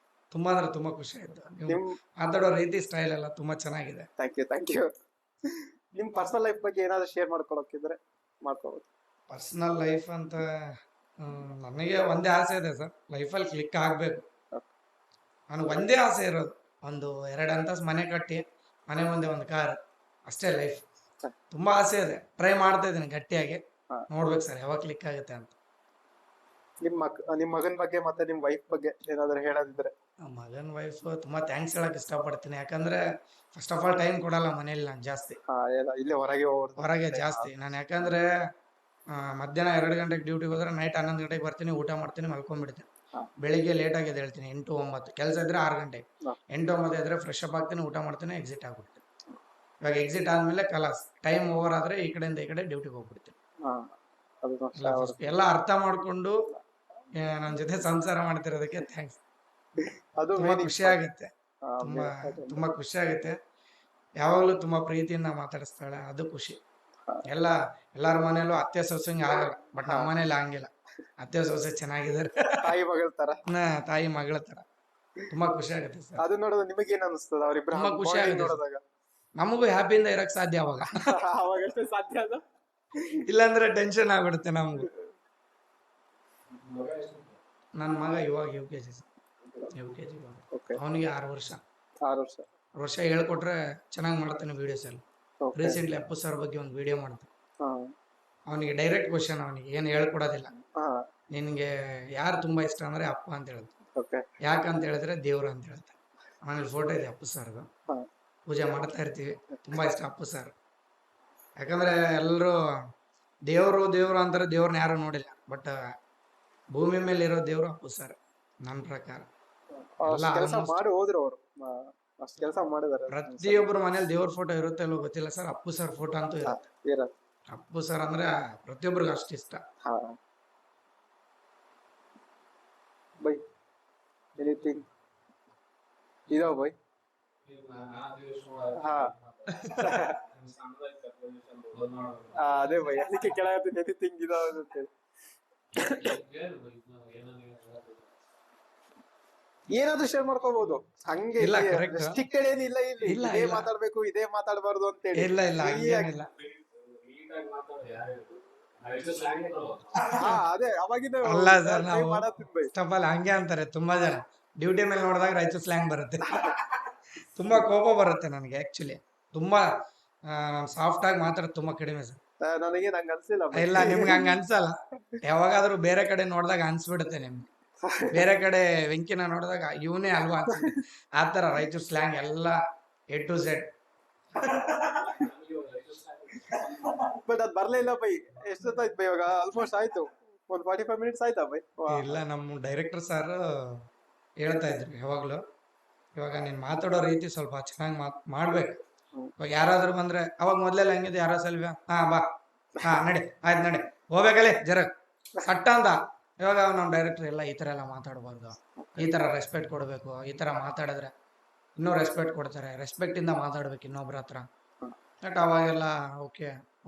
ತುಂಬಾ ಅಂದ್ರೆ ತುಂಬಾ ಖುಷಿ ಆಯ್ತು. ನೀವು ಮಾತಾಡೋ ರೀತಿ ಸ್ಟೈಲ್ ಎಲ್ಲ ತುಂಬಾ ಚೆನ್ನಾಗಿದೆ. Thank you. ನಿಮ್ ಪರ್ಸನಲ್ ಲೈಫ್ ಬಗ್ಗೆ ಏನಾದ್ರು ಶೇರ್ ಮಾಡ್ಕೊಳಕ್ಕಿದ್ರೆ ಮಾಡ್ಕೋಬಹುದು. ಪರ್ಸನಲ್ ಲೈಫ್ ಅಂತ ನನಗೆ ಒಂದೇ ಆಸೆ ಇದೆ ಸರ್, ಲೈಫಲ್ಲಿ ಕ್ಲಿಕ್ ಆಗ್ಬೇಕು. ನನಗೆ ಒಂದೇ ಆಸೆ ಇರೋದು, ಒಂದು 2 ಅಂತಸ್ತು ಮನೆ ಕಟ್ಟಿ, ಮನೆ ಮುಂದೆ ಒಂದು ಕಾರ್, ಅಷ್ಟೇ ಲೈಫ್. ತುಂಬಾ ಆಸೆ ಇದೆ, ಟ್ರೈ ಮಾಡ್ತಾ ಇದ್ದೀನಿ ಗಟ್ಟಿಯಾಗಿ. ನೋಡ್ಬೇಕು ಸರ್ ಯಾವಾಗ ಕ್ಲಿಕ್ ಆಗುತ್ತೆ ಅಂತ. ನಿಮ್ ಮಗನ್ ಬಗ್ಗೆ ಮತ್ತೆ ನಿಮ್ ವೈಫ್ ಬಗ್ಗೆ ಏನಾದ್ರು ಹೇಳೋದಿದ್ರೆ? ಮಗನ್ ವೈಫ್ ತುಂಬಾ ಥ್ಯಾಂಕ್ಸ್ ಹೇಳಕ್ ಇಷ್ಟಪಡ್ತೀನಿ, ಯಾಕಂದ್ರೆ ಫಸ್ಟ್ ಆಫ್ ಆಲ್ ಟೈಮ್ ಕೊಡಲ್ಲ ಮನೇಲಿ ನಾನು ಜಾಸ್ತಿ. ಇಲ್ಲೇ ಹೊರಗೆ ಜಾಸ್ತಿ ನಾನು, ಯಾಕಂದ್ರೆ ಮಧ್ಯಾಹ್ನ 2 ಗಂಟೆಗೆ ಡ್ಯೂಟಿಗೆ ಹೋದ್ರೆ ನೈಟ್ 11 ಗಂಟೆಗೆ ಬರ್ತೀನಿ, ಊಟ ಮಾಡ್ತೀನಿ, ಮಲ್ಕೊಂಡ್ಬಿಡ್ತೀನಿ. ಬೆಳಿಗ್ಗೆ ಲೇಟ್ ಆಗಿ ಹೇಳ್ತೀನಿ, 8-9 ಕೆಲಸ ಇದ್ರೆ 6 ಗಂಟೆಗೆ, 8-9 ಇದ್ರೆ ಫ್ರೆಶ್ ಅಪ್ ಆಗ್ತೀನಿ, ಊಟ ಮಾಡ್ತೀನಿ, ಎಕ್ಸಿಟ್ ಆಗ್ಬಿಡ್ತೀನಿ. ಇವಾಗ ಎಕ್ಸಿಟ್ ಆದ್ಮೇಲೆ ಕಲಾಸ್ ಟೈಮ್ ಓವರ್ ಆದ್ರೆ ಈ ಕಡೆಯಿಂದ ಈ ಕಡೆ ಡ್ಯೂಟಿಗೆ ಹೋಗ್ಬಿಡ್ತೀನಿ. ಹಾ ಅದು ಎಲ್ಲ ಅರ್ಥ ಮಾಡ್ಕೊಂಡು ನನ್ನ ಜೊತೆ ಸಂಸಾರ ಮಾಡ್ತಿರೋದಕ್ಕೆ ಥ್ಯಾಂಕ್ಸ್. ಅದು ತುಂಬಾ ಖುಷಿ ಆಗುತ್ತೆ, ತುಂಬಾ ಖುಷಿ ಆಗುತ್ತೆ. ಯಾವಾಗ್ಲೂ ತುಂಬಾ ಪ್ರೀತಿಯಿಂದ ಮಾತಾಡಿಸ್ತಾಳೆ, ಅದು ಖುಷಿ. ಎಲ್ಲಾರ ಮನೇಲೂ ಅತ್ತೆ ಸೊಸೆಂಗ್ ಆಗಲ್ಲ, ಬಟ್ ನಮ್ಮ ಮನೇಲಿ ಹಂಗಿಲ್ಲ. ಅತ್ತೆ ಸೊಸೆ ಚೆನ್ನಾಗಿದ್ದಾರೆ, ತಾಯಿ ಮಗಳ ತರ, ತಾಯಿ ಮಗಳ ತರ. ತುಂಬಾ ಖುಷಿ ಆಗುತ್ತೆ ಸರ್. ಅದು ನೋಡೋದು ನಿಮಗೆ ಏನ್ ಅನಿಸ್ತದ ಅವ್ರಿಬ್ರು ತುಂಬಾ ಖುಷಿ ಆಗುತ್ತೆ ನೋಡಿದಾಗ? ನಮಗೂ ಹ್ಯಾಪಿಯಿಂದ ಇರಕ್ ಸಾಧ್ಯ ಅವಾಗ. ಅವಾಗಷ್ಟೇ ಸಾಧ್ಯ ಅದ. ಇಲ್ಲಾಂದ್ರೆ ಟೆನ್ಷನ್ ಆಗ್ಬಿಡುತ್ತೆ ನಮ್ಗೂ. ನನ್ನ ಮಗ ಇವಾಗ UKG ಅವನಿಗೆ 6 ವರ್ಷ. 6 ವರ್ಷ ಹೇಳ್ಕೊಟ್ರೆ ಚೆನ್ನಾಗಿ ಮಾಡ್ತಾನೆ ವಿಡಿಯೋಸ್ ಎಲ್ಲ. ರೀಸೆಂಟ್ಲಿ ಅಪ್ಪು ಸರ್ ಬಗ್ಗೆ ಒಂದು ವಿಡಿಯೋ ಮಾಡ್ತಾನೆ. ಅವನಿಗೆ ಡೈರೆಕ್ಟ್ ಕ್ವಶನ್, ಅವನಿಗೆ ಏನು ಹೇಳ್ಕೊಡೋದಿಲ್ಲ. ನಿನ್ಗೆ ಯಾರು ತುಂಬಾ ಇಷ್ಟ ಅಂದ್ರೆ ಅಪ್ಪ ಅಂತ ಹೇಳ್ತಾನೆ. ಯಾಕಂತ ಹೇಳಿದ್ರೆ ದೇವ್ರು ಅಂತ ಹೇಳ್ತಾನೆ. ಅವನಲ್ಲಿ ಫೋಟೋ ಇದೆ ಅಪ್ಪು ಸರ್ದು, ಪೂಜೆ ಮಾಡ್ತಾ ಇರ್ತೀವಿ. ತುಂಬಾ ಇಷ್ಟ ಅಪ್ಪು ಸರ್. ಯಾಕಂದ್ರೆ ಎಲ್ಲರೂ ದೇವ್ರು ಅಂತಾರೆ, ದೇವ್ರನ್ನ ಯಾರು ನೋಡಿಲ್ಲ. ಬಟ್ ಭೂಮಿ ಮೇಲೆ ಇರೋ ದೇವ್ರು ಅಪ್ಪು ಸರ್ ನನ್ನ ಪ್ರಕಾರ. ಕೆಲಸ ಮಾಡಿ ಹೋದ್ರು ಅವರು, ಅಷ್ಟು ಕೆಲಸ ಮಾಡಿದಾರೆ. ಪ್ರತಿಯೊಬ್ಬರ ಮನೇಲಿ ದೇವ್ರ ಫೋಟೋ ಇರುತ್ತೆ ಅಲ್ಲೋ ಗೊತ್ತಿಲ್ಲ ಸರ್, ಅಪ್ಪು ಸರ್ ಫೋಟೋ ಅಂತೂ ಇರುತ್ತೆ. ಅಪ್ಪು ಸರ್ ಅಂದ್ರೆ ಪ್ರತಿಯೊಬ್ಬರಿಗೂ ಅಷ್ಟು ಇಷ್ಟ. ಬೈ ಎನಿಥಿಂಗ್ ಇದಾವ ಬೈ? ಅದೇ ಬೈ, ಅದಕ್ಕೆ ಕೆಳಗಡೆ ಎನಿಥಿಂಗ್ ಇದಾವ ಅಂತೇಳಿ. ಏನಾದ್ರೂ ಶೇರ್ ಮಾಡ್ಕೋಬಹುದು, ಹಂಗೆ ಸ್ಟಿಕ್ಟೆಡ್ ಏನಿಲ್ಲ ಇಲ್ಲಿ. ಇದೇ ಮಾತಾಡ್ಬೇಕು, ಇದೇ ಮಾತಾಡಬಾರ್ದು ಅಂತೇಳಿ. ಇಲ್ಲ ಹಂಗೇನಿಲ್ಲ. ಅದೇ ಅವಾಗಿಂದ ಅಲ್ಲ ಸರ್, ನಾವು ಫಸ್ಟ್ ಹಂಗೆ ಅಂತಾರೆ ತುಂಬಾ ಜನ. ಡ್ಯೂಟಿ ಮೇಲೆ ನೋಡಿದಾಗ ರಾಯಚೂರು ಸ್ಲ್ಯಾಂಗ್ ಬರುತ್ತೆ. ತುಂಬಾ ಕೋಪ ಬರುತ್ತೆ ನನಗೆ. ಆಕ್ಚುಲಿ ತುಂಬಾ ಸಾಫ್ಟ್ ಆಗಿ ಮಾತಾಡೋದು ತುಂಬಾ ಕಡಿಮೆ ಸರ್. ನನಗೆ ನಂಗೆ ಅನ್ಸಿಲ್ಲ. ಇಲ್ಲ, ನಿಮ್ಗೆ ಹಂಗ ಅನ್ಸಲ್ಲ. ಯಾವಾಗಾದ್ರೂ ಬೇರೆ ಕಡೆ ನೋಡಿದಾಗ ಅನ್ಸ್ಬಿಡುತ್ತೆ ನಿಮ್ಗೆ. ಬೇರೆ ಕಡೆ ವೆಂಕಿನ ನೋಡಿದಾಗ ಇವನೇ ಅಲ್ವಾ ಅನ್ಸುತ್ತೆ. ಆತರ ರಾಯಚೂರು ಸ್ಲ್ಯಾಂಗ್ ಎಲ್ಲ A to Z. ಬಟ್ ಅದ್ ಬರ್ಲೇ ಇಲ್ಲ ಬೈ. ಎಷ್ಟೊತ್ತಾಯ್ತು ಬೈ? ಇವಾಗ ಆಲ್ಮೋಸ್ಟ್ ಆಯ್ತು, ಒಂದು 45 ಮಿನಿಟ್ಸ್ ಆಯ್ತಾ ಬೈ? ಇಲ್ಲ, ನಮ್ಮ ಡೈರೆಕ್ಟರ್ ಸರ್ ಹೇಳ್ತಾ ಇದ್ರು ಯಾವಾಗ್ಲೂ, ಇವಾಗ ನೀನ್ ಮಾತಾಡೋ ರೀತಿ ಸ್ವಲ್ಪ ಚೆನ್ನಾಗಿ ಮಾಡ್ಬೇಕು. ಇವಾಗ ಯಾರಾದ್ರೂ ಬಂದ್ರೆ, ಅವಾಗ ಮೊದ್ಲೆಲ್ಲ ಹೆಂಗಿದೆ, ಯಾರೋ ಸಲ್ವ ಬಾ ನಡಿ ಆಯ್ತು ನಡಿ ಹೋಗ್ಬೇಕಲ್ಲಿ ಜರ ಸಟ್ಟ ಅಂತ. ಇವಾಗ ನಮ್ಮ ಡೈರೆಕ್ಟರ್ ಎಲ್ಲ ಈ ತರ ಎಲ್ಲ ಮಾತಾಡಬಾರ್ದು, ಈ ತರ ರೆಸ್ಪೆಕ್ಟ್ ಕೊಡ್ಬೇಕು, ಈ ತರ ಮಾತಾಡಿದ್ರೆ ಇನ್ನೂ ರೆಸ್ಪೆಕ್ಟ್ ಕೊಡ್ತಾರೆ, ರೆಸ್ಪೆಕ್ಟ್ ಇಂದ ಮಾತಾಡ್ಬೇಕು ಇನ್ನೊಬ್ರ ಹತ್ರ. ಬಟ್ ಅವಾಗೆಲ್ಲ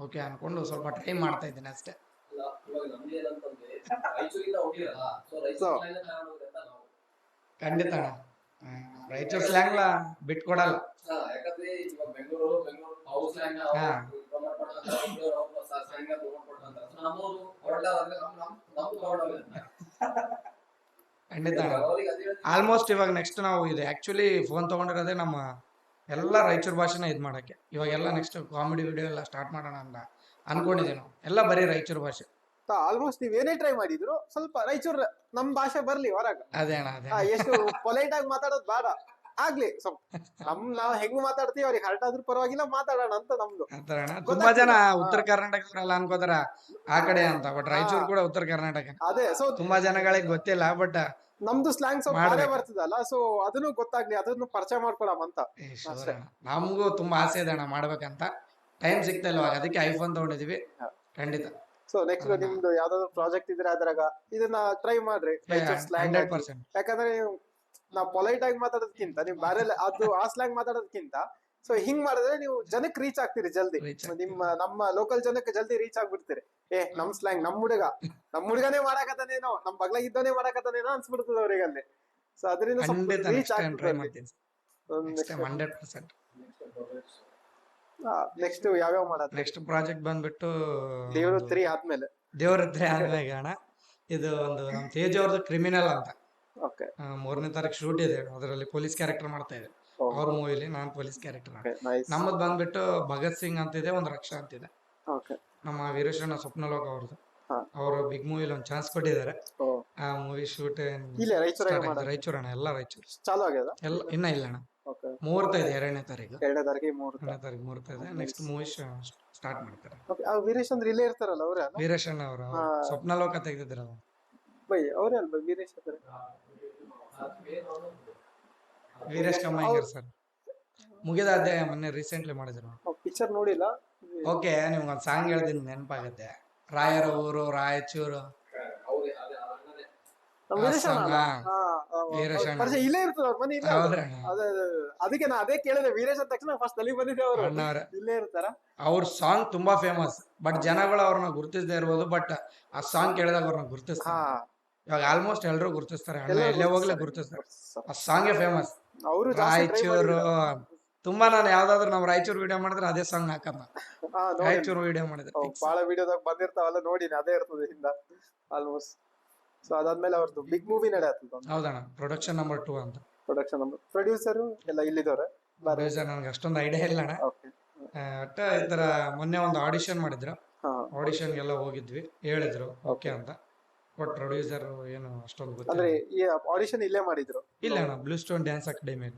ಓಕೆ ಅನ್ಕೊಂಡು ಸ್ವಲ್ಪ ಟ್ರೈ ಮಾಡ್ತಾ ಇದ್ದೀನಿ ಅಷ್ಟೇ. ಖಂಡಿತ ರಾಯಚೂರು ಸ್ಲ್ಯಾಂಗ್ ಬಿಟ್ಕೊಡಲ್ಲ. ಖಂಡಿತ ಆಲ್ಮೋಸ್ಟ್ ಇವಾಗ ನೆಕ್ಸ್ಟ್ ನಾವು ಇದು ಆಕ್ಚುಲಿ ಫೋನ್ ತಗೊಂಡಿರೋದೇ ನಮ್ಮ ಎಲ್ಲ ರಾಯಚೂರು ಭಾಷೆನ ಇದ್ ಮಾಡಕ್ಕೆ. ಇವಾಗೆಲ್ಲ ನೆಕ್ಸ್ಟ್ ಕಾಮಿಡಿ ವಿಡಿಯೋ ಎಲ್ಲ ಸ್ಟಾರ್ಟ್ ಮಾಡೋಣ ಅಂತ ಅನ್ಕೊಂಡಿದ್ದೀವಿ ನಾವು. ಎಲ್ಲ ಬರೀ ರಾಯಚೂರು ಭಾಷೆ. ಆಲ್ಮೋಸ್ಟ್ ನೀವೇನೇ ಟ್ರೈ ಮಾಡಿದ್ರು ಸ್ವಲ್ಪ ರಾಯಚೂರು ನಮ್ ಭಾಷೆ ಬರ್ಲಿ ಹೊರಗ. ಅದೇ ಎಷ್ಟು ಪೊಲೈಟ್ ಆಗಿ ಮಾತಾಡೋದು ಬೇಡ, ಆಗ್ಲಿ ಸ್ವಲ್ಪ ನಾವ್ ಹೆಂಗ್ ಮಾತಾಡ್ತೀವಿ ಅವ್ರಿಗೆ ಹರ್ಟ್ ಆದ್ರೂ ಪರವಾಗಿಲ್ಲ, ಮಾತಾಡೋಣ ಅಂತ ನಮ್ದು. ತುಂಬಾ ಜನ ಉತ್ತರ ಕರ್ನಾಟಕದಲ್ಲ ಅನ್ಕೋತಾರ ಆ ಕಡೆ ಅಂತ, ಬಟ್ ರಾಯಚೂರು ಕೂಡ ಉತ್ತರ ಕರ್ನಾಟಕ. ಅದೇ ಸೊ ತುಂಬಾ ಜನಗಳಿಗೆ ಗೊತ್ತಿಲ್ಲ, ಬಟ್ ನಮ್ದು ಸ್ಲ್ಯಾಂಗ್ ಸ್ವಲ್ಪ ಬೇರೆ ಬರ್ತದಲ್ಲ, ಸೊ ಅದನ್ನು ಗೊತ್ತಾಗ್ಲಿ, ಅದನ್ನು ಪರಿಚಯ ಮಾಡ್ಕೊಳಮ್ ಅಂತ. ನಮಗೂ ತುಂಬಾ ಆಸೆ ಇದೆ ಅಣ್ಣ ಮಾಡ್ಬೇಕಂತ. ಟೈಮ್ ಸಿಗ್ತಾ ಇಲ್ವಾ, ಅದಕ್ಕೆ ಐಫೋನ್ ತಗೊಂಡಿದೀವಿ. ಖಂಡಿತ. ಸೊ ನೆಕ್ಸ್ಟ್ ನಿಮ್ದು ಯಾವ್ದಾದ್ರು ಪ್ರಾಜೆಕ್ಟ್ ಇದ್ರೆ ಅದ್ರಾಗ ಇದನ್ನ ಟ್ರೈ ಮಾಡ್ರಿ. 100%. ಯಾಕಂದ್ರೆ ನಾವ್ ಪೊಲೈಟ್ ಆಗಿ ಮಾತಾಡೋದಕ್ಕಿಂತ ನೀವು ಬೇರೆ ಅದು ಆ ಸ್ಲ್ಯಾಂಗ್ ಮಾತಾಡೋದಕ್ಕಿಂತ ಸೊ ಹಿಂಗ್ ಮಾಡಿದ್ರೆ ನೀವು ಜನಕ್ಕೆ ರೀಚ್ ಆಗ್ತೀರಿ ಜಲ್ದಿ. ನಮ್ಮ ಲೋಕಲ್ ಜನಕ್ಕೆ ಜಲ್ದಿ ರೀಚ್ ಆಗ್ಬಿಡ್ತೀರಿ. ನಮ್ ಸ್ಲ್ಯಾಂಗ್ ನಮ್ ಹುಡುಗನೇ ಮಾಡಾಕತ್ತಾನೇನೋ, ನಮ್ ಬಗ್ಲಾಗ ಇದ್ದವನೇ ಮಾಡಾಕತ್ತಾನೇನೋ ಅನ್ಸ್ಬಿಡ್ತದ ಅವ್ರಿಗೆ ಅಲ್ಲಿ. ಸೊ ಅದರಿಂದ ರೀಚ್ ಆಗ್ಬಿಡ್ತೀರಿ. ನೆಕ್ಸ್ಟ್ ಯಾವ್ಯಾವ ಮಾಡೋದು? ನೆಕ್ಸ್ಟ್ ಪ್ರಾಜೆಕ್ಟ್ ಬಂದ್ಬಿಟ್ಟು ದೇವ್ರ 3 ಆದ್ಮೇಲೆ ಅಣ್ಣ, ಇದು ಒಂದು ನಮ್ ತೇಜ್ ಅವ್ರದ್ದು ಕ್ರಿಮಿನಲ್ ಅಂತ. 3ನೇ ತಾರೀಕು ಶೂಟ್ ಇದೆ, ಅದರಲ್ಲಿ ಪೊಲೀಸ್ ಕ್ಯಾರೆಕ್ಟರ್ ಮಾಡ್ತಾ ಇದೆ. ಅವ್ರ ಮೂವಿಲಿ ನಾನ್ ಪೊಲೀಸ್ ಕ್ಯಾರೆಕ್ಟರ್. ನಮ್ಮದ್ ಬಂದ್ಬಿಟ್ಟು ಭಗತ್ ಸಿಂಗ್ ಅಂತಿದೆ, ಒಂದು ರಕ್ಷಾ ಅಂತಿದೆ. ನಮ್ಮ ವೀರೇಶಣ್ಣ ಸ್ವಪ್ನಲೋಕ ಅವ್ರದ್ದು. ಅವರು ಬಿಗ್ ಮೂವಿಲಿ ಒಂದು ಚಾನ್ಸ್ ಕೊಟ್ಟಿದ್ದಾರೆ. ಆ ಮೂವಿ ಶೂಟ್ ರಾಯಚೂರು ಅಣ್ಣ, ಎಲ್ಲ ರಾಯಚೂರು. ಚಾಲು ಆಗ್ಯದ? ಇನ್ನ ಇಲ್ಲ ಅಣ್ಣ, ಮುಹೂರ್ತ ಇದೆ 2ನೇ ತಾರೀಕು. 2ನೇ ತಾರೀಕಿಗೆ ಮುಹೂರ್ತ ಇದೆ. ನೆಕ್ಸ್ಟ್ ಮೂವಿ ಸ್ಟಾರ್ಟ್ ಮಾಡ್ತಾರೆ. ವೀರೇಶ್ ಅಂದ್ರೆ ಇಲ್ಲೇ ಇರ್ತಾರಲ್ಲ ಅವ್ರ? ವೀರೇಶಣ್ಣ ಅವರು ಸ್ವಪ್ನಲೋಕ ತೆಗ್ದಿದ್ರು ಬೈ, ಅವ್ರೇ ಅಲ್ವಾ ವೀರೇಶ್ ಅಂದ್ರೆ? ವೀರೇಶ್ ಕಮ್ಮಯ್ಯರ್ ಸರ್. ಮುಗಿದ ಅಧ್ಯಾಯ ಮೊನ್ನೆ ರೀಸೆಂಟ್ಲಿ ಮಾಡಿದ್ರು. ಪಿಕ್ಚರ್ ನೋಡಿಲ್ಲ. ಓಕೆ, ನಿಮ್ಗೊಂದು ಸಾಂಗ್ ಹೇಳ್ತೀನಿ ನೆನಪಾಗುತ್ತೆ. ರಾಯರ ಊರು ರಾಯಚೂರು ನಮ್ಮ ಆ ವೀರೇಶಣ್ಣ ಸಾಂಗ್. ಅಲ್ಲ? ಹಾ, ವೀರೇಶಣ್ಣ. ಪರಿಚಯ ಇಲ್ಲೇ ಇರ್ತದ ಅವ್ರ ಮನೆ ಇಲ್ಲೇ. ಹೌದ್ರಾ? ಅದಕ್ಕೆ ನಾ ಅದೇ ಕೇಳಿದೆ, ವೀರೇಶ್ ಅಂದ ತಕ್ಷಣ ಫಸ್ಟ್ ತಲೆಗೆ ಬಂದಿದ್ದೆ ಅವರು ಅಣ್ಣವ್ರ ಇಲ್ಲೇ ಇರ್ತಾರ. ಅವ್ರ ಸಾಂಗ್ ತುಂಬಾ ಫೇಮಸ್, ಬಟ್ ಜನಗಳು ಅವ್ರನ್ನ ಗುರುತಿಸದೇ ಇರ್ಬೋದು, ಬಟ್ ಆ ಸಾಂಗ್ ಕೇಳಿದಾಗ ಅವ್ರನ್ನ ಹಾ, ಗುರುತಿಸ್ತಾರೆ. ಇವಾಗ ಆಲ್ಮೋಸ್ಟ್ ಎಲ್ಲರೂ ಗುರುತಿಸ್ತಾರೆ, ಅಣ್ಣ ಎಲ್ಲರೂ ಎಲ್ಲೇ ಹೋಗ್ಲಿ ಗುರುತಿಸ್ತಾರೆ. ಗುರುತಿಸ್ತಾರೆ. ಆ ಸಾಂಗೇ ಫೇಮಸ್. ಅವರು ಜಾಸ್ತಿ try ರಾಯಚೂರು ಮಾಡಿದ್ರು. ತುಂಬಾ, ನಾನು ಯಾವ್ದಾದ್ರು ನಾವು ರಾಯಚೂರು ವಿಡಿಯೋ ಮಾಡಿದ್ರೆ ಅದೇ ಸಾಂಗ್ ಹಾಕಮ್ಮ. ಹಾ, ನೋಡಿ ರಾಯಚೂರು ವಿಡಿಯೋ ಮಾಡಿದ್ರೆ fix. ಬಾಳ ವಿಡಿಯೋದಾಗ ಬಂದಿರ್ತಾವಲ್ಲ, ನೋಡಿನಿ ಅದೇ ಇರ್ತದೆ ಹಿಂದ ಆಲ್ಮೋಸ್ಟ್. ಸೊ ಅದಾದ್ಮೇಲೆ ಅವ್ರದ್ದು ಬಿಗ್ ಮೂವಿ ನಡೆಯತ್ತದ, ಹೌದಣ್ಣ, ಪ್ರೊಡಕ್ಷನ್ ನಂಬರ್ 2 ಅಂತ. ಪ್ರೊಡಕ್ಷನ್ ನಂಬರ್, ಪ್ರೊಡ್ಯೂಸರ್ ಎಲ್ಲ ಇಲ್ಲಿದವ್ರೆ. ಬಹುಶಃ ನನಗೆ ಅಷ್ಟೊಂದು ಐಡಿಯಾ ಇಲ್ಲ ಅಣ್ಣ. ಓಕೆ. ಒಟ್ಟ ಈ ತರ ಮೊನ್ನೆ ಒಂದು ಆಡಿಷನ್ ಮಾಡಿದ್ರು, ಹಾ, ಆಡಿಷನ್ಗೆಲ್ಲ ಹೋಗಿದ್ವಿ, ಹೇಳಿದ್ರು ಓಕೆ ಅಂತ. ಬಟ್ ಪ್ರೊಡ್ಯೂಸರ್ ಏನು ಅಷ್ಟೊಂದು ಅಂದ್ರೆ ಗೊತ್ತಿಲ್ಲ. ಈ ಆಡಿಷನ್ ಇಲ್ಲೇ ಮಾಡಿದ್ರು. ಇಲ್ಲ ಅಣ್ಣ, blue stone dance academy,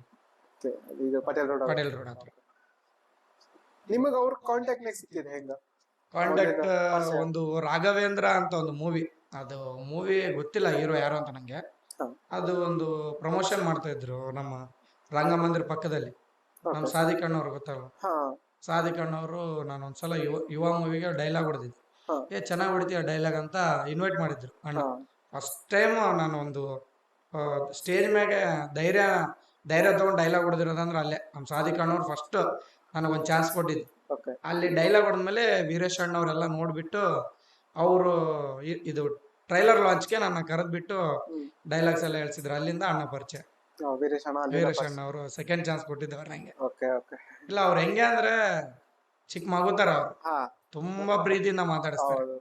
Okay, ಈಗ ಪಟೇಲ್ ರೋಡ್. ಪಟೇಲ್ ರೋಡ್ ಹತ್ರ. ನಿಮಗ ಅವ್ರ ಕಾಂಟ್ಯಾಕ್ಟ್ ನೆಕ್ಸ್ಟ್ ಸಿಕ್ಕಿದೆ ಹೆಂಗ? ಕಾಂಟ್ಯಾಕ್ಟ್ ಪರಿಚಯ. ಒಂದು ರಾಘವೇಂದ್ರ ಅಂತ ಒಂದು ಮೂವಿ, ಅದು ಮೂವಿ ಗೊತ್ತಿಲ್ಲ ಹೀರೋ ಯಾರು ಅಂತ ನಂಗೆ. ಹಾ. ಅದು ಒಂದು ಪ್ರಮೋಷನ್ ಮಾಡ್ತಾ ಇದ್ರು ನಮ್ಮ ರಂಗಮಂದಿರ ಪಕ್ಕದಲ್ಲಿ. ನಮ್ಮ ಸಾದಿಕ್ ಅಣ್ಣವ್ರು ಗೊತ್ತಲ್ಲ, ಹಾ, ಸಾದಿಕ್ ಅಣ್ಣವರು ನಾನು ಒಂದ್ಸಲ ಯುವ ಮೂವಿಗೆ ಡೈಲಾಗ್ ಹೊಡೆದಿದ್ದೆ. ಹಾ. ಚೆನ್ನಾಗಿ ಹೊಡಿತೀಯ ಡೈಲಾಗ್ ಅಂತ ಇನ್ವೈಟ್ ಮಾಡಿದ್ರು ಅಣ್ಣ. ಹಾ, ಫಸ್ಟ್ ಟೈಮ್ ನಾನು ಒಂದು ಸ್ಟೇಜ್ ಮ್ಯಾಗೆ ಧೈರ್ಯ ತಗೊಂಡು ಡೈಲಾಗ್ ಹೊಡೆದಿರೋದಂದ್ರೆ ಅಲ್ಲೇ ನಮ್ಮ ಸಾದಿಕ್ ಅಣ್ಣವ್ರು ಫಸ್ಟ್ ನನಗೊಂದು ಚಾನ್ಸ್ ಕೊಟ್ಟಿದ್ದು. ಓಕೆ. ಅಲ್ಲಿ ಡೈಲಾಗ್ ಹೊಡೆದ್ಮೇಲೆ ವೀರೇಶ್ ಅಣ್ಣವರೆಲ್ಲ ನೋಡ್ಬಿಟ್ಟು ಅವರು ಇದು ಟ್ರೈಲರ್ ಲಾಂಚ್ಗೆ ನನ್ನ ಕರೆದ್ಬಿಟ್ಟು ಡೈಲಾಗ್ಸ್ ಎಲ್ಲ ಹೇಳ್ಸಿದ್ರು. ಅಲ್ಲಿಂದ ಅಣ್ಣ ಪರಿಚಯ. ವೀರೇಶ್ ಅಣ್ಣ ಅಲ್ಲಿ. ವೀರೇಶ್ ಅಣ್ಣ ಅವರು ಸೆಕೆಂಡ್ ಚಾನ್ಸ್ ಕೊಟ್ಟಿದ್ದವ್ರು ನಂಗೆ. Okay, okay. ಇಲ್ಲ, ಅವ್ರು ಹೆಂಗೆ ಅಂದ್ರೆ ಚಿಕ್ಕ ಮಗು ತರ ಅವ್ರು, ಹಾ, ತುಂಬಾ ಪ್ರೀತಿಯಿಂದ ಮಾತಾಡಿಸ್ತಾರೆ. ಹೌದು.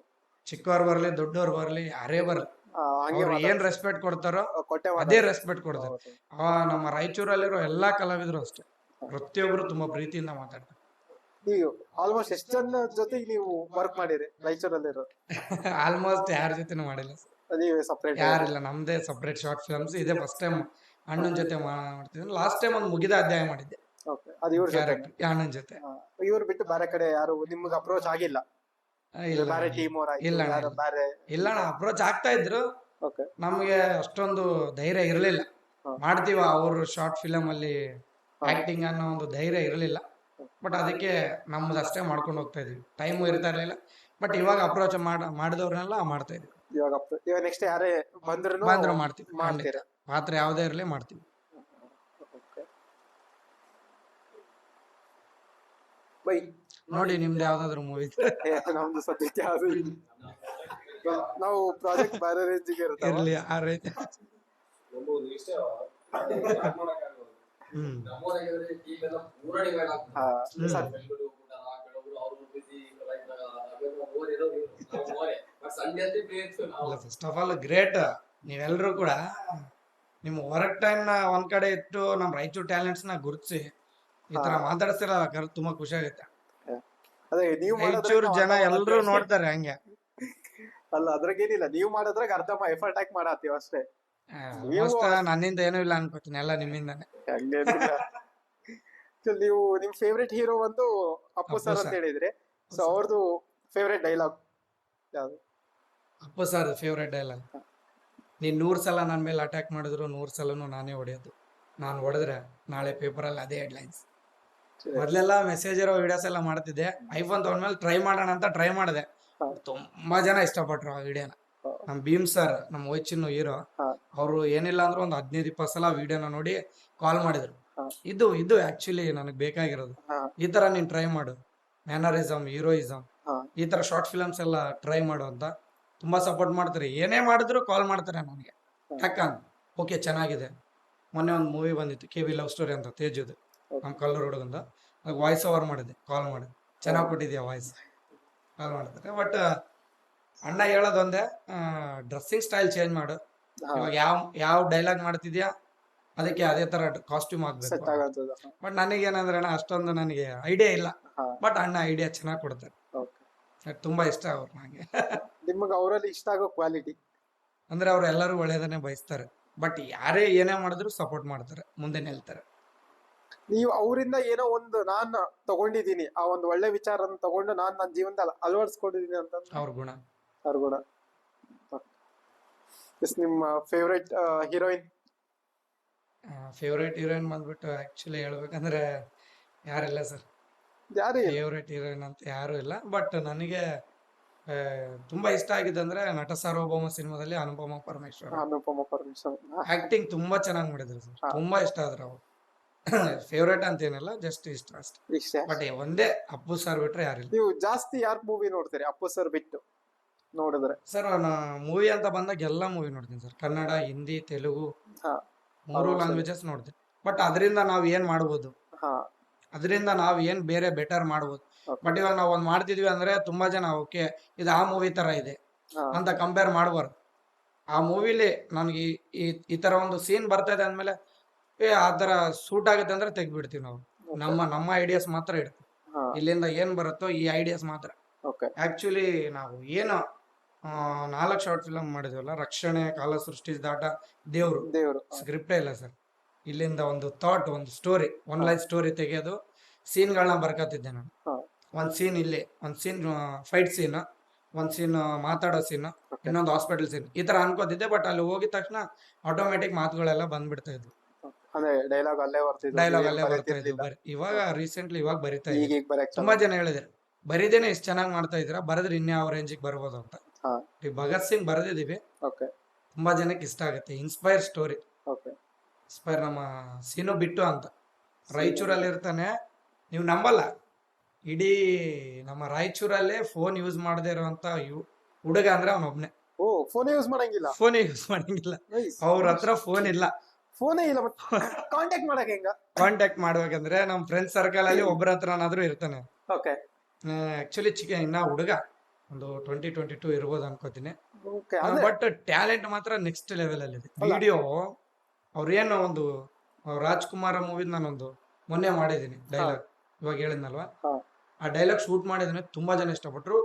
ಚಿಕ್ಕವ್ರು ಬರ್ಲಿ ದೊಡ್ಡವ್ರು ಬರ್ಲಿ ಯಾರೇ ಬರ್ಲಿ, ಹಂಗೆ ಅವ್ರು ಏನ್ ರೆಸ್ಪೆಕ್ಟ್ ಕೊಡ್ತಾರೋ ಕೊಟ್ಟೆ ಅದೇ ರೆಸ್ಪೆಕ್ಟ್ ಕೊಡ್ತಾರೆ. ನಮ್ಮ ರಾಯಚೂರಲ್ಲಿರೋ ಎಲ್ಲಾ ಕಲಾವಿದರು ಅಷ್ಟೇ, ಪ್ರತಿಯೊಬ್ರು ತುಂಬಾ ಪ್ರೀತಿಯಿಂದ ಮಾತಾಡ್ತಾರೆ. ನೀವು ಆಲ್ಮೋಸ್ಟ್ ಎಷ್ಟು ಜನ ಜೊತೆಗೆ ನೀವು ವರ್ಕ್ ಮಾಡಿರಿ ರಾಯಚೂರಲ್ಲಿರೋ? ಆಲ್ಮೋಸ್ಟ್ ಯಾರ ಜೊತೆನೂ ಮಾಡಿಲ್ಲ, ನೀವೇ ಸಪ್ರೇಟ್? ಯಾರಿಲ್ಲ, ನಮ್ದೇ ಸಪ್ರೇಟ್ ಶಾರ್ಟ್ ಫಿಲ್ಮ್ಸ್. ಇದೇ ಫಸ್ಟ್ ಟೈಮ್ ಅಣ್ಣನ ಜೊತೆ ಮಾಡ್ತಿದ್ದೀನಿ. ಲಾಸ್ಟ್ ಟೈಮ್ ಒಂದು ಮುಗಿದ ಅಧ್ಯಾಯ ಮಾಡಿದ್ದೆ, ಓಕೆ. ಅದು ಇವ್ರ ಜೊತೆ? ಕ್ಯಾರೆಕ್ಟರ್ ಅಣ್ಣನ ಜೊತೆ. ಇವ್ರು ಬಿಟ್ಟು ಬೇರೆ ಕಡೆ ಯಾರು ನಿಮ್ಗೆ ಅಪ್ರೋಚ್ ಆಗಿಲ್ಲ? ಇಲ್ಲ ಬೇರೆ ಟೀಮ್ ಅವ್ರ ಇಲ್ಲ ಅಣ್ಣ, ಯಾರು ಬೇರೆ? ಇಲ್ಲ ಅಣ್ಣ, ಅಪ್ರೋಚ್ ಆಗ್ತಾ ಇದ್ರು. ಓಕೆ. ನಮ್ಗೆ ಅಷ್ಟೊಂದು ಧೈರ್ಯ ಇರಲಿಲ್ಲ. ಹಾ. ಮಾಡ್ತೀವ ಅವ್ರ ಶಾರ್ಟ್ ಫಿಲಮ್ ಅಲ್ಲಿ ಆಕ್ಟಿಂಗ್ ಅನ್ನೋ ಒಂದು ಧೈರ್ಯ ಇರಲಿಲ್ಲ. ಬಟ್ ಅದಕ್ಕೆ ನಮ್ದು ಅಷ್ಟೇ ಮಾಡ್ಕೊಂಡು ಹೋಗ್ತಾ ಇದ್ವಿ, ಟೈಮು ಇರ್ತಾ ಇರ್ಲಿಲ್ಲ. ಬಟ್ ಇವಾಗ ಅಪ್ರೋಚ್ ಮಾಡಿದವ್ರನ್ನೆಲ್ಲ ಮಾಡ್ತಾ ಇದ್ವಿ. ಇವಾಗ ನೆಕ್ಸ್ಟ್ ಯಾರೇ ಬಂದ್ರು ಮಾಡ್ತೀವಿ, ಮಾಡ್ತೀರಾ? ಪಾತ್ರ ಯಾವ್ದೇ ಇರಲಿ ಮಾಡ್ತೀವಿ. ಬೈ ನೋಡಿ, ನಿಮ್ದು ಯಾವ್ದಾದ್ರು ಮೂವಿ ನಮ್ದು ಸದ್ಯಕ್ಕೆ ಯಾವ್ದು ಇಲ್ಲ. ನಾವು ಪ್ರಾಜೆಕ್ಟ್ ಬೇರೆ ರೇಂಜಿಗೆ ಇರ್ತಾವ. ಇರ್ಲಿ ಆ ರೀತಿ. ಹ್ಮ್ ಹಾ, ಫಸ್ಟ್ ಆಫ್ ಆಲ್ ಗ್ರೇಟ್ ನೀವೆಲ್ಲರೂ ಕೂಡ ನಿಮ್ಮ ವರ್ಕ್ ಟೈಮ್ ನ ಒಂದ್ ಕಡೆ ಇಟ್ಟು ನಮ್ಮ ರಾಯಚೂರು ಟ್ಯಾಲೆಂಟ್ಸ್ ನ ಗುರುತಿಸಿ ಈ ತರ ಮಾತಾಡ್ತಿರಲ್ಲ, ತುಂಬಾ ಖುಷಿ ಆಗುತ್ತೆ. ಅದೇ ನೀವು ರಾಯಚೂರು ಜನ ಎಲ್ಲರೂ ನೋಡ್ತಾರೆ ಹಂಗೆ. ಅಲ್ಲ, ಅದ್ರಾಗೇನಿಲ್ಲ, ನೀವು ಮಾಡೋದ್ರಾಗ ಅರ್ಧ ಎಫರ್ಟ್ ಹಾಕಿ ಮಾಡತ್ತೀವಿ ಅಷ್ಟೇ. ನನ್ನಿಂದ ಏನೂ ಇಲ್ಲ ಅನ್ಕೋತೀನಿ, ಎಲ್ಲ ನಿಮ್ಮಿಂದಾನೆ. ಹಂಗೇನಿಲ್ಲ. ನೀವು ನಿಮ್ ಫೇವ್ರೆಟ್ ಹೀರೋ ಒಂದು ಅಪ್ಪು ಸರ್ ಅಂತ ಹೇಳಿದ್ರಿ. ಸೊ ಅವ್ರದ್ದು ಫೇವ್ರೆಟ್ ಡೈಲಾಗ್ ಯಾವ್ದು? ಅಪ್ಪು ಸರ್ ಫೇವ್ರೆಟ್ ಡೈಲಾಗ್, ನೀನ್ 100 ಸಲ ನನ್ನ ಮೇಲೆ ಅಟ್ಯಾಕ್ ಮಾಡಿದ್ರು 100 ಸಲನು ನಾನೇ ಹೊಡೆಯೋದು, ನಾನು ಹೊಡೆದ್ರೆ ನಾಳೆ ಪೇಪರಲ್ಲಿ ಅದೇ ಹೆಡ್ಲೈನ್ಸ್. ಮೊದ್ಲೆಲ್ಲ ಮೆಸೇಜ್ ಇರೋ ವಿಡಿಯೋಸ್ ಎಲ್ಲ ಮಾಡ್ತಿದ್ದೆ. ಐಫೋನ್ ತಗೊಂಡ್ಮೇಲೆ ಟ್ರೈ ಮಾಡೋಣ ಅಂತ ಟ್ರೈ ಮಾಡಿದೆ. ತುಂಬಾ ಜನ ಇಷ್ಟಪಟ್ರು ಆ ವಿಡಿಯೋನ. ನಮ್ ಭೀಮ್ ಸರ್, ನಮ್ಮ ವೈಚಿನ್ನು ಹೀರೋ, ಅವರು ಏನಿಲ್ಲ ಅಂದ್ರೆ ಒಂದು 15-20 ಸಲ ವಿಡಿಯೋನ ನೋಡಿ ಕಾಲ್ ಮಾಡಿದ್ರು. ಇದು ಆಕ್ಚುಲಿ ನನಗೆ ಬೇಕಾಗಿರೋದು, ಈ ತರ ನೀನ್ ಟ್ರೈ ಮಾಡು, ಮ್ಯಾನರಿಸಮ್, ಹೀರೋಯಿಸಮ್, ಈ ತರ ಶಾರ್ಟ್ ಫಿಲಮ್ಸ್ ಎಲ್ಲ ಟ್ರೈ ಮಾಡು ಅಂತ ತುಂಬಾ ಸಪೋರ್ಟ್ ಮಾಡ್ತಾರೆ. ಏನೇ ಮಾಡಿದ್ರು ಕಾಲ್ ಮಾಡ್ತಾರೆ ನನಗೆ. ಯಾಕಂದ್ ಓಕೆ ಚೆನ್ನಾಗಿದೆ. ಮೊನ್ನೆ ಒಂದು ಮೂವಿ ಬಂದಿತ್ತು KV ಲವ್ ಸ್ಟೋರಿ ಅಂತ, ತೇಜುದು, ನಮ್ಮ ಕಲ್ಲೂರು ಹುಡುಗಂದ. ವಾಯ್ಸ್ ಓವರ್ ಮಾಡಿದೆ, ಕಾಲ್ ಮಾಡಿ, ಚೆನ್ನಾಗಿ ಕೊಟ್ಟಿದ್ಯಾ ವಾಯ್ಸ್, ಕಾಲ್ ಮಾಡ್ತಾರೆ. ಬಟ್ ಅಣ್ಣ ಹೇಳೋದೊಂದೇ, ಡ್ರೆಸ್ಸಿಂಗ್ ಸ್ಟೈಲ್ ಚೇಂಜ್ ಮಾಡು. ಇವಾಗ ಯಾವ ಡೈಲಾಗ್ ಮಾಡ್ತಿದ್ಯಾ ಅದಕ್ಕೆ ಅದೇ ತರ ಕಾಸ್ಟ್ಯೂಮ್ ಆಗ್ಬೇಕು. ಬಟ್ ನನಗೇನಂದ್ರೆ ಅಣ್ಣ ಅಷ್ಟೊಂದು ನನಗೆ ಐಡಿಯಾ ಇಲ್ಲ. ಬಟ್ ಅಣ್ಣ ಐಡಿಯಾ ಚೆನ್ನಾಗಿ ಕೊಡ್ತಾರೆ, ತುಂಬಾ ಇಷ್ಟ ಅವ್ರು ನಂಗೆ. ನಿಮಗೆ ಅವರಲ್ಲಿ ಇಷ್ಟ ಆಗೋ ಕ್ವಾಲಿಟಿ ಅಂದ್ರೆ ಅವ್ರು ಎಲ್ಲರೂ ಒಳ್ಳೇದನ್ನೇ ಬಯಸ್ತಾರೆ. ಬಟ್ ಯಾರೇ ಏನೇ ಮಾಡಿದ್ರು ಸಪೋರ್ಟ್ ಮಾಡ್ತಾರೆ, ಮುಂದೆ ನಿಲ್ತಾರೆ. ನೀವು ಅವರಿಂದ ಏನೋ ಒಂದು ನಾನ್ ತಗೊಂಡಿದ್ದೀನಿ, ಆ ಒಂದು ಒಳ್ಳೆ ವಿಚಾರನ ತಗೊಂಡು ನಾನ್ ನನ್ನ ಜೀವನದಲ್ಲಿ ಅಳವಡಿಸ್ಕೊಂಡಿದ್ದೀನಿ ಅಂತ ಅವ್ರ ಗುಣ. ನಿಮ್ಮ ಫೇವ್ರೆಟ್ ಹೀರೋಯಿನ್? ಫೇವ್ರೇಟ್ ಹೀರೋಯಿನ್ ಬಂದ್ಬಿಟ್ಟು ಆಕ್ಚುಲಿ ಹೇಳ್ಬೇಕಂದ್ರೆ ಯಾರಿಲ್ಲ ಸರ್, ಯಾರು ಇಲ್ಲ. ಫೇವ್ರೆಟ್ ಹೀರೋಯಿನ್ ಅಂತ ಯಾರು ಇಲ್ಲ. ಬಟ್ ನನಗೆ ಆ, ತುಂಬಾ ಇಷ್ಟ ಆಗಿದ್ದಂದ್ರೆ ನಟ ಸಾರ್ವಭೌಮ ಸಿನಿಮಾದಲ್ಲಿ ಅನುಪಮ ಪರಮೇಶ್ವರ್ ಅನುಪಮ ಪರಮೇಶ್ವರ್. ಆಕ್ಟಿಂಗ್ ತುಂಬಾ ಚೆನ್ನಾಗಿ ಮಾಡಿದ್ರು ಸರ್, ತುಂಬಾ ಇಷ್ಟ ಆದ್ರು ಅವ್ರು. ಫೇವ್ರೇಟ್ ಅಂತ ಏನಿಲ್ಲ, ಜಸ್ಟ್ ಇಷ್ಟ ಅಷ್ಟೇ. ಇಷ್ಟ. ಬಟ್ ಒಂದೇ ಅಪ್ಪು ಸರ್ ಬಿಟ್ರೆ ಯಾರಿಲ್ಲ ನೀವು ಜಾಸ್ತಿ ಯಾರ್ ಮೂವಿ ನೋಡ್ತೀರಿ ಅಪ್ಪು ಸರ್ ಬಿಟ್ಟು ನೋಡಿದ್ರೆ? ಸರ್. ನಾನು ಮೂವಿ ಅಂತ ಬಂದಾಗ ಎಲ್ಲಾ ಮೂವಿ ನೋಡ್ತೀನಿ ಸರ್, ಕನ್ನಡ, ಹಿಂದಿ, ತೆಲುಗು, ಹಾ 3 ಲ್ಯಾಂಗ್ವೇಜಸ್ ನೋಡ್ತೀನಿ. ಬಟ್ ಅದರಿಂದ ನಾವ್ ಏನ್ ಮಾಡ್ಬೋದು, ಹಾ ಅದರಿಂದ ನಾವ್ ಏನ್ ಬೇರೆ ಬೆಟರ್ ಮಾಡ್ಬೋದು. Okay. ಬಟ್ ಇವಾಗ ನಾವ್ ಒಂದ್ ಮಾಡ್ತಿದ್ವಿ ಅಂದ್ರೆ ತುಂಬಾ ಜನ ಓಕೆ ಇದು ಆ ಮೂವಿ ತರ ಇದೆ ಹಾ ಅಂತ ಕಂಪೇರ್ ಮಾಡಬಾರ್ದು. ಆ ಮೂವಿಲಿ ನನ್ಗೆ ಈ ತರ ಒಂದು ಸೀನ್ ಬರ್ತಾ ಇದೆ ಅಂದ್ಮೇಲೆ ಆ ತರ ಸೂಟ್ ಆಗುತ್ತೆ ಅಂದ್ರೆ ತೆಗ್ದ್ಬಿಡ್ತೀವಿ ನಾವು. ನಮ್ಮ ಐಡಿಯಾಸ್ ಮಾತ್ರ ಇಡ್ತೀವಿ, ಹಾ ಇಲ್ಲಿಂದ ಏನ್ ಬರುತ್ತೋ ಈ ಐಡಿಯಾಸ್ ಮಾತ್ರ. ಓಕೆ. ಆಕ್ಚುಲಿ ನಾವು ಏನು 4 ಶಾರ್ಟ್ ಫಿಲಮ್ ಮಾಡಿದ್ವಲ್ಲ, ರಕ್ಷಣೆ, ಕಾಲ ಸೃಷ್ಟಿ, ದಾಟ, ದೇವ್ರು, ದೇವರು. ಸ್ಕ್ರಿಪ್ಟೇ ಇಲ್ಲ ಸರ್. ಇಲ್ಲಿಂದ ಒಂದು ಥಾಟ್, ಒಂದು ಸ್ಟೋರಿ, ಒನ್ ಲೈನ್ ಸ್ಟೋರಿ ತೆಗೆಯೋದು, ಸೀನ್ಗಳನ್ನ ಬರ್ಕತ್ತಿದ್ದೆ ನಾನು. ಹಾ ಒಂದ್ ಸೀನ್ ಇಲ್ಲಿ, ಒಂದ್ ಸೀನ್ ಫೈಟ್ ಸೀನ್, ಒಂದ್ ಸೀನ್ ಮಾತಾಡೋ ಸೀನ್, ಇನ್ನೊಂದು ಹಾಸ್ಪಿಟಲ್ ಸೀನ್, ಈ ತರ ಅನ್ಕೋತಿದ್ದೆ. ಬಟ್ ಅಲ್ಲಿ ಹೋಗಿದ ತಕ್ಷಣ ಆಟೋಮೆಟಿಕ್ ಮಾತುಗಳೆಲ್ಲ ಬಂದ್ಬಿಡ್ತಾ ಇದ್ವು, ಅಂದ್ರೆ ಡೈಲಾಗ್ ಅಲ್ಲೇ ಬರ್ತಿದ್ರು, ಡೈಲಾಗ್ ಏನ್ ಅಲ್ಲೇ ಬರ್ತಾ ಇದ್ವು. ಬರೀತಿರ್ಲಿಲ್ಲ. ಇವಾಗ ರೀಸೆಂಟ್ಲಿ ಇವಾಗ ಬರಿತಾ ಈಗ ಇದ್ದೀನಿ. ಈಗ ಬರಕ್ ತುಂಬಾ ಜನ ಹೇಳಿದ್ರು ಬರೀದೇನೆ ಇಷ್ಟು ಚೆನ್ನಾಗಿ ಮಾಡ್ತಾ ಇದ್ದೀರಾ, ಬರೆದ್ರೆ ಇನ್ಯಾವ ರೇಂಜಿಗೆ ಬರ್ಬೋದು ಅಂತ. ಹಾ ಈ ಭಗತ್ ಸಿಂಗ್ ಬರೆದಿದೀವಿ, ಓಕೆ ತುಂಬಾ ಜನಕ್ಕೆ ಇಷ್ಟ ಆಗುತ್ತೆ. Inspire story, okay. ಇನ್ಸ್ಪೈರ್. ನಮ್ಮ ಸೀನು ಬಿಟ್ಟು ಅಂತ ರಾಯಚೂರಲ್ಲಿ ಇರ್ತಾನೆ, ನೀವು ನಂಬಲ್ಲ, ಇಡೀ ನಮ್ಮ ರಾಯಚೂರಲ್ಲೇ ಫೋನ್ ಯೂಸ್ ಮಾಡದೇ ಇರುವಂತ ಹುಡುಗ ಅಂದ್ರೆ ಅವನೊಬ್ನೇ. ಓ ಫೋನ್ ಯೂಸ್ ಮಾಡಂಗಿಲ್ಲ. ಫೋನ್ ಯೂಸ್ ಮಾಡಂಗಿಲ್ಲ, ಅವ್ರ ಹತ್ರ ಫೋನ್ ಇಲ್ಲ. ಫೋನೇ ಇಲ್ಲ, ಬಟ್ ಕಾಂಟ್ಯಾಕ್ಟ್ ಮಾಡಕ್ ಹೆಂಗ? ಕಾಂಟ್ಯಾಕ್ಟ್ ಮಾಡ್ಬೇಕಂದ್ರೆ ನಮ್ ಫ್ರೆಂಡ್ ಸರ್ಕಲ್ ಅಲ್ಲಿ ಒಬ್ಬರ ಹತ್ರನಾದ್ರೂ ಇರ್ತಾನೆ. ಓಕೆ ಆಕ್ಚುಲಿ ಇನ್ನ ಹುಡುಗ ಒಂದು 20-22 ಇರ್ಬೋದು ಅನ್ಕೋತೀನಿ. ಓಕೆ. ಬಟ್ ಟ್ಯಾಲೆಂಟ್ ಮಾತ್ರ ನೆಕ್ಸ್ಟ್ ಲೆವೆಲ್ ಅಲ್ಲಿ ಇದೆ. ವಿಡಿಯೋ ಅವ್ರೇನು ಒಂದು ರಾಜ್ಕುಮಾರ ಮೂವಿದ್ ನಾನೊಂದು ಮೊನ್ನೆ ಮಾಡಿದೀನಿ ಡೈಲಾಗ್, ಇವಾಗ ಹೇಳಿದ್ನಲ್ವಾ, ಹಾ ಆ ಡೈಲಾಗ್ ಶೂಟ್ ಮಾಡಿದ್ರೆ ತುಂಬಾ ಜನ ಇಷ್ಟಪಟ್ರು.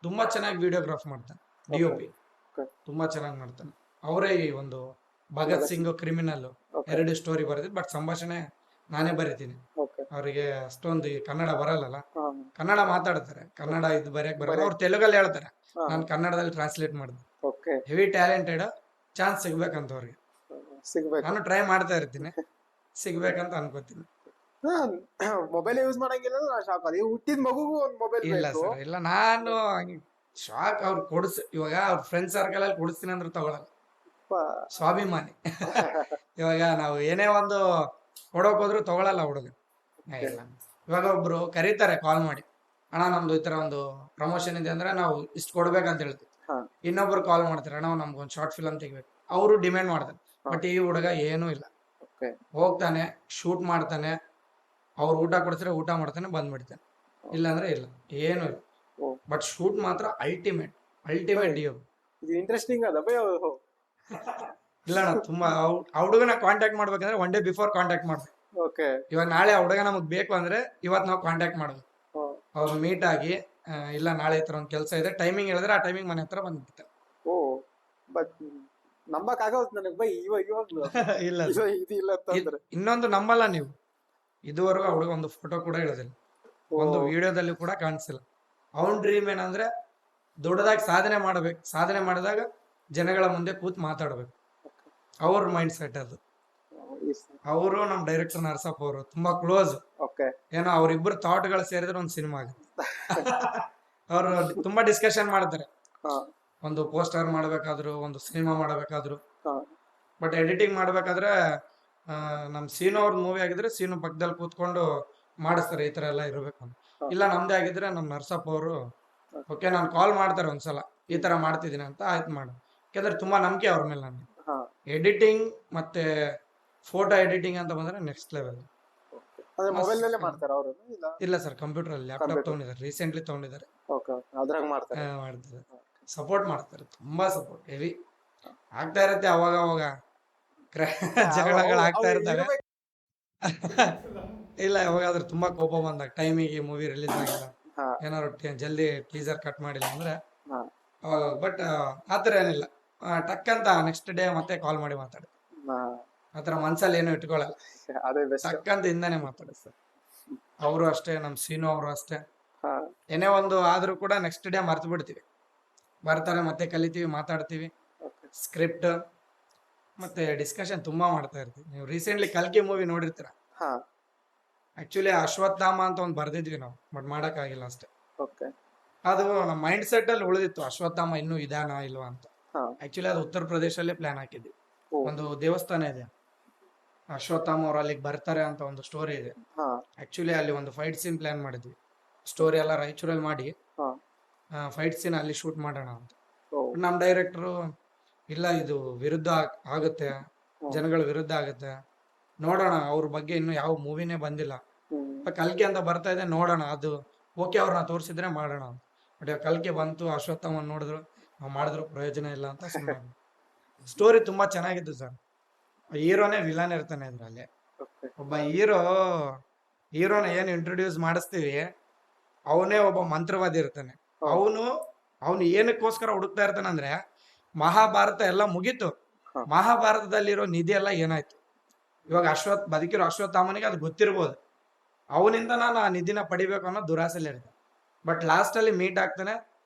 ತುಂಬಾ ಚೆನ್ನಾಗಿ ವಿಡಿಯೋಗ್ರಾಫ್ ಮಾಡ್ತಾನೆ, DOP Okay. ತುಂಬಾ ಚೆನ್ನಾಗಿ ಮಾಡ್ತಾನೆ. ಅವರೇ ಈ ಒಂದು Bhagat Singh, criminal, Okay. 2 story ಬರೆದಿದ್ದು. ಬಟ್ ಸಂಭಾಷಣೆ ನಾನೇ ಬರಿತೀನಿ. ಓಕೆ. ಅವರಿಗೆ ಅಷ್ಟೊಂದು ಈ ಕನ್ನಡ ಬರಲ್ಲ, ಹಾ ಕನ್ನಡ ಮಾತಾಡ್ತಾರೆ, ಕನ್ನಡ ಇದು ಬರೆಯಕ್ ಬರಲ್ಲ. ಅವ್ರು ತೆಲುಗಲ್ಲಿ ಹೇಳ್ತಾರೆ, ಹಾ ನಾನು ಕನ್ನಡದಲ್ಲಿ ಟ್ರಾನ್ಸ್ಲೇಟ್ ಮಾಡಿದೆ. ಓಕೆ. ಹೆವಿ ಟ್ಯಾಲೆಂಟೆಡ್, ಚಾನ್ಸ್ ಸಿಗ್ಬೇಕಂತ ಅವ್ರಿಗೆ. ಸಿಗ್ಬೇಕು. ನಾನು ಟ್ರೈ ಮಾಡ್ತಾ ಇರ್ತೀನಿ, ಸಿಗ್ಬೇಕಂತ ಅನ್ಕೋತೀನಿ. ಮೊಬೈಲ್ ಯೂಸ್ ಮಾಡಂಗಿಲ್ಲ ಅಂದ್ರೆ ನಾ ಶಾಕ್ ಆದ. ಹುಟ್ಟಿದ ಮಗುಗೂ ಒಂದ್ ಮೊಬೈಲ್ ಇಲ್ಲ ಬೇಕು. ಸರ್, ಇಲ್ಲ, ನಾನು ಶಾಕ್. ಅವ್ರು ಇವಾಗ ಅವ್ರ ಫ್ರೆಂಡ್ ಸರ್ಕಲ್ ಅಲ್ಲಿ ಕೊಡಿಸ್ತೀನಿ ಅಂದ್ರೆ ತಗೊಳಲ್ಲ, ಸ್ವಾಭಿಮಾನಿ. ಇವಾಗ ನಾವು ಏನೇ ಒಂದು ಕೊಡೋಕ್ ಹೋದ್ರು ತಗೊಳಲ್ಲ ಹುಡುಗ. ಇಲ್ಲ, ಇವಾಗ ಒಬ್ರು ಕರೀತಾರೆ ಕಾಲ್ ಮಾಡಿ, ಅಣ್ಣ ನಮ್ದು ಈ ತರ ಒಂದು ಪ್ರಮೋಷನ್ ಇದೆ ಅಂದ್ರೆ ನಾವು ಇಷ್ಟು ಕೊಡ್ಬೇಕಂತ ಹೇಳ್ತೀವಿ. ಹಾ ಇನ್ನೊಬ್ರು ಕಾಲ್ ಮಾಡ್ತಾರೆ, ಅಣ್ಣ ನಮ್ಗೊಂದು ಶಾರ್ಟ್ ಫಿಲಮ್ ತೆಗಿಬೇಕು, ಅವರು ಡಿಮ್ಯಾಂಡ್ ಮಾಡ್ತಾರೆ. ಬಟ್ ಈ ಹುಡುಗ ಏನೂ ಇಲ್ಲ, ಓಕೆ. ಹೋಗ್ತಾನೆ, ಶೂಟ್ ಮಾಡ್ತಾನೆ, ಅವ್ರು ಊಟ ಕೊಡ್ತಾರೆ, ಊಟ ಮಾಡ್ತಾನೆ, ಬಂದ್ಬಿಡ್ತಾನೆ. ಇಲ್ಲಾಂದ್ರೆ ಇಲ್ಲ, ಏನು ಇಲ್ಲ. ಓ. ಬಟ್ ಶೂಟ್ ಮಾತ್ರ ಅಲ್ಟಿಮೇಟ್ DOP. ಇದು ಇಂಟ್ರೆಸ್ಟಿಂಗ್ ಅದ ಬೈ. ಇಲ್ಲ ಅಣ್ಣ, ತುಂಬಾ ಆ ಹುಡುಗನ ಕಾಂಟ್ಯಾಕ್ಟ್ ಮಾಡ್ಬೇಕಂದ್ರೆ 1 ಡೇ ಬಿಫೋರ್ ಕಾಂಟ್ಯಾಕ್ಟ್ ಮಾಡ್ಬೇಕು. ಓಕೆ. ಇವಾಗ ನಾಳೆ ಆ ಹುಡುಗ ನಮಗ್ ಬೇಕು ಅಂದ್ರೆ ಇವತ್ತು ನಾವು ಕಾಂಟ್ಯಾಕ್ಟ್ ಮಾಡ್ಬೇಕು, ಅವ್ರು ಮೀಟ್ ಆಗಿ ಇಲ್ಲ ನಾಳೆ ಈ ತರ ಒಂದು ಕೆಲಸ ಇದೆ, ಟೈಮಿಂಗ್ ಹೇಳಿದ್ರೆ ಆ ಟೈಮಿಂಗ್ ಮನೆ ಹತ್ರ ಬಂದ್ಬಿಡ್ತಾರೆ. ಓ ಬಟ್ ನಂಬಕ್ ಆಗೋದು ನನಗೆ ಬೈ. ಇವಾಗ್ಲೂ ಇಲ್ಲ ಇದು ಇಲ್ಲ ಅಂತಂದ್ರೆ ಇನ್ನೊಂದು ನಂಬಲ್ಲ ನೀವು, ಇದುವರೆಗೂ ಆ ಹುಡುಗ ಒಂದು ಫೋಟೋ ಕೂಡ ಇಳೋದಿಲ್ಲ, ಒಂದು ವಿಡಿಯೋದಲ್ಲಿ ಕೂಡ ಕಾಣಿಸಿಲ್ಲ. ಅವನ್ ಡ್ರೀಮ್ ಏನಂದ್ರೆ ದೊಡ್ಡದಾಗಿ ಸಾಧನೆ ಮಾಡ್ಬೇಕು, ಸಾಧನೆ ಮಾಡಿದಾಗ ಜನಗಳ ಮುಂದೆ ಕೂತ್ ಮಾತಾಡ್ಬೇಕು. ಅವ್ರ ಮೈಂಡ್ ಸೆಟ್ ಅದು. ಅವರು ನಮ್ ಡೈರೆಕ್ಟರ್ ನರಸಪ್ಪ ಅವರು ತುಂಬಾ ಕ್ಲೋಸ್. ಓಕೆ. ಏನೋ ಅವ್ರಿಬ್ರು ಥಾಟ್ಗಳು ಸೇರಿದ್ರೆ ಒಂದು ಸಿನಿಮಾ ಆಗುತ್ತೆ. ಅವರು ತುಂಬಾ ಡಿಸ್ಕಷನ್ ಮಾಡ್ತಾರೆ, ಹಾ ಒಂದು ಪೋಸ್ಟರ್ ಮಾಡ್ಬೇಕಾದ್ರು, ಒಂದು ಸಿನಿಮಾ ಮಾಡ್ಬೇಕಾದ್ರು. ಹಾ ಬಟ್ ಎಡಿಟಿಂಗ್ ಮಾಡ್ಬೇಕಾದ್ರೆ ನಮ್ ಸೀನು ಅವ್ರ ಮೂವಿ ಆಗಿದ್ರೆ ಸೀನು ಪಕ್ಕದಲ್ಲಿ ಕೂತ್ಕೊಂಡು ಮಾಡಿಸ್ತಾರೆ, ಈ ತರ ಎಲ್ಲ ಇರ್ಬೇಕು ಅಂತ. ಇಲ್ಲ ನಮ್ದೇ ಆಗಿದ್ರೆ ನಮ್ ನರಸಪ್ಪ ಅವರು ಓಕೆ ನಾನು ಕಾಲ್ ಮಾಡ್ತಾರೆ ಒಂದ್ಸಲ, ಈ ತರ ಮಾಡ್ತಿದ್ದೀನಿ ಅಂತ, ಆಯ್ತು ಮಾಡು. ಯಾಕಂದ್ರೆ ತುಂಬಾ ನಂಬಿಕೆ ಅವ್ರ ಮೇಲೆ ನನಗೆ. ಹಾ ಎಡಿಟಿಂಗ್ ಮತ್ತೆ ಫೋಟೋ ಎಡಿಟಿಂಗ್ ಅಂತ ಬಂದ್ರೆ ನೆಕ್ಸ್ಟ್ ಲೆವೆಲ್. ಅಂದ್ರೆ ಮೊಬೈಲ್ ನಲ್ಲೇ ಮಾಡ್ತಾರೆ ಅವರು? ಇಲ್ಲ ಇಲ್ಲ ಸರ್, ಕಂಪ್ಯೂಟರ್ ಅಲ್ಲಿ ಲ್ಯಾಪ್ಟಾಪ್ ತಗೊಂಡಿದ್ದಾರೆ, ರೀಸೆಂಟ್ಲಿ ತಗೊಂಡಿದ್ದಾರೆ, ಓಕೆ. ಅದ್ರಾಗ ಮಾಡ್ತಾರೆ. ಮಾಡ್ತಿದ್ದಾರೆ, ಸಪೋರ್ಟ್ ಮಾಡ್ತಾರೆ, ತುಂಬಾ ಸಪೋರ್ಟ್ ಹೆವಿ ಆಗ್ತಾ ಇರುತ್ತೆ. ಅವಾಗ ಅವಾಗ ಜಗಳಗಳು ಆಗ್ತಾ ಇರ್ತವೆ. ಇಲ್ಲ ಯಾವಾಗಾದ್ರೂ ತುಂಬಾ ಕೋಪ ಬಂದಾಗ, ಟೈಮಿಗೆ ಮೂವಿ ರಿಲೀಸ್ ಆಗಿಲ್ಲ, ಹಾ ಏನಾದ್ರು ಜಲ್ದಿ ಟೀಸರ್ ಕಟ್ ಮಾಡಿಲ್ಲ ಅಂದ್ರೆ ಹಾ ಅವಾಗ. ಬಟ್ ಆತರ ಏನಿಲ್ಲ, ಟಕ್ ಅಂತ ನೆಕ್ಸ್ಟ್ ಡೇ ಮತ್ತೆ ಕಾಲ್ ಮಾಡಿ ಮಾತಾಡಿ, ಹಾ. ಆತರ ಮನ್ಸಲ್ಲಿ ಏನು ಇಟ್ಕೊಳಲ್ಲ, ಅದೇ ಬೆಸ್ಟ್. ಟಕ್ ಅಂತ ಹಿಂದಾನೆ ಮಾತಾಡಿಸ್ತಾರೆ. ಅವರು ಅಷ್ಟೇ, ನಮ್ ಸೀನು ಅವರು ಅಷ್ಟೇ. ಹಾ ಏನೇ ಒಂದು ಆದ್ರೂ ಕೂಡ ನೆಕ್ಸ್ಟ್ ಡೇ ಮರ್ತು ಬಿಡ್ತೀವಿ, ಬರ್ತಾರೆ ಮತ್ತೆ ಕಲಿತೀವಿ, ಮಾತಾಡ್ತೀವಿ, ಓಕೆ. ಸ್ಕ್ರಿಪ್ಟ್ ಮತ್ತೆ ಡಿಸ್ಕಷನ್ ತುಂಬಾ ಮಾಡ್ತಾ ಇರ್ತೀವಿ. ನೀವು ರೀಸೆಂಟ್ಲಿ ಕಲ್ಕಿ ಮೂವಿ ನೋಡಿರ್ತೀರ, ಹಾ ಆಕ್ಚುಲಿ ಅಶ್ವತ್ಥಾಮ ಅಂತ ಒಂದು ಬರ್ದಿದ್ವಿ ನಾವು, ಬಟ್ ಮಾಡಕ್ಕಾಗಿಲ್ಲ ಅಷ್ಟೇ. ಓಕೆ. ಅದು ನಮ್ಮ ಮೈಂಡ್ ಸೆಟ್ ಅಲ್ಲಿ ಉಳಿದಿತ್ತು, ಅಶ್ವತ್ಥಾಮ ಇನ್ನೂ ಇದಾನ ಇಲ್ವಾ ಅಂತ. ಹಾ. ಆಕ್ಚುಲಿ ಅದು ಉತ್ತರ ಪ್ರದೇಶಲ್ಲೇ ಪ್ಲಾನ್ ಹಾಕಿದ್ವಿ. ಓ. ಒಂದು ದೇವಸ್ಥಾನ ಇದೆ, ಅಶ್ವತ್ಥಾಮ ಅವ್ರು ಅಲ್ಲಿಗೆ ಬರ್ತಾರೆ ಅಂತ ಒಂದು ಸ್ಟೋರಿ ಇದೆ. ಹಾ. ಆಕ್ಚುಲಿ ಅಲ್ಲಿ ಒಂದು ಫೈಟ್ ಸೀನ್ ಪ್ಲಾನ್ ಮಾಡಿದ್ವಿ. ಸ್ಟೋರಿ ಎಲ್ಲ ರಾಯಚೂರಲ್ಲಿ ಮಾಡಿ ಹಾ. ಫೈಟ್ ಸೀನ್ ಅಲ್ಲಿ ಶೂಟ್ ಮಾಡೋಣ ಅಂತ. ಓ. ನಮ್ಮ ಡೈರೆಕ್ಟರು ಇಲ್ಲ, ಇದು ವಿರುದ್ಧ ಆಗುತ್ತೆ, ಜನಗಳ ವಿರುದ್ಧ ಆಗುತ್ತೆ, ನೋಡೋಣ, ಅವ್ರ ಬಗ್ಗೆ ಇನ್ನು ಯಾವ ಮೂವಿನೇ ಬಂದಿಲ್ಲ, ಕಲ್ಕಿ ಅಂತ ಬರ್ತಾ ಇದೆ, ನೋಡೋಣ, ಅದು ಓಕೆ ಅವ್ರನ್ನ ತೋರಿಸಿದ್ರೆ ಮಾಡೋಣ ಅಂತ. ಬಟ್ ಕಲ್ಕಿ ಬಂತು, ಅಶ್ವತ್ಥಾಮನ್ ನೋಡಿದ್ರು, ನಾವು ಮಾಡಿದ್ರು ಪ್ರಯೋಜನ ಇಲ್ಲ ಅಂತ ಸುಮ್ಮನೆ. ಸ್ಟೋರಿ ತುಂಬಾ ಚೆನ್ನಾಗಿತ್ತು ಸರ್. ಹೀರೋನೇ ವಿಲನ್ ಇರ್ತಾನೆ ಇದ್ರಲ್ಲಿ. ಒಬ್ಬ ಹೀರೋನ ಏನು ಇಂಟ್ರೊಡ್ಯೂಸ್ ಮಾಡಿಸ್ತೀವಿ, ಅವನೇ ಒಬ್ಬ ಮಂತ್ರವಾದಿ ಇರ್ತಾನೆ. ಅವನು ಏನಕ್ಕೋಸ್ಕರ ಹುಡುಕ್ತಾ ಇರ್ತಾನೆ ಅಂದ್ರೆ, ಮಹಾಭಾರತ ಎಲ್ಲ ಮುಗೀತು, ಮಹಾಭಾರತದಲ್ಲಿರೋ ನಿಧಿ ಎಲ್ಲ ಏನಾಯ್ತು. ಇವಾಗ ಬದುಕಿರೋ ಅಶ್ವತ್ಥಾಮನಿಗೆ ಅದು ಗೊತ್ತಿರ್ಬೋದು, ಅವನಿಂದ ನಾನು ಆ ನಿಧಿನ ಪಡಿಬೇಕು ಅನ್ನೋ ದುರಾಸೆಲಿ ಇರ್ತದೆ. ಬಟ್ ಲಾಸ್ಟ್ ಅಲ್ಲಿ ಮೀಟ್ ಆಗ್ತಾನೆ,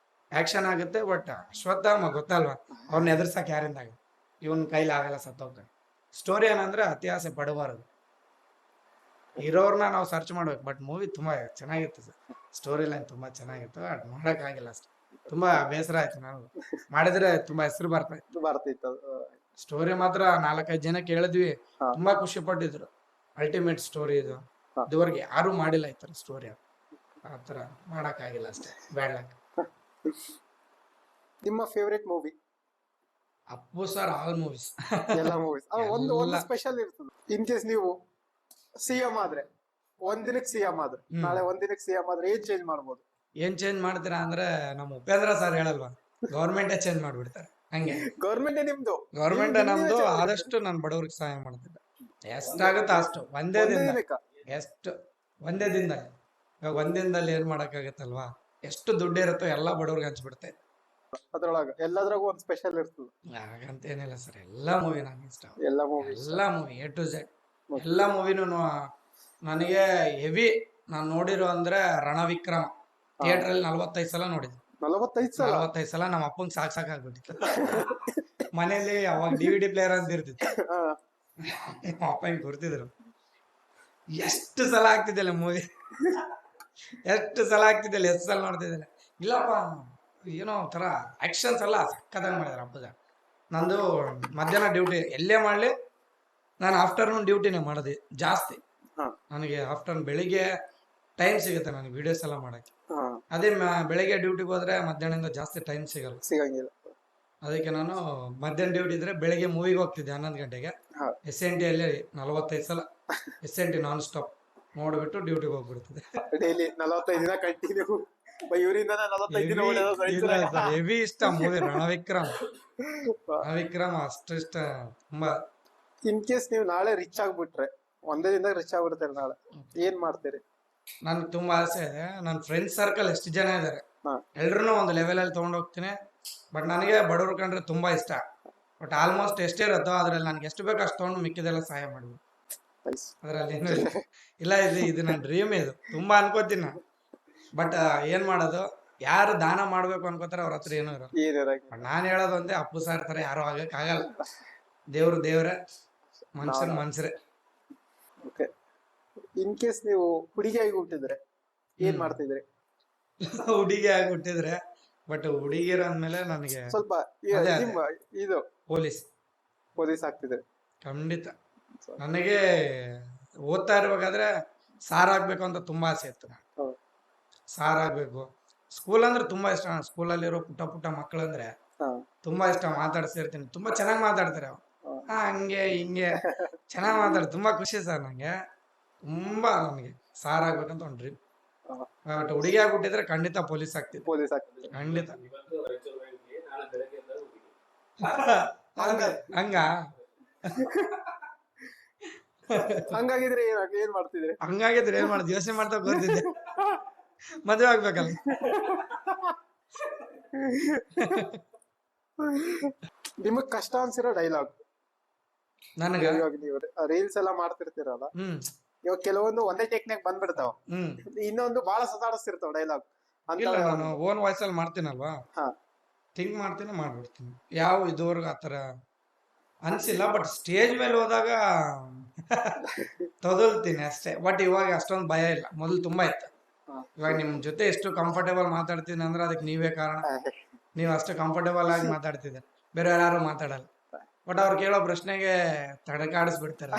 ಆಕ್ಷನ್ ಆಗುತ್ತೆ. ಬಟ್ ಅಶ್ವತ್ಥಾಮ ಗೊತ್ತಲ್ವಾ, ಅವ್ರನ್ನ ಎದುರ್ಸಕ್ ಯಾರಿಂದ ಆಗುತ್ತೆ, ಇವನ್ ಕೈಲಿ ಆಗಲ್ಲ, ಸತ್ತೋಗ್ತಾನೆ. ಸ್ಟೋರಿ ಏನಂದ್ರೆ ಅತಿ ಆಸೆ ಪಡಬಾರದು, ಇರೋರ್ನ ನಾವು ಸರ್ಚ್ ಮಾಡ್ಬೇಕು. ಬಟ್ ಮೂವಿ ತುಂಬಾ ಚೆನ್ನಾಗಿತ್ತು ಸರ್, ಸ್ಟೋರಿ ಲೈನ್ ತುಂಬಾ ಚೆನ್ನಾಗಿತ್ತು. ಅದ್ ಮಾಡೋಕ್ಕಾಗಿಲ್ಲ ಅಷ್ಟೇ, ತುಂಬಾ ಬೇಸರ ಆಯ್ತು. ನಾವು ಮಾಡಿದ್ರೆ ತುಂಬಾ ಹೆಸರು ಬರ್ತಿತ್ತು. ಸ್ಟೋರಿ ಮಾತ್ರ 4-5 ಜನ ಕೇಳಿದ್ವಿ, ತುಂಬಾ ಖುಷಿ ಪಟ್ಟಿದ್ರು. ಅಲ್ಟಿಮೇಟ್ ಸ್ಟೋರಿ ಇದು, ಇದುವರೆಗೆ ಯಾರು ಮಾಡಿಲ್ಲ ಈ ತರ ಸ್ಟೋರಿ. ಆ ತರ ಮಾಡಕ್ಕಾಗಿಲ್ಲ ಅಷ್ಟೇ, ಬ್ಯಾಡ್ ಲಕ್. ನಿಮ್ಮ favourite movie? Appu sir all movies. ಎಲ್ಲ ಮೂವೀಸ್ ಒಂದು ಸ್ಪೆಷಲ್ ಇರ್ತದೆ. ಇನ್ ಕೇಸ್ ನೀವು ಸಿಎಂ ಆದ್ರೆ, ಒಂದಿನಕ್ಕೆ ಸಿಎಂ ಆದ್ರೆ, ನಾಳೆ ಒಂದಿನಕ್ಕೆ ಸಿಎಂ ಆದ್ರೆ ಏನ್ ಚೇಂಜ್ ಮಾಡ್ಬೋದು? ಏನ್ ಚೇಂಜ್ ಮಾಡ್ತೀರಾ ಅಂದ್ರೆ, ನಮ್ಮ ಉಪೇಂದ್ರ ಸರ್ ಹೇಳಲ್ವಾ, ಗೌರ್ಮೆಂಟೇ ಚೇಂಜ್ ಮಾಡ್ಬಿಡ್ತಾರೆ. ಹಂಗೆ ಗೌರ್ಮೆಂಟ್ ನಿಮ್ದು, ಗೌರ್ಮೆಂಟ್ ನಮ್ದು. ಆದಷ್ಟು ನಾನು ಬಡವ್ರಿಗೆ ಸಹಾಯ ಮಾಡ್ತಿದ್ದೆ, ಎಷ್ಟಾಗುತ್ತೋ ಅಷ್ಟು, ಒಂದೇ ದಿನದಲ್ಲಿ. ಇವಾಗ ಒಂದಿನದಲ್ಲಿ ಏನ್ ಮಾಡಕ್ಕಾಗತ್ತಲ್ವಾ, ಎಷ್ಟು ದುಡ್ಡು ಇರುತ್ತೋ ಎಲ್ಲ ಬಡವ್ರಿಗೆ ಹಂಚ್ಬಿಡ್ತಾ ಇದ್ದೆ. ಅದ್ರೊಳಗ ಎಲ್ಲದ್ರಾಗೂ ಒಂದ್ ಸ್ಪೆಷಲ್ ಇರ್ತದೆ. ಹಾಗಂತ ಏನಿಲ್ಲ ಸರ್, ಎಲ್ಲಾ ಮೂವಿ ನಂಗೆ ಇಷ್ಟ. ಎಲ್ಲ ಮೂವಿ A to Z ಎಲ್ಲ ಮೂವಿನೂ ನನಗೆ ಹೆವಿ. ನಾನು ನೋಡಿರೋ ಅಂದ್ರೆ ರಣವಿಕ್ರಮ ಥಿಯೇಟರ್ ಅಲ್ಲಿ 45 ಸಲ ನೋಡಿದ್ದೆ. 45 ಸಲ. ನಮ್ಮ ಅಪ್ಪಂಗೆ ಸಾಕಾಗ್ಬಿಟ್ಟಿತ್ತು. ಮನೇಲಿ ಅವಾಗ DVD ಪ್ಲೇಯರ್ ಅಂತ ಇರ್ತಿತ್ತು, ನಮ್ಮ ಅಪ್ಪ ಹಿಂಗ್ ಕೊಡ್ತಿದ್ರು. ಎಷ್ಟು ಸಲ ಆಗ್ತಿದ್ದಿಲ್ಲ ಮೂವಿ, ಎಷ್ಟು ಸಲ ನೋಡ್ತಿದ್ದಿಲ್ಲ. ಇಲ್ಲಪ್ಪ, ಏನೋ ಒಂಥರ ಆಕ್ಷನ್ಸ್ ಎಲ್ಲ ಸಕ್ಕತ್ತಾಗಿ ಮಾಡಿದಾರೆ ಹಬ್ಬದ. ನಂದು ಮಧ್ಯಾಹ್ನ ಡ್ಯೂಟಿ ಎಲ್ಲೇ ಮಾಡ್ಲಿ, ನಾನು ಆಫ್ಟರ್ನೂನ್ ಡ್ಯೂಟಿನೇ ಮಾಡೋದು ಜಾಸ್ತಿ. ನನಗೆ ಆಫ್ಟರ್ನೂನ್ ಬೆಳಿಗ್ಗೆ ಟೈಮ್ ಸಿಗುತ್ತೆ ನನಗೆ ವಿಡಿಯೋಸ್ ಎಲ್ಲ ಮಾಡಕ್ಕೆ. ಅದೇ ಬೆಳಿಗ್ಗೆ ಡ್ಯೂಟಿಗೆ ಹೋದ್ರೆ ಮಧ್ಯಾಹ್ನದಿಂದ ಜಾಸ್ತಿ ಟೈಮ್ ಸಿಗಂಗಿಲ್ಲ. ಅದಕ್ಕೆ ನಾನು ಮಧ್ಯಾಹ್ನ ಡ್ಯೂಟಿ ಇದ್ರೆ ಬೆಳಿಗ್ಗೆ ಮೂವಿಗೆ ಹೋಗ್ತಿದ್ದೆ 11 ಗಂಟೆಗೆ. SNT ಅಲ್ಲಿ 45 ಸಲ SNT ನಾನ್ ಸ್ಟಾಪ್ ನೋಡ್ಬಿಟ್ಟು ಡ್ಯೂಟಿಗೆ ಹೋಗ್ಬಿಡ್ತಿದ್ದೆ. ಡೈಲಿ 45 ದಿನ ಕಂಟಿನ್ಯೂ. ಹೆವಿ ಇಷ್ಟ ಮೂವಿ ರಣವಿಕ್ರಮ. ಅಷ್ಟು ಇಷ್ಟ ತುಂಬಾ. ಇನ್ ಕೇಸ್ ನೀವು ನಾಳೆ ರಿಚ್ ಆಗ್ಬಿಟ್ರೆ, ಒಂದೇ ದಿನದಾಗ ರಿಚ್ ಆಗ್ಬಿಡ್ತಾರೆ, ನಾಳೆ ಏನ್ ಮಾಡ್ತೀರಿ? ನನ್ಗೆ ತುಂಬಾ ಆಸೆ ಇದೆ. ನನ್ನ ಫ್ರೆಂಡ್ಸ್ ಸರ್ಕಲ್ ಎಷ್ಟು ಜನ ಇದಾರೆ, ಎಲ್ರು ಒಂದು ಲೆವೆಲ್ ಅಲ್ಲಿ ತಗೊಂಡ್ ಹೋಗ್ತೀನಿ. ಬಟ್ ನನಗೆ ಬಡವ್ರು ಕಂಡ್ರೆ ತುಂಬಾ ಇಷ್ಟ. ಬಟ್ ಆಲ್ಮೋಸ್ಟ್ ಎಷ್ಟಿರುತ್ತೋ ಅದ್ರಲ್ಲಿ ನನ್ಗೆ ಎಷ್ಟು ಬೇಕೋ ಅಷ್ಟು ತಗೊಂಡು ಮಿಕ್ಕಿದೆಲ್ಲ ಸಹಾಯ ಮಾಡ್ಬೋದು. ಅದ್ರಲ್ಲಿ ಏನು ಇಲ್ಲ. ಇದು ನನ್ನ ಡ್ರೀಮ್. ಇದು ತುಂಬಾ ಅನ್ಕೋತೀನಿ ನಾನು. ಬಟ್ ಏನ್ ಮಾಡೋದು, ಯಾರು ದಾನ ಮಾಡ್ಬೇಕು ಅನ್ಕೋತಾರೆ ಅವ್ರ ಹತ್ರ ಏನೂ ಇರೋಲ್ಲ. ನಾನ್ ಹೇಳೋದು ಒಂದೇ, ಅಪ್ಪು ಸಾರ್ ತರ ಯಾರು ಆಗಕ್ ಆಗಲ್ಲ. ದೇವ್ರೆ, ಮನ್ಸರೇ. ಇನ್ ಕೇಸ್ ನೀವು ಹುಡುಗಿಯಾಗಿ ಹುಟ್ಟಿದ್ರೆ ಏನ್ ಮಾಡ್ತಿದ್ರಿ? ಹುಡುಗಿ ಆಗಿ ಹುಟ್ಟಿದ್ರೆ, ಬಟ್ ಹುಡುಗಿರ ಅಂದ್ಮೇಲೆ ನನಗೆ ಸ್ವಲ್ಪ ಇದು ಪೊಲೀಸ್ ಆಗ್ತಿದ್ರೆ ಖಂಡಿತ. ನನಗೆ ಓದ್ತಾ ಇರ್ಬೇಕಾದ್ರೆ ಸಾರ್ ಆಗ್ಬೇಕು ಅಂತ ತುಂಬಾ ಆಸೆ ಇತ್ತು. ಸಾರ್ ಆಗ್ಬೇಕು. ಸ್ಕೂಲ್ ಅಂದ್ರೆ ತುಂಬಾ ಇಷ್ಟ. ಸ್ಕೂಲಲ್ಲಿರೋ ಪುಟ್ಟ ಮಕ್ಕಳಂದ್ರೆ ತುಂಬಾ ಇಷ್ಟ. ಮಾತಾಡ್ಸಿರ್ತೀನಿ, ತುಂಬಾ ಚೆನ್ನಾಗಿ ಮಾತಾಡ್ತಾರೆ ಅವ್ರು. ಹಂಗೆ ಹಿಂಗೆ ಚೆನ್ನಾಗಿ ಮಾತಾಡ್ತಾರೆ, ತುಂಬಾ ಖುಷಿ ಸರ್ ನಂಗೆ. ತುಂಬಾ ನನಗೆ ಸಾರ್ ಆಗ್ಬೇಕಂತ ಒಂದು ಡ್ರೀಮ್. ಬಟ್ ಹುಡುಗಿ ಆಗ್ಬಿಟ್ಟಿದ್ರೆ ಖಂಡಿತ ಪೊಲೀಸ್ ಆಗ್ತಿದ್ದೆ, ಖಂಡಿತ. ಹಂಗಾಗಿದ್ರೆ ಏನ್ ಮಾಡ್ತಿದ್ರಿ? ಹಂಗಾಗಿದ್ರೆ ಏನ್ ಮಾಡೋದು ಯೋಚನೆ ಮಾಡ್ತಾ ಬರ್ತಿದ್ದೆ, ಮದುವೆ ಆಗ್ಬೇಕಲ್ಲ. ನಿಮಗ್ ಕಷ್ಟ ಅನ್ಸಿರೋ ಡೈಲಾಗ್? ನನಗೆ ನೀವು ರೀಲ್ಸ್ ಎಲ್ಲ ಮಾಡ್ತಿರ್ತೀರಲ್ಲ, ಇವಾಗ ಕೆಲವೊಂದು ಒಂದೇ ಟೆಕ್ನಿಕ್ ಬಂದ್ಬಿಡ್ತಾವ, ಇನ್ನೊಂದು ಬಹಳ ಸತಾಡಿಸ್ತಿರ್ತಾವ ಡೈಲಾಗ್. ಇಲ್ಲ, ನಾನು ಓನ್ ವಾಯ್ಸ್ ಅಲ್ಲಿ ಮಾಡ್ತೀನಲ್ವಾ, ಥಿಂಕ್ ಮಾಡ್ತೀನಿ, ಮಾಡ್ಬಿಡ್ತೀನಿ. ಯಾವ ಇದುವರೆಗೂ ಅನ್ಸಿಲ್ಲ, ಬಟ್ ಸ್ಟೇಜ್ ಮೇಲೆ ಹೋದಾಗ ತೊದಲ್ತೀನಿ ಅಷ್ಟೇ. ಬಟ್ ಇವಾಗ ಅಷ್ಟೊಂದು ಭಯ ಇಲ್ಲ, ಮೊದಲು ತುಂಬಾ ಇತ್ತು. ಇವಾಗ ನಿಮ್ ಜೊತೆ ಎಷ್ಟು ಕಂಫರ್ಟೇಬಲ್ ಮಾತಾಡ್ತೀನಿ ಅಂದ್ರೆ ಅದಕ್ಕೆ ನೀವೇ ಕಾರಣ. ನೀವು ಅಷ್ಟು ಕಂಫರ್ಟೇಬಲ್ ಆಗಿ ಮಾತಾಡ್ತಿದ್ದೀರ, ಬೇರೆ ಯಾರು ಮಾತಾಡಲ್ಲ. ಬಟ್ ಅವ್ರು ಕೇಳೋ ಪ್ರಶ್ನೆಗೆ ತಡಕಾಡಿಸ್ಬಿಡ್ತಾರೆ.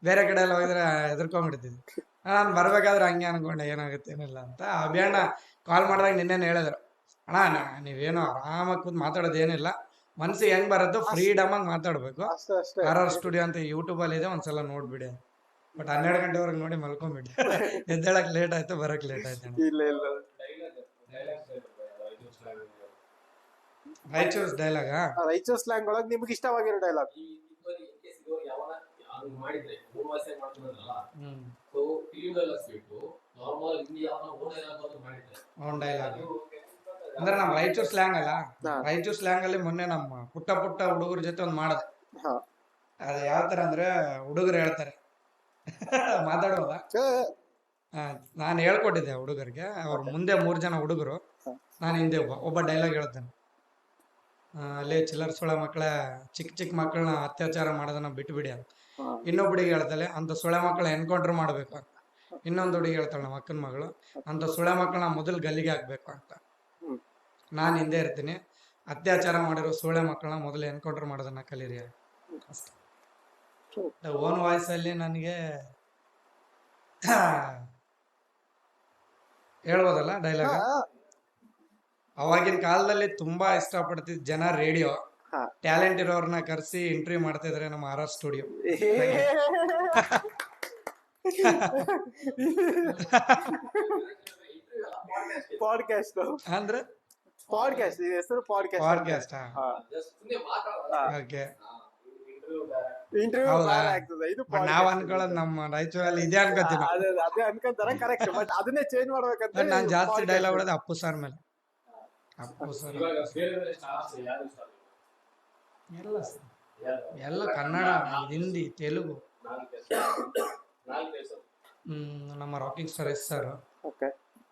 ಬೇರೆ ಕಡೆ ಎಲ್ಲ ಹೋಗಿದ್ರೆ ಹೆದರ್ಕೊಂಡ್ಬಿಡ್ತಿದ್ವಿ. ನಾನು ಬರ್ಬೇಕಾದ್ರೆ ಹಂಗೆ ಅನ್ಕೊಂಡೆ ಏನಾಗುತ್ತೆ ಏನಿಲ್ಲ ಅಂತ. ಅಭಿಯಣ್ಣ ಕಾಲ್ ಮಾಡಿದಾಗ ನಿನ್ನೆ ಹೇಳಿದ್ರು, ಅಣ್ಣ ನೀವೇನೋ ಆರಾಮಾಗಿ ಕೂತ್ ಮಾತಾಡೋದು ಏನಿಲ್ಲ, ಮನ್ಸಿಗೆ ಹೆಂಗ್ ಬರುತ್ತೋ ಫ್ರೀಡಮ್ ಆಗಿ ಮಾತಾಡ್ಬೇಕು. ಅಷ್ಟೇ ಅಷ್ಟೇ. RR ಸ್ಟುಡಿಯೋ ಅಂತ ಯೂಟ್ಯೂಬ್ ಅಲ್ಲಿ ಇದೆ, ಒಂದ್ಸಲ ನೋಡ್ಬಿಡಿ. ಬಟ್ 12 ಗಂಟೆವರೆಗೆ ನೋಡಿ ಮಲ್ಕೊಂಡ್ಬಿಡಿ. ಎದ್ದೇಳಕ್ ಲೇಟ್ ಆಯ್ತು, ಬರಕ್ ಲೇಟ್ ಆಯ್ತು. ಇಲ್ಲ ಇಲ್ಲ ರಾಯಚೂರ್ ಡೈಲಾಗ ರಾಯಚೂರ್ ಸ್ಲ್ಯಾಂಗ್ ಒಳಗ್ ನಿಮ್ಗೆ ಇಷ್ಟವಾಗಿರೋ ಡೈಲಾಗ್. ಅವ್ನ್ ಡೈಲಾಗ್ ಅಂದ್ರೆ ನಮ್ ರಾಯಚೂರ್ ಸ್ಲ್ಯಾಂಗ್ ಅಲ್ಲ. ಹಾ. ರಾಯಚೂರ್ ಸ್ಲ್ಯಾಂಗ್ ಅಲ್ಲಿ ಮೊನ್ನೆ ನಮ್ಮ ಪುಟ್ಟ ಹುಡುಗರ ಜೊತೆ ಒಂದ್ ಮಾಡದೆ. ಹಾ. ಅದು ಯಾವ ತರ ಅಂದ್ರೆ ಹುಡುಗರು ಹೇಳ್ತಾರೆ ಮಾತಾಡುವಾಗ, ನಾನು ಹೇಳ್ಕೊಟ್ಟಿದ್ದೆ ಹುಡುಗರಿಗೆ. ಅವ್ರ ಮುಂದೆ 3 ಜನ ಹುಡುಗರು, ನಾನು ಹಿಂದೆ ಒಬ್ಬ ಡೈಲಾಗ್ ಹೇಳ್ತೇನೆ. ಅಲ್ಲೇ ಚಿಲ್ಲರ್ ಸೊಳೆ ಮಕ್ಕಳ ಚಿಕ್ಕ ಚಿಕ್ಕ ಮಕ್ಕಳನ್ನ ಅತ್ಯಾಚಾರ ಮಾಡೋದನ್ನ ಬಿಟ್ಟು ಬಿಡಿ ಅಂತ. ಇನ್ನೊಬ್ಬ ಹುಡುಗಿ ಹೇಳ್ತಾಳೆ, ಅಂತ ಸೊಳೆ ಮಕ್ಕಳ ಎನ್ಕೌಂಟರ್ ಮಾಡ್ಬೇಕು ಅಂತ. ಇನ್ನೊಂದು ಹುಡುಗಿ ಹೇಳ್ತಾಳೆ, ನಮ್ಮ ಅಕ್ಕನ ಮಗಳು, ಅಂತ ಸೊಳೆ ಮಕ್ಕಳನ್ನ ಮೊದಲು ಗಲ್ಲಿಗೆ ಹಾಕ್ಬೇಕು ಅಂತ. ನಾನು ಹಿಂದೆ ಇರ್ತೀನಿ, ಅತ್ಯಾಚಾರ ಮಾಡಿರೋ ಸೊಳೆ ಮಕ್ಕಳನ್ನ ಮೊದಲು ಎನ್ಕೌಂಟರ್ ಮಾಡೋದನ್ನ ಕಲೀರಿ ಅಷ್ಟೇ. ಓನ್ ವಾಯ್ಸ್ ಅಲ್ಲಿ ನನಗೆ ಹೇಳ್ಬೋದಲ್ಲ ಡೈಲಾಗ್. ಅವಾಗಿನ ಕಾಲದಲ್ಲಿ ತುಂಬಾ ಇಷ್ಟಪಡ್ತಿದ್ ಜನ ರೇಡಿಯೋ. ಹಾ. ಟ್ಯಾಲೆಂಟ್ ಇರೋರ್ನ ಕರೆಸಿ ಇಂಟರ್ವ್ಯೂ ಮಾಡ್ತಾ ಇದಾರೆ ನಮ್ಮ RR ಸ್ಟುಡಿಯೋ. ಪಾಡ್ಕಾಸ್ಟ್ ಅಂದ್ರೆ ಪಾಡ್ಕಾಸ್ಟ್ ಹೆಸರು ಪಾಡ್ಕಾಸ್ಟ್. ಪಾಡ್ಕಾಸ್ಟ್. ಓಕೆ, ಇಂಟರ್ವ್ಯೂ ಹೌದಾ? ಆಗ್ತದೆ ಇದು. ಬಟ್ ನಾವ್ ಅನ್ಕೊಳ್ಳೋದು ನಮ್ಮ ರಾಯಚೂರಲ್ಲಿ ಇದೆ ಅನ್ಕೋತೀನಿ. ಅದೇ ಅನ್ಕೊಂತಾರ, ಕರೆಕ್ಟ್. ಬಟ್ ಅದನ್ನೇ ಚೇಂಜ್ ಮಾಡ್ಬೇಕಂತ. ಬಟ್ ನಾನ್ ಜಾಸ್ತಿ ಡೈಲಾಗ್ ಹೊಡೆದ ಅಪ್ಪು ಸರ್ ಮೇಲೆ. ಅಪ್ಪು ಸರ್ ಎಲ್ಲ ಕನ್ನಡ, ಹಿಂದಿ, ತೆಲುಗು. ನಮ್ಮ rocking star Yash sir, okay,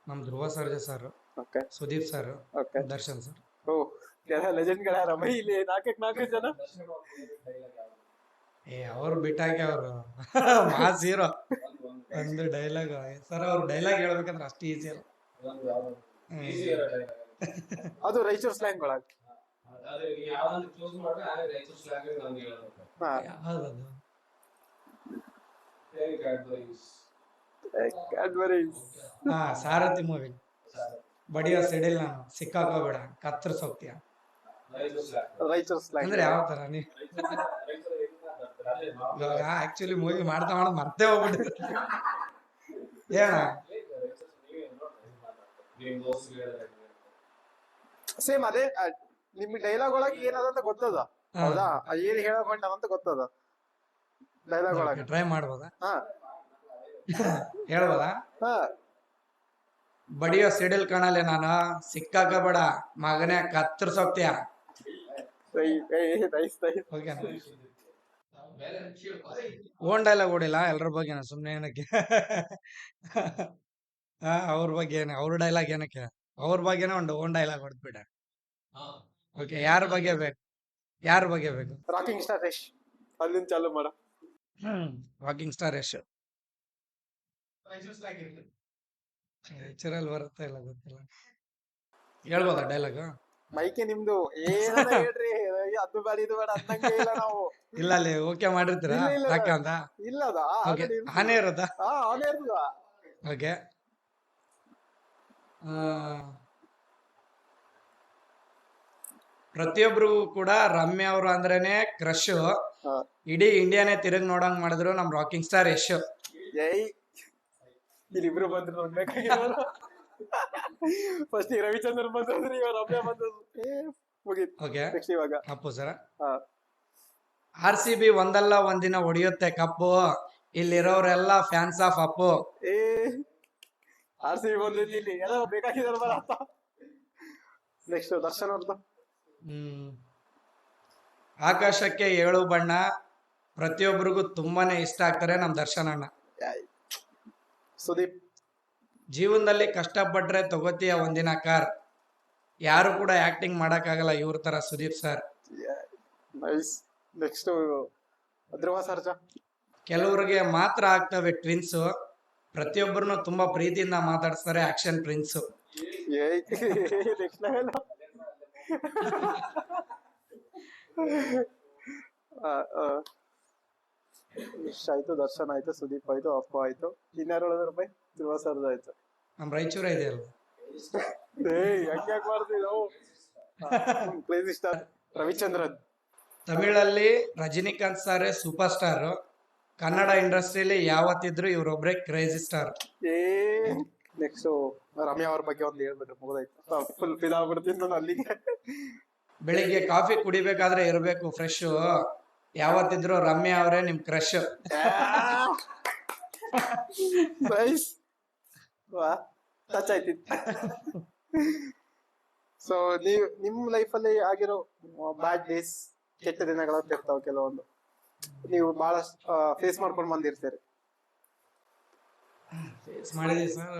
ನಮ್ Dhruva Sarja sir, okay, Sudeep sir, okay. Darshan sir. ಓ, ಎಲ್ಲ ಲೆಜೆಂಡ್ ಗಳ ಇಲ್ಲಿ 4 ಜನ. ಅವ್ರು ಬಿಟ್ಟಾಕಿ ಅವರು ಮಾಸ್ ಹೀರೋ. ಒಂದು ಡೈಲಾಗ್ ಸರ್, ಅವ್ರು ಡೈಲಾಗ್ ಹೇಳ್ಬೇಕಂದ್ರೆ ಅಷ್ಟು ಈಸಿ ಅಲ್ಲ. ಅದು ರಾಯಚೂರ್ ಸ್ಲ್ಯಾಂಗ್ ಒಳಗೆ. ಯಾವ್ದದು? ಸಾರಥಿ ಮೂವಿ. ಬಡಿಯೋ ಸಿಡಿಲ್ ನಾನು ಸಿಕ್ಕಾಕೋಬೇಡ ಕತ್ತರಿಸೋಗ್ತೀಯ. ರಾಯಚೂರ್ ಸ್ಲ್ಯಾಂಗ್ ಅಂದ್ರೆ ಯಾವ ತರ ನೀ ಇವಾಗ ಆಕ್ಚುಲಿ ಮೂವಿ ಮಾಡ್ತಾ ಮಾಡೋದು ಮರ್ತೇ ಹೋಗ್ಬಿಟ್ಟಿದೆ. ಏನ ಸೇಮ್ ಅದೇ. ನಿಮ್ ಡೈಲಾಗ್ ಒಳಗೆ ಏನದಂತ ಗೊತ್ತದ, ಹೌದಾ? ಏನ್ ಹೇಳಕ್ ಅಂತ ಗೊತ್ತದ ಡೈಲಾಗ್ ಒಳಗೆ. ಟ್ರೈ ಮಾಡ್ಬೋದಾ? ಹಾ, ಹೇಳ್ಬೋದಾ? ಹಾ. ಬಡಿಯೋ ಸಿಡಿಲ್ ಕಾಣಲೆ ನಾನು ಸಿಕ್ಕಾಕಬೇಡ ಮಗನೇ ಕತ್ತರಿಸೋಗ್ತೀಯ. ಓಕೆನಾ? ಓನ್ ಡೈಲಾಗ್ ಓಡಿಲ್ಲ ಎಲ್ರ ಬಗ್ಗೆನ, ಸುಮ್ನೆ ಏನಕ್ಕೆ ಅವ್ರ ಬಗ್ಗೆ ಏನ, ಅವ್ರ ಡೈಲಾಗ್ ಏನಕ್ಕೆ, ಅವ್ರ ಬಗ್ಗೆನೇ ಒಂದು ಓನ್ ಡೈಲಾಗ್ ಹೊಡೆದ್ಬಿಡ. ಓಕೆ, ಯಾರ ಬಗ್ಗೆ ಬೇಕು? ಯಾರ ಬಗ್ಗೆ ಬೇಕು? ರಾಕಿಂಗ್ ಸ್ಟಾರ್ ಯಶ್, ಅಲ್ಲಿಂದ ಚಾಲು ಮಾಡ. ರಾಕಿಂಗ್ ಸ್ಟಾರ್ ಯಶ್ ನೇಚರಲ್ಲಿ ಬರುತ್ತೆ ಇಲ್ಲ ಗೊತ್ತಿಲ್ಲ. ಹೇಳ್ಬೋದಾ ಡೈಲಾಗ್? ಮೈಕೆ ನಿಮ್ದು ಏನಾರ ಹೇಳ್ರಿ, ಅದು ಬೇಡ ಇದು ಬೇಡ ಅನ್ನಂಗೆ ಇಲ್ಲ ನಾವು. ಇಲ್ಲ ಅಲ್ಲಿ ಓಕೆ ಮಾಡಿರ್ತೀರಾ ಇಲ್ಲ, ಇಲ್ಲ. ಯಾಕೆ ಅಂತ? ಇಲ್ಲದ ಓಕೆ, ಆನೆ ಇರುತ್ತಾ? ಅವನೇ ಇರ್ತದ. ಓಕೆ, ಪ್ರತಿಯೊಬ್ರಿಗೂ ಕೂಡ ರಮ್ಯ ಅವರು ಅಂದ್ರೇನೆ ಕ್ರಶ್. ಇಡೀ ಇಂಡಿಯಾನೇ ತಿರುಗಿ ನೋಡಂಗ್ ಮಾಡಿದ್ರು ನಮ್ ರಾಕಿಂಗ್ ಸ್ಟಾರ್ ಯಶ್. ಏಯ್, ಇಲ್ಲಿಬ್ರು ಬಂದ್ರು ನೋಡ್ಬೇಕಾಗಿರೋರು. ಫಸ್ಟ್ ರವಿಚಂದ್ರನ್ ಬಂದ್ರೆ ಇವಾಗ ರಮ್ಯ ಬಂದ್ರು, ಮುಗೀತು. ಓಕೆ, ನೆಕ್ಸ್ಟ್ ಇವಾಗ ಅಪ್ಪು ಸರ. ಹಾ. RCB ಒಂದಲ್ಲ ಒಂದಿನ ಹೊಡಿಯುತ್ತೆ ಕಪ್ಪು, ಇಲ್ಲಿರೋರೆಲ್ಲ ಫ್ಯಾನ್ಸ್ ಆಫ್ ಅಪ್ಪು. ಏ, RCB ಬಂದಿದ್ದು ಇಲ್ಲಿ ಏನೋ ಬೇಕಾಗಿದಾರ ಬರ. ನೆಕ್ಸ್ಟ್ ದರ್ಶನ್ ಅವ್ರದ್ದು. ಆಕಾಶಕ್ಕೆ 7 ಬಣ್ಣ, ಪ್ರತಿಯೊಬ್ಬರಿಗೂ ತುಂಬಾನೇ ಇಷ್ಟ ಆಗ್ತಾರೆ ನಮ್ ದರ್ಶನ್ ಅಣ್ಣ. ಸುದೀಪ್. ಜೀವನದಲ್ಲಿ ಕಷ್ಟಪಟ್ರೆ ತಗೋತೀಯ ಒಂದಿನ ಕಾರ್, ಯಾರು ಕೂಡ ಆಕ್ಟಿಂಗ್ ಮಾಡಕ್ಕಾಗಲ್ಲ ಇವ್ರ ತರ Sudeep sir. Nice. Next Dhruva Sarja. ಕೆಲವ್ರಿಗೆ ಮಾತ್ರ ಆಗ್ತವೆ ಟ್ವಿನ್ಸ್, ಪ್ರತಿಯೊಬ್ಬರನ್ನು ತುಂಬಾ ಪ್ರೀತಿಯಿಂದ ಮಾತಾಡಿಸ್ತಾರೆ ಆಕ್ಷನ್ ಪ್ರಿನ್ಸ್. ಏಯ್ ನೆಕ್ಸ್ಟ್ ಲೆವೆಲ್. ಯಶ್ ಆಯ್ತು, ದರ್ಶನ್ ಆಯ್ತು, ಸುದೀಪ್ ಆಯ್ತು, ಅಪ್ಪ ಆಯ್ತು, ಇನ್ಯಾರು ಹೇಳಿದ್ರು ಬೈ? ಧ್ರುವ ಸರ್ಜಾ ಆಯ್ತು. ನಮ್ ರಾಯಚೂರ ಇದೆಯಲ್ಲ, ಏಯ್ ಹಂಗ್ಯಾಕ್ ಮಾಡ್ತೀವಿ ನಾವು? Crazy star Ravichandran. ತಮಿಳಲ್ಲಿ ರಜನಿಕಾಂತ್ ಸಾರೇ ಸೂಪರ್ ಸ್ಟಾರ್, ಕನ್ನಡ ಇಂಡಸ್ಟ್ರಿಯಲ್ಲಿ ಯಾವತ್ತಿದ್ರು ಇವ್ರೊಬ್ರೆ ಕ್ರೇಜಿ ಸ್ಟಾರ್. ಏ ನೆಕ್ಸ್ಟ್ ರಮ್ಯಾ ಅವ್ರ ಬಗ್ಗೆ ಒಂದು ಹೇಳ್ಬಿಟ್ರೆ ಮುಗಿದಾಯ್ತು. ಫುಲ್ ಫಿಲ್ ಆಗ್ಬಿಡ್ತೀನಿ ನಾನು ಅಲ್ಲಿಗೆ. ಬೆಳಿಗ್ಗೆ ಕಾಫಿ ಕುಡಿಬೇಕಾದ್ರೆ ಇರಬೇಕು ಫ್ರೆಶ್, ಯಾವತ್ತಿದ್ರು ರಮ್ಯಾ ಅವರೇ ನಿಮ್ ಕ್ರಶ್. ನೈಸ್. ವಾ ಟಚ್ ಆಯ್ತಿತ್ತು. ಸೊ ನೀವು ನಿಮ್ಮ ಲೈಫಲ್ಲಿ ಆಗಿರೋ ಬ್ಯಾಡ್ ಡೇಸ್, ಕೆಟ್ಟ ದಿನಗಳಂತ ಇರ್ತಾವ ಕೆಲವೊಂದು, ನೀವು ಬಹಳ ಫೇಸ್ ಮಾಡ್ಕೊಂಡು ಬಂದಿರ್ತೀರಿ. ಫೇಸ್ ಮಾಡಿದೀವಿ ಸರ್.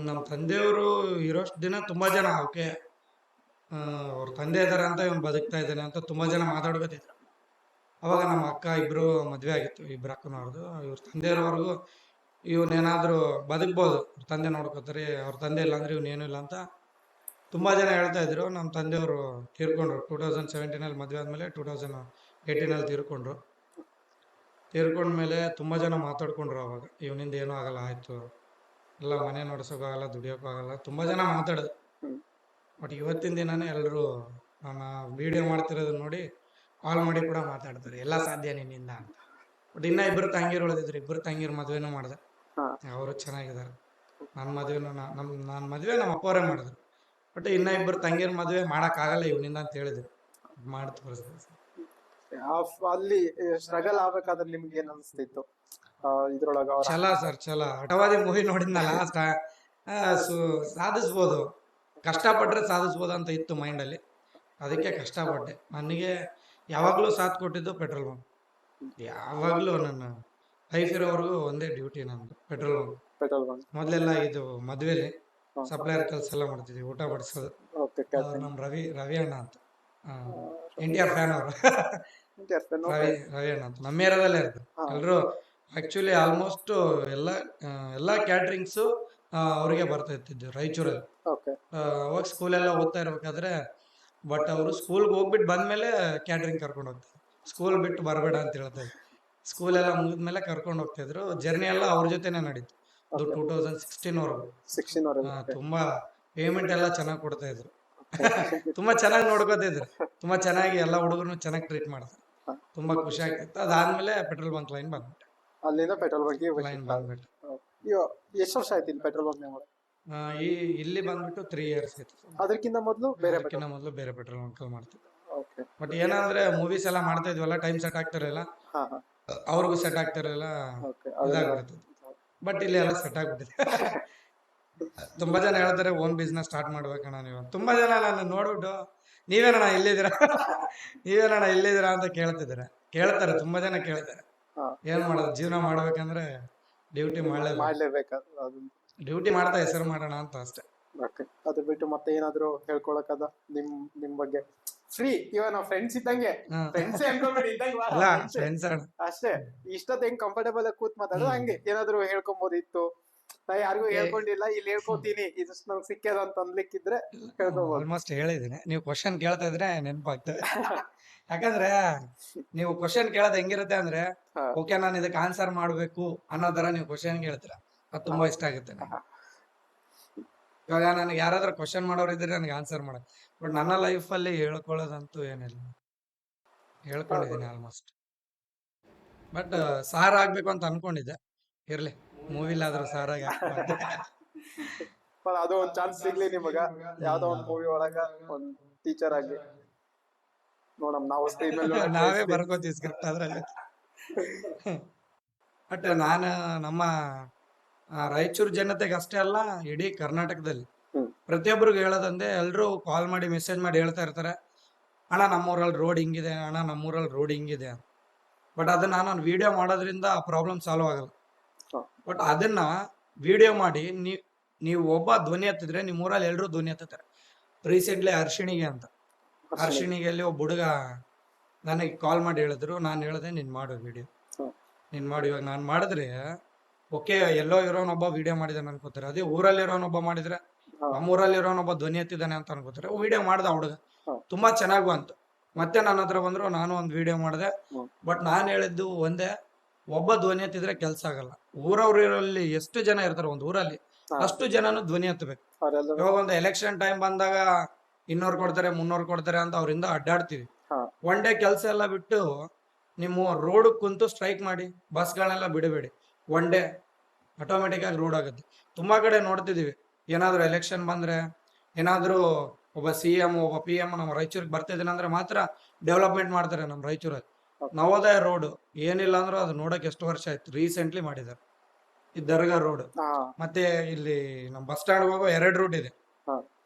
ನಮ್ಮ ತಂದೆಯವರು ಇರೋಷ್ಟು ದಿನ ತುಂಬಾ ಜನ ಓಕೆ ಅವ್ರ ತಂದೆ ಇದಾರೆ ಅಂತ ಇವ್ನು ಬದುಕ್ತಾ ಇದ್ದಾನೆ ಅಂತ ತುಂಬಾ ಜನ ಮಾತಾಡ್ಕೊತಿದ್ರು. ಅವಾಗ ನಮ್ಮ ಅಕ್ಕ ಇಬ್ರು ಮದ್ವೆ ಆಗಿತ್ತು, ಇಬ್ರು ಅಕ್ಕನವ್ರದ್ದು. ಇವ್ರ ತಂದೆಯವ್ರವರೆಗೂ ಇವನೇನಾದ್ರೂ ಬದುಕ್ಬೋದು, ಅವ್ರ ತಂದೆ ನೋಡ್ಕೋತಾರೆ, ಅವ್ರ ತಂದೆ ಇಲ್ಲ ಅಂದ್ರೆ ಇವನೇನು ಇಲ್ಲ ಅಂತ ತುಂಬಾ ಜನ ಹೇಳ್ತಾ ಇದ್ರು. ನಮ್ಮ ತಂದೆಯವರು ತೀರ್ಕೊಂಡ್ರು 2017 ಮದ್ವೆ ಆದ್ಮೇಲೆ 2018 ತೀರ್ಕೊಂಡ್ಮೇಲೆ ತುಂಬಾ ಜನ ಮಾತಾಡ್ಕೊಂಡ್ರು. ಅವಾಗ ಇವನಿಂದ ಏನೂ ಆಗಲ್ಲ, ಆಯ್ತು, ಎಲ್ಲ ಮನೆ ನೋಡ್ಸೋಕ್ಕಾಗಲ್ಲ, ದುಡಿಯೋಕ್ಕಾಗಲ್ಲ, ತುಂಬಾ ಜನ ಮಾತಾಡಿದ್ರು. ಬಟ್ ಇವತ್ತಿನ ದಿನಾನೇ ಎಲ್ಲರೂ ನಾನು ವಿಡಿಯೋ ಮಾಡ್ತಿರೋದನ್ನ ನೋಡಿ ಕಾಲ್ ಮಾಡಿ ಕೂಡ ಮಾತಾಡ್ತಾರೆ, ಎಲ್ಲ ಸಾಧ್ಯ ನಿನ್ನಿಂದ ಅಂತ. ಬಟ್ ಇನ್ನ ಇಬ್ಬರು ತಂಗಿರು ಉಳಿದಿದ್ರು, ಇಬ್ಬರು ತಂಗಿರ ಮದ್ವೆನೂ ಮಾಡಿದೆ, ಅವರು ಚೆನ್ನಾಗಿದ್ದಾರೆ. ನನ್ನ ಮದ್ವೆನೂ ನನ್ನ ಮದ್ವೆ ನಮ್ಮ ಅಪ್ಪವರೇ ಮಾಡಿದ್ರು. ಬಟ್ ಇನ್ನ ಇಬ್ಬರು ತಂಗಿರ ಮದ್ವೆ ಆಗಲ್ಲ ಇವನಿಂದ ಅಂತ ಹೇಳಿದ್ರು, ಮಾಡಿ ತೋರಿಸಿದ್ರು. ಅಲ್ಲಿ ಸ್ಟ್ರಗಲ್ ಆಗ್ಬೇಕಾದ್ರೆ ನಿಮ್ಗೆ ಏನ್ ಅನಿಸ್ತಿತ್ತು ಇದ್ರೊಳಗ? ಛಲ ಸರ್, ಛಲ. ಹಠವಾದಿ ಮೂವಿ ನೋಡಿದ್ನಲ್ಲ, ಸಾಧಿಸ್ಬೋದು, ಕಷ್ಟಪಟ್ರೆ ಸಾಧಿಸ್ಬೋದು ಅಂತ ಇತ್ತು ಮೈಂಡಲ್ಲಿ, ಅದಕ್ಕೆ ಕಷ್ಟಪಟ್ಟೆ. ನನಗೆ ಯಾವಾಗಲೂ ಸಾಥ್ ಕೊಟ್ಟಿದ್ದು ಪೆಟ್ರೋಲ್ ಬಂಕ್. ಯಾವಾಗಲೂ ನನ್ನ ಲೈಫ್ ಇರೋವರೆಗೂ ಒಂದೇ ಡ್ಯೂಟಿ ನಂದು, ಪೆಟ್ರೋಲ್ ಬಂಕ್. ಪೆಟ್ರೋಲ್ ಬಂಕ್ ಮೊದಲೆಲ್ಲ ಇದು ಮದುವೆಲಿ ಸಪ್ಲೈಯರ್ ಕೆಲಸ ಎಲ್ಲ ಮಾಡ್ತಿದ್ವಿ, ಊಟ ಬಡಿಸೋದು. ನಮ್ಮ ರವಿ ಅಣ್ಣ ಅಂತ, NTR ಫ್ಯಾನ್ ಅವರು. ರವಿ ಅಣ್ಣ ಅಂತ ನಮ್ಮ ಏರಿಯಾದಲ್ಲೇ ಇರ್ತಾರೆ ಎಲ್ಲರೂ. ಆಕ್ಚುಲಿ ಆಲ್ಮೋಸ್ಟ್ ಎಲ್ಲ ಕ್ಯಾಟ್ರಿಂಗ್ಸು ಅವ್ರಿಗೆ ಬರ್ತಾ ಇರ್ತಿದ್ವಿ ರಾಯಚೂರಲ್ಲಿ. ಅವಾಗ ಸ್ಕೂಲೆಲ್ಲ ಓದ್ತಾ ಇರ್ಬೇಕಾದ್ರೆ, ಬಟ್ ಅವರು ಸ್ಕೂಲ್ಗೆ ಹೋಗ್ಬಿಟ್ಟು ಬಂದ್ಮೇಲೆ ಕ್ಯಾಟ್ರಿಂಗ್ ಕರ್ಕೊಂಡು ಹೋಗ್ತಾರೆ, ಸ್ಕೂಲ್ ಬಿಟ್ಟು ಬರಬೇಡ ಅಂತ ಹೇಳ್ತಾರೆ. ಸ್ಕೂಲ್ ಎಲ್ಲ ಮುಗಿದ್ಮೇಲೆ ಕರ್ಕೊಂಡು ಹೋಗ್ತಿದ್ರು. ಜರ್ನಿ ಎಲ್ಲ ಅವ್ರ ಜೊತೆನೆ ನಡೀತು 2016 ತುಂಬಾ ಪೇಮೆಂಟ್ ಎಲ್ಲ ಚೆನ್ನಾಗಿ ಕೊಡ್ತಾ ಇದ್ರು, ತುಂಬಾ ಚೆನ್ನಾಗಿ ನೋಡ್ಕೋತಿದ್ರು, ತುಂಬಾ ಚೆನ್ನಾಗಿ ಎಲ್ಲ ಹುಡುಗರು ಚೆನ್ನಾಗಿ ಟ್ರೀಟ್ ಮಾಡ್ತಾರೆ, ತುಂಬಾ ಖುಷಿ ಆಗ್ತಿತ್ತು. ಅದಾದ್ಮೇಲೆ ಪೆಟ್ರೋಲ್ ಬಂಕ್ ಲೈನ್ ಬಂದ್ಬಿಟ್ಟೆ. ಅಲ್ಲಿಂದ ಪೆಟ್ರೋಲ್ ಬಂಕ್ ಲೈನ್ ಬಂದ್ಬಿಟ್ಟು ಎಷ್ಟು ವರ್ಷ ಆಯ್ತು ಪೆಟ್ರೋಲ್ ಬಂಕ್? ಇಲ್ಲಿ ಬಂದ್ಬಿಟ್ಟು 3 years ಆಯ್ತು. ಅದಕ್ಕಿಂತ ಮೊದಲು ಬೇರೆ ಪೆಟ್ರೋಲ್ ಬಂಕ್ ಮಾಡ್ತಿದ್ದೆ. ಬಟ್ ಏನಂದ್ರೆ ಮೂವೀಸ್ ಎಲ್ಲ ಮಾಡ್ತಾ ಇದ್ವಲ್ಲ, ಟೈಮ್ ಸೆಟ್ ಆಗ್ತಿರಲಿಲ್ಲ, ಅವ್ರಿಗೂ ಸೆಟ್ ಆಗ್ತಿರಲಿಲ್ಲ, ಇದಾಗ್ಬಿಡ್ತಿತ್ತು. ಬಟ್ ಇಲ್ಲಿ ಎಲ್ಲ ಸೆಟ್ ಆಗ್ಬಿಟ್ಟಿದೆ. ತುಂಬಾ ಜನ ಹೇಳ್ತಾರೆ ಓನ್ ಬಿಸ್ನೆಸ್ ಸ್ಟಾರ್ಟ್ ಮಾಡ್ಬೇಕಣ್ಣ ನೀವು. ತುಂಬಾ ಜನ ನನ್ನ ನೋಡ್ಬಿಟ್ಟು ನೀವೇನಣ್ಣ ಇಲ್ಲಿದ್ದೀರಾ ಅಂತ ಕೇಳ್ತಾರೆ, ತುಂಬಾ ಜನ ಕೇಳ್ತಾರೆ. ಏನ್ ಮಾಡೋದು, ಜೀವನ ಮಾಡ್ಬೇಕಂದ್ರೆ ಡ್ಯೂಟಿ ಮಾಡ್ಲೇಬೇಕು, ಡ್ಯೂಟಿ ಮಾಡ್ತಾ ಹೆಸರು ಮಾಡೋಣ ಅಂತ ಅಷ್ಟೇ. ಅದ್ರ ಬಿಟ್ಟು ಮತ್ತೆ ಏನಾದ್ರು ಹೇಳ್ಕೊಳಕದ ನಿಮ್ ಬಗ್ಗೆ? ಫ್ರೀ, ಇವಾಗ ನಾವು ಫ್ರೆಂಡ್ಸ್ ಇದ್ದಂಗೆ, ಫ್ರೆಂಡ್ಸ್ ಅಷ್ಟೇ. ಇಷ್ಟೊತ್ತು ಹೆಂಗ್ ಕಂಫರ್ಟೇಬಲ್ ಆಗಿ ಕೂತ್ ಮಾತಾಡೋದು, ಹಂಗೆ ಏನಾದ್ರು ಹೇಳ್ಕೊಬೋದಿತ್ತು. ನಾ ಯಾರಿಗೂ ಹೇಳ್ಕೊಂಡಿಲ್ಲ, ಇಲ್ಲಿ ಹೇಳ್ಕೊತೀನಿ, ಇದಷ್ಟು ನಂಗೆ ಸಿಕ್ಕ್ಯದ ಅಂತ ಅನ್ಲಿಕ್ಕಿದ್ರೆ ಹೇಳ್ಕೊಬೋದು. ಆಲ್ಮೋಸ್ಟ್ ಹೇಳಿದೀನಿ, ನೀವು ಕ್ವಶನ್ ಕೇಳ್ತಾ ಇದ್ರೆ ನೆನಪಾಗ್ತದೆ. ಯಾಕಂದ್ರೆ ನೀವು ಕ್ವಶನ್ ಕೇಳೋದು ಹೆಂಗಿರುತ್ತೆ ಅಂದ್ರೆ, ಓಕೆ ನಾನು ಇದಕ್ಕೆ ಆನ್ಸರ್ ಮಾಡ್ಬೇಕು ಅನ್ನೋ ತರ ನೀವು ಕ್ವಶನ್ ಕೇಳ್ತೀರಾ, ಅದು ತುಂಬಾ ಇಷ್ಟ ಆಗುತ್ತೆ ನನಗೆ. ಇವಾಗ ನನಗೆ ಯಾರಾದ್ರೂ ಕ್ವಶನ್ ಮಾಡೋರು ಇದ್ರೆ ನನಗೆ ಆನ್ಸರ್ ಮಾಡೋದು. ಬಟ್ ನನ್ನ ಲೈಫಲ್ಲಿ ಹೇಳ್ಕೊಳ್ಳೋದಂತೂ ಏನಿಲ್ಲ, ಹೇಳ್ಕೊಂಡಿದ್ದೀನಿ ಆಲ್ಮೋಸ್ಟ್. ಬಟ್ ಸಾರ್ ಆಗ್ಬೇಕು ಅಂತ ಅನ್ಕೊಂಡಿದ್ದೆ, ಇರ್ಲಿ ಮೂವಿಲಾದ್ರೂ ಸಾರಾಗಿ ಅದು ಒಂದ್ ಚಾನ್ಸ್ ಸಿಗ್ಲಿ ನಿಮಗ, ಯಾವ್ದೋ ಒಂದ್ ಮೂವಿ ಒಳಗ ಒಂದ್ ಟೀಚರ್ ಆಗಿ ನೋಡಮ್. ನಾವು ಸ್ಕ್ರೀನ್ ಮೇಲೆ ನಾವೇ ಬರ್ಕೋತೀವಿ ಸ್ಕ್ರಿಪ್ಟ್ ಅದ್ರಲ್ಲಿ. ಬಟ್ ನಾನು ನಮ್ಮ ರಾಯಚೂರು ಜನತೆಗೆ ಅಷ್ಟೇ ಅಲ್ಲ, ಇಡೀ ಕರ್ನಾಟಕದಲ್ಲಿ ಪ್ರತಿಯೊಬ್ಬರಿಗೆ ಹೇಳೋದಂದೆ, ಎಲ್ರು ಕಾಲ್ ಮಾಡಿ ಮೆಸೇಜ್ ಮಾಡಿ ಹೇಳ್ತಾ ಇರ್ತಾರೆ, ಅಣ್ಣ ನಮ್ಮೂರಲ್ಲಿ ರೋಡ್ ಹಿಂಗಿದೆ, ಅಣ್ಣ ನಮ್ಮೂರಲ್ಲಿ ರೋಡ್ ಹಿಂಗಿದೆ. ಬಟ್ ಅದನ್ನ ನಾನು ವಿಡಿಯೋ ಮಾಡೋದ್ರಿಂದ ಆ ಪ್ರಾಬ್ಲಮ್ ಸಾಲ್ವ್ ಆಗಲ್ಲ. ಬಟ್ ಅದನ್ನ ವಿಡಿಯೋ ಮಾಡಿ ನೀವು ಒಬ್ಬ ಧ್ವನಿ ಎತ್ತಿದ್ರೆ ನಿಮ್ಮ ಊರಲ್ಲಿ ಎಲ್ಲರೂ ಧ್ವನಿ ಎತ್ತುತ್ತಾರೆ. ರೀಸೆಂಟ್ಲಿ ಅರ್ಶಿಣಿಗೆ ಅಂತ ಅರ್ಶಿಣಿಗೆ ಅಲ್ಲಿ ಒಬ್ಬ ಹುಡುಗ ನನಗೆ ಕಾಲ್ ಮಾಡಿ ಹೇಳಿದ್ರು, ನಾನು ಹೇಳಿದೆ ನೀನ್ ಮಾಡು ವಿಡಿಯೋ, ಹ್ಮ್. ನೀನ್ ಮಾಡು. ಇವಾಗ ನಾನು ಮಾಡಿದ್ರೆ ಓಕೆ, ಎಲ್ಲೋ ಇರೋನೊಬ್ಬ ವಿಡಿಯೋ ಮಾಡಿದಾನೆ ಅನ್ಕೋತಾರೆ, ಅದೇ ಊರಲ್ಲಿರೋನೊಬ್ಬ ಮಾಡಿದ್ರೆ ಹಾ. ನಮ್ಮೂರಲ್ಲಿರೋನೊಬ್ಬ ಧ್ವನಿ ಎತ್ತಿದ್ದಾನೆ ಅಂತ ಅನ್ಕೋತಾರೆ. ವಿಡಿಯೋ ಮಾಡ್ದ ಹುಡುಗ, ಹ್ಮ್. ತುಂಬಾ ಚೆನ್ನಾಗ್ ಬಂತು. ಮತ್ತೆ ನನ್ನ ಹತ್ರ ಬಂದ್ರು, ನಾನು ಒಂದು ವಿಡಿಯೋ ಮಾಡಿದೆ. ಹ್ಮ್. ಬಟ್ ನಾನು ಹೇಳಿದ್ದು ಒಂದೇ, ಒಬ್ಬ ಧ್ವನಿ ಎತ್ತಿದ್ರೆ ಕೆಲ್ಸ ಆಗಲ್ಲ. ಊರವ್ರಲ್ಲಿ ಎಷ್ಟು ಜನ ಇರ್ತಾರೆ ಒಂದು ಊರಲ್ಲಿ, ಹಾ. ಅಷ್ಟು ಜನನು ಧ್ವನಿ ಎತ್ತಬೇಕು. ಅವರೆಲ್ಲರೂ ಇವಾಗ ಒಂದು ಎಲೆಕ್ಷನ್ ಟೈಮ್ ಬಂದಾಗ 200 ಕೊಡ್ತಾರೆ 300 ಕೊಡ್ತಾರೆ ಅಂತ ಅವರಿಂದ ಅಡ್ಡಾಡ್ತೀವಿ. ಹಾ. ಒನ್ ಡೇ ಕೆಲಸ ಎಲ್ಲ ಬಿಟ್ಟು ನಿಮ್ಮ ರೋಡ್ ಕುಂತು ಸ್ಟ್ರೈಕ್ ಮಾಡಿ, ಬಸ್ಗಳನ್ನೆಲ್ಲ ಬಿಡಬೇಡಿ. ಒನ್ ಡೇ ಆಟೋಮೆಟಿಕ್ ಆಗಿ ರೋಡ್ ಆಗುತ್ತೆ. ತುಂಬಾ ಕಡೆ ನೋಡ್ತಿದೀವಿ, ಏನಾದ್ರು ಎಲೆಕ್ಷನ್ ಬಂದ್ರೆ, ಏನಾದ್ರು ಒಬ್ಬ CM ಒಬ್ಬ PM ನಮ್ಮ ರಾಯಚೂರಿಗೆ ಬರ್ತಿದ್ದಾನೆ ಅಂದ್ರೆ ಮಾತ್ರ ಡೆವಲಪ್ಮೆಂಟ್ ಮಾಡ್ತಾರೆ ನಮ್ಮ ರಾಯಚೂರಲ್ಲಿ. ನವೋದಯ ರೋಡ್ ಏನಿಲ್ಲ ಅಂದ್ರೂ ಅದು ನೋಡಕ್ ಎಷ್ಟು ವರ್ಷ ಆಯ್ತು, ರೀಸೆಂಟ್ಲಿ ಮಾಡಿದ್ದಾರೆ. ಈ ದರ್ಗಾ ರೋಡ್, ಹಾ. ಮತ್ತೆ ಇಲ್ಲಿ ನಮ್ಮ ಬಸ್ ಸ್ಟ್ಯಾಂಡ್ ಹೋಗೋ 2 ರೂಟ್ ಇದೆ, ಹಾ.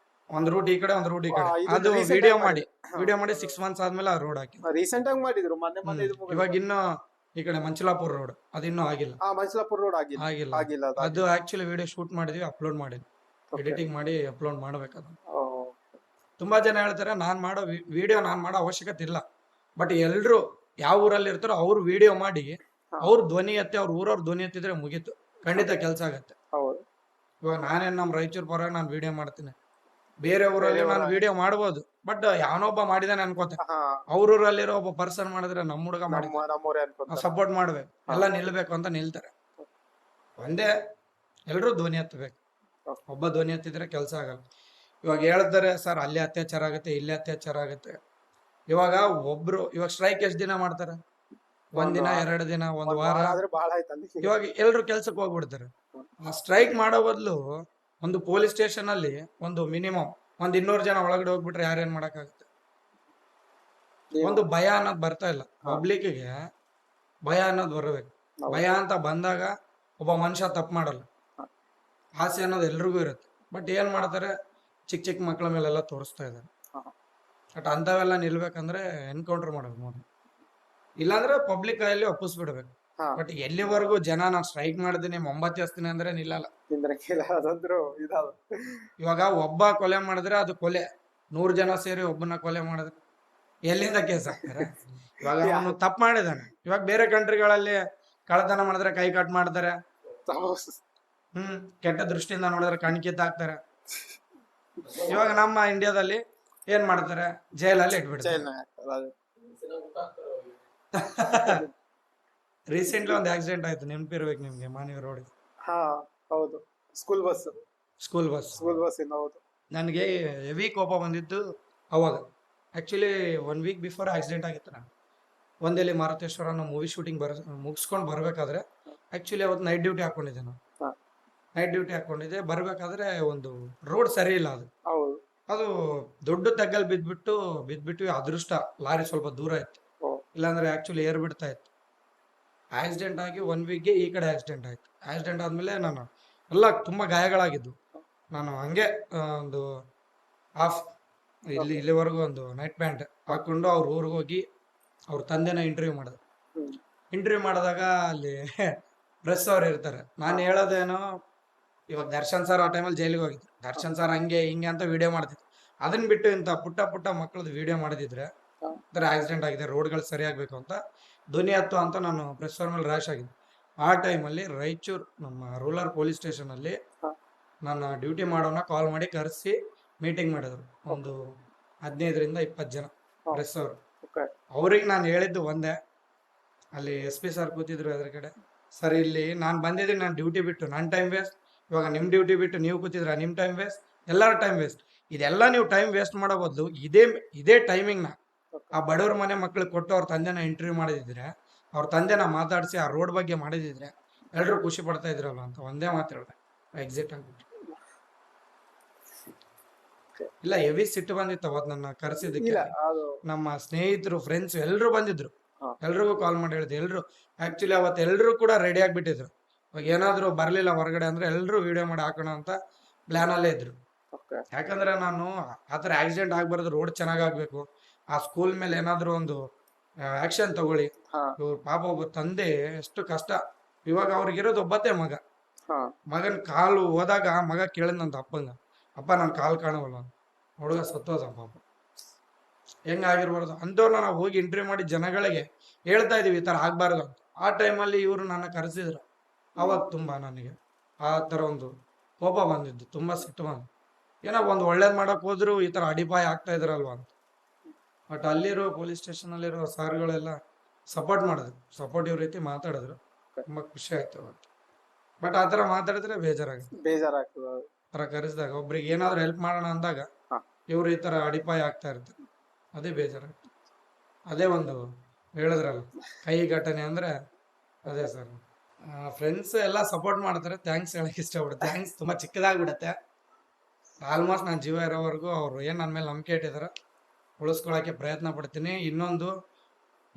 ಒಂದ್ ರೂಟ್ ಈ ಕಡೆ, ಒಂದ್ ರೂಟ್ ಈ ಕಡೆ. ಇದನ್ನ ಅದು recent ವಿಡಿಯೋ ಆಗಿ ಮಾಡಿ ಹಾ. ವಿಡಿಯೋ ಮಾಡಿ 6 ಮಂತ್ಸ್ ಆದ್ಮೇಲೆ ಆ ರೋಡ್ ಹಾಕಿ. ರೀಸೆಂಟ್ ಆಗಿ ಮಾಡಿದ್ರು ಮೊನ್ನೆ ಇದು ಮುಗಿದು. ಇವಾಗ ಇನ್ನು ಈ ಕಡೆ ಮಂಚಲಾಪುರ ರೋಡ್ ಅದಿನ್ನೂ ಆಗಿಲ್ಲ. ಮೈಸಲಾಪುರ ರೋಡ್ ಆಗಿಲ್ಲ ಆಗಿಲ್ಲ ಆಗಿಲ್ಲ ಅದು. ಅದು ಆಕ್ಚುಲಿ ವಿಡಿಯೋ ಶೂಟ್ ಮಾಡಿದ್ವಿ, ಅಪ್ಲೋಡ್ ಮಾಡಿದ್ವಿ, ಎಡಿಟಿಂಗ್ ಮಾಡಿ ಅಪ್ಲೋಡ್ ಮಾಡ್ಬೇಕದು. ಓ. ತುಂಬಾ ಜನ ಹೇಳ್ತಾರೆ ನಾನ್ ಮಾಡೋ ವಿಡಿಯೋ ನಾನ್ ಮಾಡೋ ಅವಶ್ಯಕತೆ ಇಲ್ಲ. ಬಟ್ ಎಲ್ರು ಯಾವ ಊರಲ್ಲಿ ಇರ್ತಾರೋ ಅವ್ರು ವಿಡಿಯೋ ಮಾಡಿ ಅವ್ರ ಧ್ವನಿ ಎತ್ತಿ, ಅವ್ರ ಊರವ್ರ ಧ್ವನಿ ಎತ್ತಿದ್ರೆ ಮುಗೀತು, ಖಂಡಿತ ಕೆಲಸ ಆಗತ್ತೆ. ಹೌದು. ಇವಾಗ ನಾನೇನ್ ನಮ್ಮ ರಾಯಚೂರ್ ಪರವಾಗಿ ನಾನು ವಿಡಿಯೋ ಮಾಡ್ತೀನಿ, ಬೇರೆ ಊರಲ್ಲಿ ನಾನು ವಿಡಿಯೋ ಮಾಡ್ಬೋದು. ಬಟ್ ಯಾವನೊಬ್ಬ ಮಾಡಿದಾನೆ ಅನ್ಕೋತೆ, ಹಾ. ಅವ್ರೂರಲ್ಲಿರೋ ಒಬ್ಬ ಪರ್ಸನ್ ಮಾಡಿದ್ರೆ ನಮ್ಮ ಹುಡುಗ ಮಾಡಿ ನಮ್ಮೂರೇ ಅನ್ಕೊಂತಾರೆ. ಸಪೋರ್ಟ್ ಮಾಡ್ಬೇಕು, ಎಲ್ಲ ನಿಲ್ಬೇಕು ಅಂತ ನಿಲ್ತಾರೆ. ಒಂದೇ, ಎಲ್ರು ಧ್ವನಿ ಎತ್ತಬೇಕು. ಒಬ್ಬ ಧ್ವನಿ ಎತ್ತಿದ್ರೆ ಕೆಲಸ ಆಗಲ್ಲ. ಇವಾಗ ಹೇಳ್ತಾರೆ ಸರ್ ಅಲ್ಲಿ ಅತ್ಯಾಚಾರ ಆಗುತ್ತೆ, ಇಲ್ಲಿ ಅತ್ಯಾಚಾರ ಆಗುತ್ತೆ. ಇವಾಗ ಇವಾಗ ಸ್ಟ್ರೈಕ್ ಎಷ್ಟ್ ದಿನ ಮಾಡ್ತಾರೆ? ಒಂದಿನ, 2 ದಿನ, ಒಂದು ವಾರ. ಆದ್ರೆ ಬಹಳ ಆಯ್ತು ಅಲ್ಲಿ. ಇವಾಗ ಎಲ್ರು ಕೆಲ್ಸಕ್ಕೆ ಹೋಗ್ಬಿಡ್ತಾರೆ. ಆ ಸ್ಟ್ರೈಕ್ ಮಾಡೋ ಬದಲು ಒಂದು ಪೊಲೀಸ್ ಸ್ಟೇಷನ್ ಅಲ್ಲಿ ಒಂದು ಮಿನಿಮಮ್ 200 ಜನ ಒಳಗಡೆ ಹೋಗ್ಬಿಟ್ರೆ ಯಾರೇನ್ ಮಾಡಕ್ಕಾಗುತ್ತೆ? ಒಂದು ಭಯ ಅನ್ನೋದು ಬರ್ತಾ ಇಲ್ಲ ಪಬ್ಲಿಕ್ಗೆ. ಭಯ ಅನ್ನೋದು ಬರಬೇಕು. ಭಯ ಅಂತ ಬಂದಾಗ ಒಬ್ಬ ಮನುಷ್ಯ ತಪ್ಪು ಮಾಡಲ್ಲ, ಆಸೆ ಅನ್ನೋದು ಎಲ್ರಿಗೂ ಇರುತ್ತೆ. ಬಟ್ ಏನ್ ಮಾಡ್ತಾರೆ, ಚಿಕ್ಕ ಚಿಕ್ಕ ಮಕ್ಕಳ ಮೇಲೆಲ್ಲ ತೋರಿಸ್ತಾ ಇದ್ದಾರೆ. ಬಟ್ ಅಂಥವೆಲ್ಲ ನಿಲ್ಬೇಕಂದ್ರೆ ಎನ್ಕೌಂಟರ್ ಮಾಡ್ಬೇಕು ಮೊದಲು, ಇಲ್ಲಾಂದ್ರೆ ಪಬ್ಲಿಕ್ ಕೈಯಲ್ಲಿ ಒಪ್ಪಿಸ್ಬಿಡ್ಬೇಕು. ಹಾ. ಬಟ್ ಎಲ್ಲಿವರೆಗೂ ಜನ ನಾನು ಸ್ಟ್ರೈಕ್ ಮಾಡಿದ್ದೀನಿ, ಮೊಂಬತ್ತಿ ಹಚ್ತೀನಿ ಅಂದ್ರೆ ನಿಲ್ಲಲ್ಲ. ನಿಂದ್ರಕ್ಕಿಲ್ಲ, ಅದಂದ್ರು ಇದಾದ. ಇವಾಗ ಒಬ್ಬ ಕೊಲೆ ಮಾಡಿದ್ರೆ ಅದು ಕೊಲೆ, 100 ಜನ ಸೇರಿ ಒಬ್ಬನ ಕೊಲೆ ಮಾಡಿದ್ರೆ ಎಲ್ಲಿಂದ ಕೇಸ್ ಹಾಕ್ತಾರೆ? ಇವಾಗ ಅವನು ತಪ್ಪು ಮಾಡಿದಾನೆ. ಇವಾಗ ಬೇರೆ ಕಂಟ್ರಿಗಳಲ್ಲಿ ಕಳ್ಳತನ ಮಾಡಿದ್ರೆ ಕೈ ಕಟ್ ಮಾಡ್ತಾರೆ, ಕೆಟ್ಟ ದೃಷ್ಟಿಯಿಂದ ನೋಡಿದ್ರೆ ಕಣ್ ಕಿತ್ತಾಕ್ತಾರೆ. ಇವಾಗ ನಮ್ಮ ಇಂಡಿಯಾದಲ್ಲಿ ಏನ್ ಮಾಡ್ತಾರೆ, ಜೈಲಲ್ಲಿ ಇಟ್ಬಿಡ್ತಾರೆ. ರೀಸೆಂಟ್ಲಿ ಒಂದು ಆಕ್ಸಿಡೆಂಟ್ ಆಯ್ತು, ನೆನಪಿರ್ಬೇಕು ನಿಮ್ಗೆ, ಮಾನ್ಯ ರೋಡ್. ಹಾ. ಹೌದು. ಸ್ಕೂಲ್ ಬಸ್ ಇಂದ. ಹೌದು. ನನಗೆ ಹೆವಿ ಕೋಪ ಬಂದಿದ್ದು ಅವಾಗ. ಆಕ್ಚುಲಿ 1 ವೀಕ್ ಬಿಫೋರ್ ಆಕ್ಸಿಡೆಂಟ್ ಆಗಿತ್ತು. ನಾನು ಒಂದಲ್ಲಿ ಮಾರುತೇಶ್ವರ ಅನ್ನೋ ಮೂವಿ ಶೂಟಿಂಗ್ ಮುಗಿಸ್ಕೊಂಡು ಬರ್ಬೇಕಾದ್ರೆ, ಆಕ್ಚುಲಿ ಅವತ್ತು ನೈಟ್ ಡ್ಯೂಟಿ ಹಾಕೊಂಡಿದ್ದೆ ನಾನು. ಹಾ. ನೈಟ್ ಡ್ಯೂಟಿ ಹಾಕೊಂಡಿದ್ದೆ, ಬರ್ಬೇಕಾದ್ರೆ ಒಂದು ರೋಡ್ ಸರಿ ಇಲ್ಲ. ಹೌದು. ಅದು ದೊಡ್ಡ ತಗ್ಗಲ್ ಬಿದ್ಬಿಟ್ಟು ಅದೃಷ್ಟ ಲಾರಿ ಸ್ವಲ್ಪ ದೂರ ಇತ್ತು, ಓ. ಇಲ್ಲಾಂದ್ರೆ ಆಕ್ಚುಲಿ ಏರ್ ಬಿಡ್ತಾ ಇತ್ತು. ಆಕ್ಸಿಡೆಂಟ್ ಆಗಿ 1 ವೀಕ್ಗೆ ಈ ಕಡೆ ಆಕ್ಸಿಡೆಂಟ್ ಆಯ್ತು. ಆಕ್ಸಿಡೆಂಟ್ ಆದ್ಮೇಲೆ ನಾನು ಎಲ್ಲ ತುಂಬಾ ಗಾಯಗಳಾಗಿದ್ದು. ನಾನು ಹಂಗೆ ಒಂದು ಇಲ್ಲಿವರೆಗೂ ಒಂದು ನೈಟ್ ಪ್ಯಾಂಟ್ ಹಾಕೊಂಡು ಅವ್ರ ಊರಿಗೆ ಹೋಗಿ ಅವ್ರ ತಂದೆನ ಇಂಟರ್ವ್ಯೂ ಮಾಡಿದೆ. ಹ್ಮ್. ಇಂಟರ್ವ್ಯೂ ಮಾಡಿದಾಗ ಅಲ್ಲಿ ಪ್ರೆಸ್ ಅವ್ರು ಇರ್ತಾರೆ. ನಾನು ಹೇಳೋದೇನೋ, ಇವಾಗ ದರ್ಶನ್ ಸರ್ ಆ ಟೈಮಲ್ಲಿ ಜೈಲಿಗೆ ಹೋಗಿದ್ರು, ದರ್ಶನ್ ಸರ್ ಹಂಗೆ ಹಿಂಗೆ ಅಂತ ವಿಡಿಯೋ ಮಾಡ್ತಿದ್ರು. ಅದನ್ನ ಬಿಟ್ಟು ಇಂಥ ಪುಟ್ಟ ಮಕ್ಕಳದ್ದು ವಿಡಿಯೋ ಮಾಡಿದಿದ್ರೆ ಆಕ್ಸಿಡೆಂಟ್ ಆಗಿದೆ, ರೋಡ್ಗಳು ಸರಿ ಆಗ್ಬೇಕು ಅಂತ ಧ್ವನಿ ಎತ್ತು ಅಂತ ನಾನು ಪ್ರೆಸ್ ಅವ್ರ ಮೇಲೆ ರ್ಯಾಶ್ ಆಗಿದ್ದೆ. ಆ ಟೈಮಲ್ಲಿ ರಾಯಚೂರು ನಮ್ಮ ರೂರಲ್ ಪೊಲೀಸ್ ಸ್ಟೇಷನ್ ಅಲ್ಲಿ ನನ್ನ ಡ್ಯೂಟಿ ಮಾಡೋನ ಕಾಲ್ ಮಾಡಿ ಕರೆಸಿ ಮೀಟಿಂಗ್ ಮಾಡಿದ್ರು. ಒಂದು 15ರಿಂದ 20 ಜನ ಪ್ರೆಸ್ ಅವರು. ಅವ್ರಿಗೆ ನಾನು ಹೇಳಿದ್ದು ಒಂದೇ, ಅಲ್ಲಿ SP ಸರ್ ಕೂತಿದ್ರು ಎದುರುಗಡೆ, ಸರ್ ಇಲ್ಲಿ ನಾನು ಬಂದಿದ್ದೀನಿ, ನಾನು ಡ್ಯೂಟಿ ಬಿಟ್ಟು ನನ್ನ ಟೈಮ್ ವೇಸ್ಟ್, ಇವಾಗ ನಿಮ್ಮ ಡ್ಯೂಟಿ ಬಿಟ್ಟು ನೀವು ಕೂತಿದ್ರ ನಿಮ್ಮ ಟೈಮ್ ವೇಸ್ಟ್, ಎಲ್ಲರ ಟೈಮ್ ವೇಸ್ಟ್. ಇದೆಲ್ಲ ನೀವು ಟೈಮ್ ವೇಸ್ಟ್ ಮಾಡೋ ಬದಲು ಇದೇ ಟೈಮಿಂಗ್ನ ಆ ಬಡವ್ರ ಮನೆ ಮಕ್ಳಿಗೆ ಕೊಟ್ಟು ಅವ್ರ ತಂದೆನ ಇಂಟರ್ವ್ಯೂ ಮಾಡಿದಿದ್ರೆ, ಅವ್ರ ತಂದೆನ ಮಾತಾಡಿಸಿ ಆ ರೋಡ್ ಬಗ್ಗೆ ಮಾಡಿದಿದ್ರೆ ಎಲ್ಲರೂ ಖುಷಿ ಪಡ್ತಾ ಇದ್ರಲ್ಲ ಅಂತ ಒಂದೇ ಮಾತು ಹೇಳ್ದೆ. ಎಕ್ಸಿಟ್ ಆಗ್ಬಿಟ್ಟು ಇಲ್ಲ, ಹೆವಿ ಸಿಟ್ಟು ಬಂದಿತ್ತು ಅವತ್ತು ನನ್ನ ಕರೆಸಿದ್ದಕ್ಕೆ. ನಮ್ಮ ಸ್ನೇಹಿತರು, ಫ್ರೆಂಡ್ಸ್ ಎಲ್ಲರೂ ಬಂದಿದ್ರು, ಎಲ್ರಿಗೂ ಕಾಲ್ ಮಾಡಿ ಹೇಳಿದೆ. ಎಲ್ರು ಆಕ್ಚುಲಿ ಅವತ್ತು ಎಲ್ರು ಕೂಡ ರೆಡಿ ಆಗ್ಬಿಟ್ಟಿದ್ರು. ಇವಾಗ ಏನಾದ್ರು ಬರ್ಲಿಲ್ಲ ಹೊರಗಡೆ ಅಂದ್ರೆ ಎಲ್ರು ವಿಡಿಯೋ ಮಾಡಿ ಹಾಕೋಣ ಅಂತ ಪ್ಲಾನ್ ಅಲ್ಲೇ ಇದ್ರು. ಯಾಕಂದ್ರೆ ನಾನು ಆತರ ಆಕ್ಸಿಡೆಂಟ್ ಆಗ್ಬಾರ್ದು, ರೋಡ್ ಚೆನ್ನಾಗ್ ಆಗ್ಬೇಕು, ಆ ಸ್ಕೂಲ್ ಮೇಲೆ ಏನಾದ್ರು ಒಂದು ಆಕ್ಷನ್ ತಗೊಳ್ಳಿ. ಇವ್ರ ಪಾಪ ಒಬ್ಬ ತಂದೆ ಎಷ್ಟು ಕಷ್ಟ. ಇವಾಗ ಅವ್ರಿಗಿರೋದು ಒಬ್ಬತ್ತೇ ಮಗ. ಮಗನ್ ಕಾಲು ಹೋದಾಗ ಮಗ ಕೇಳಿದ್ನಂತ ಅಪ್ಪಂಗ, ಅಪ್ಪ ನನ್ ಕಾಲ್ ಕಾಣವಲ್ಲ, ಹುಡುಗ ಸತ್ತೋದ ಪಾಪ. ಹೆಂಗಾಗಿರ್ಬಾರ್ದು ಅಂಥವ್ರನ್ನ ನಾವು ಹೋಗಿ ಇಂಟರ್ವ್ಯೂ ಮಾಡಿ ಜನಗಳಿಗೆ ಹೇಳ್ತಾ ಇದೀವಿ ಈ ತರ ಆಗ್ಬಾರ್ದು ಅಂತ. ಆ ಟೈಮಲ್ಲಿ ಇವರು ನನ್ನ ಕರೆಸಿದ್ರು. ಅವಾಗ ತುಂಬಾ ನನಗೆ ಆ ತರ ಒಂದು ಕೋಪ ಬಂದಿದ್ದು, ತುಂಬಾ ಸಿಟ್ಟು ಬಂದು, ಏನೋ ಒಂದು ಒಳ್ಳೇದ್ ಮಾಡಕ್ ಹೋದ್ರು ಈ ತರ ಅಡಿಪಾಯ ಆಗ್ತಾ ಇದ್ರಲ್ವಾ ಅಂತ. ಬಟ್ ಅಲ್ಲಿರೋ ಪೊಲೀಸ್ ಸ್ಟೇಷನ್ ಅಲ್ಲಿರೋ ಸಾರ್ಗಳೆಲ್ಲ ಸಪೋರ್ಟ್ ಮಾಡಿದ್ರು, ಸಪೋರ್ಟಿವ್ ರೀತಿ ಮಾತಾಡಿದ್ರು. ತುಂಬಾ ಖುಷಿ ಆಯ್ತು ಅವತ್ತು. ಬಟ್ ಆ ತರ ಮಾತಾಡಿದ್ರೆ ಬೇಜಾರಾಗುತ್ತೆ. ಬೇಜಾರಾಗ್ತದೆ. ಆ ತರ ಕರೆಸಿದಾಗ ಒಬ್ರಿಗೆ ಏನಾದ್ರು ಹೆಲ್ಪ್ ಮಾಡೋಣ ಅಂದಾಗ ಹಾ. ಇವ್ರು ಈ ತರ ಅಡಿಪಾಯ ಆಗ್ತಾ ಇರ್ತಾರೆ, ಅದೇ ಬೇಜಾರಾಗ್ತದೆ. ಅದೇ ಒಂದು ಹೇಳಿದ್ರಲ್ಲ ಕೈ ಘಟನೆ ಅಂದ್ರೆ ಅದೇ ಸರ್. ಫ್ರೆಂಡ್ಸ್ ಎಲ್ಲ ಸಪೋರ್ಟ್ ಮಾಡ್ತಾರೆ, ಥ್ಯಾಂಕ್ಸ್ ಹೇಳಕ್ ಇಷ್ಟಪಡ್ತೀನಿ. ಥ್ಯಾಂಕ್ಸ್ ತುಂಬಾ ಚಿಕ್ಕದಾಗ್ಬಿಡತ್ತೆ. ಆಲ್ಮೋಸ್ಟ್ ನಾನು ಜೀವ ಇರೋವರೆಗೂ ಅವ್ರು ಏನ್ ನನ್ನ ಮೇಲೆ ನಂಬಿಕೆ ಇಟ್ಟಿದಾರ ಉಳಿಸ್ಕೊಳಕ್ಕೆ ಪ್ರಯತ್ನ ಪಡ್ತೀನಿ. ಇನ್ನೊಂದು,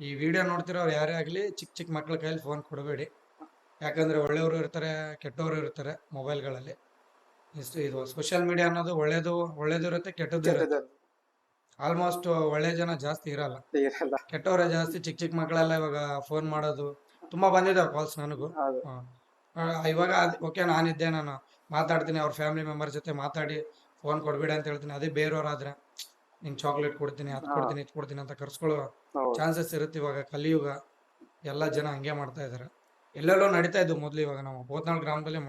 ಈ ವಿಡಿಯೋ ನೋಡ್ತಿರೋರು ಯಾರೇ ಆಗಲಿ ಚಿಕ್ಕ ಚಿಕ್ಕ ಮಕ್ಳ ಕೈಯಲ್ಲಿ ಫೋನ್ ಕೊಡಬೇಡಿ. ಯಾಕಂದ್ರೆ ಒಳ್ಳೆಯವರು ಇರ್ತಾರೆ, ಕೆಟ್ಟವರು ಇರ್ತಾರೆ ಮೊಬೈಲ್ಗಳಲ್ಲಿ. ಇದು ಸೋಷಿಯಲ್ ಮೀಡಿಯಾ ಅನ್ನೋದು ಒಳ್ಳೇದು ಇರುತ್ತೆ, ಕೆಟ್ಟದ್ದು ಇರುತ್ತೆ. ಆಲ್ಮೋಸ್ಟ್ ಒಳ್ಳೆ ಜನ ಜಾಸ್ತಿ ಇರಲ್ಲ, ಇರಲ್ಲ. ಕೆಟ್ಟವರೇ ಜಾಸ್ತಿ. ಚಿಕ್ಕ ಚಿಕ್ಕ ಮಕ್ಕಳೆಲ್ಲ ಇವಾಗ ಫೋನ್ ಮಾಡೋದು ತುಂಬಾ ಬಂದಿದ್ದಾವೆ ಕಾಲ್ಸ್ ನನಗೂ. ಹೌದು. ಇವಾಗ ಓಕೆ ನಾನಿದ್ದೆ, ನಾನು ಮಾತಾಡ್ತೀನಿ, ಅವ್ರ ಫ್ಯಾಮಿಲಿ ಮೆಂಬರ್ ಜೊತೆ ಮಾತಾಡಿ ಫೋನ್ ಕೊಡ್ಬೇಡಿ ಅಂತ ಹೇಳ್ತೀನಿ. ಅದೇ ಬೇರೆಯವ್ರಾದ್ರೆ ನಿಂಗೆ ಚಾಕ್ಲೇಟ್ ಕೊಡ್ತೀನಿ, ಅದು ಕೊಡ್ತೀನಿ, ಇದು ಕೊಡ್ತೀನಿ ಅಂತ ಕರ್ಸ್ಕೊಳ್ಳೋ ಹೌದು. ಚಾನ್ಸಸ್ ಇರುತ್ತೆ. ಇವಾಗ ಕಲಿಯುಗ, ಎಲ್ಲ ಜನ ಹಂಗೆ ಮಾಡ್ತಾ ಇದಾರೆ. ಎಲ್ಲೆಲ್ಲೋ ನಡೀತಾ ಇದ್ದು ಮೊದ್ಲು. ಇವಾಗ ನಾವು ಬೋತ್ನಾಳ್ ಗ್ರಾಮದಲ್ಲಿ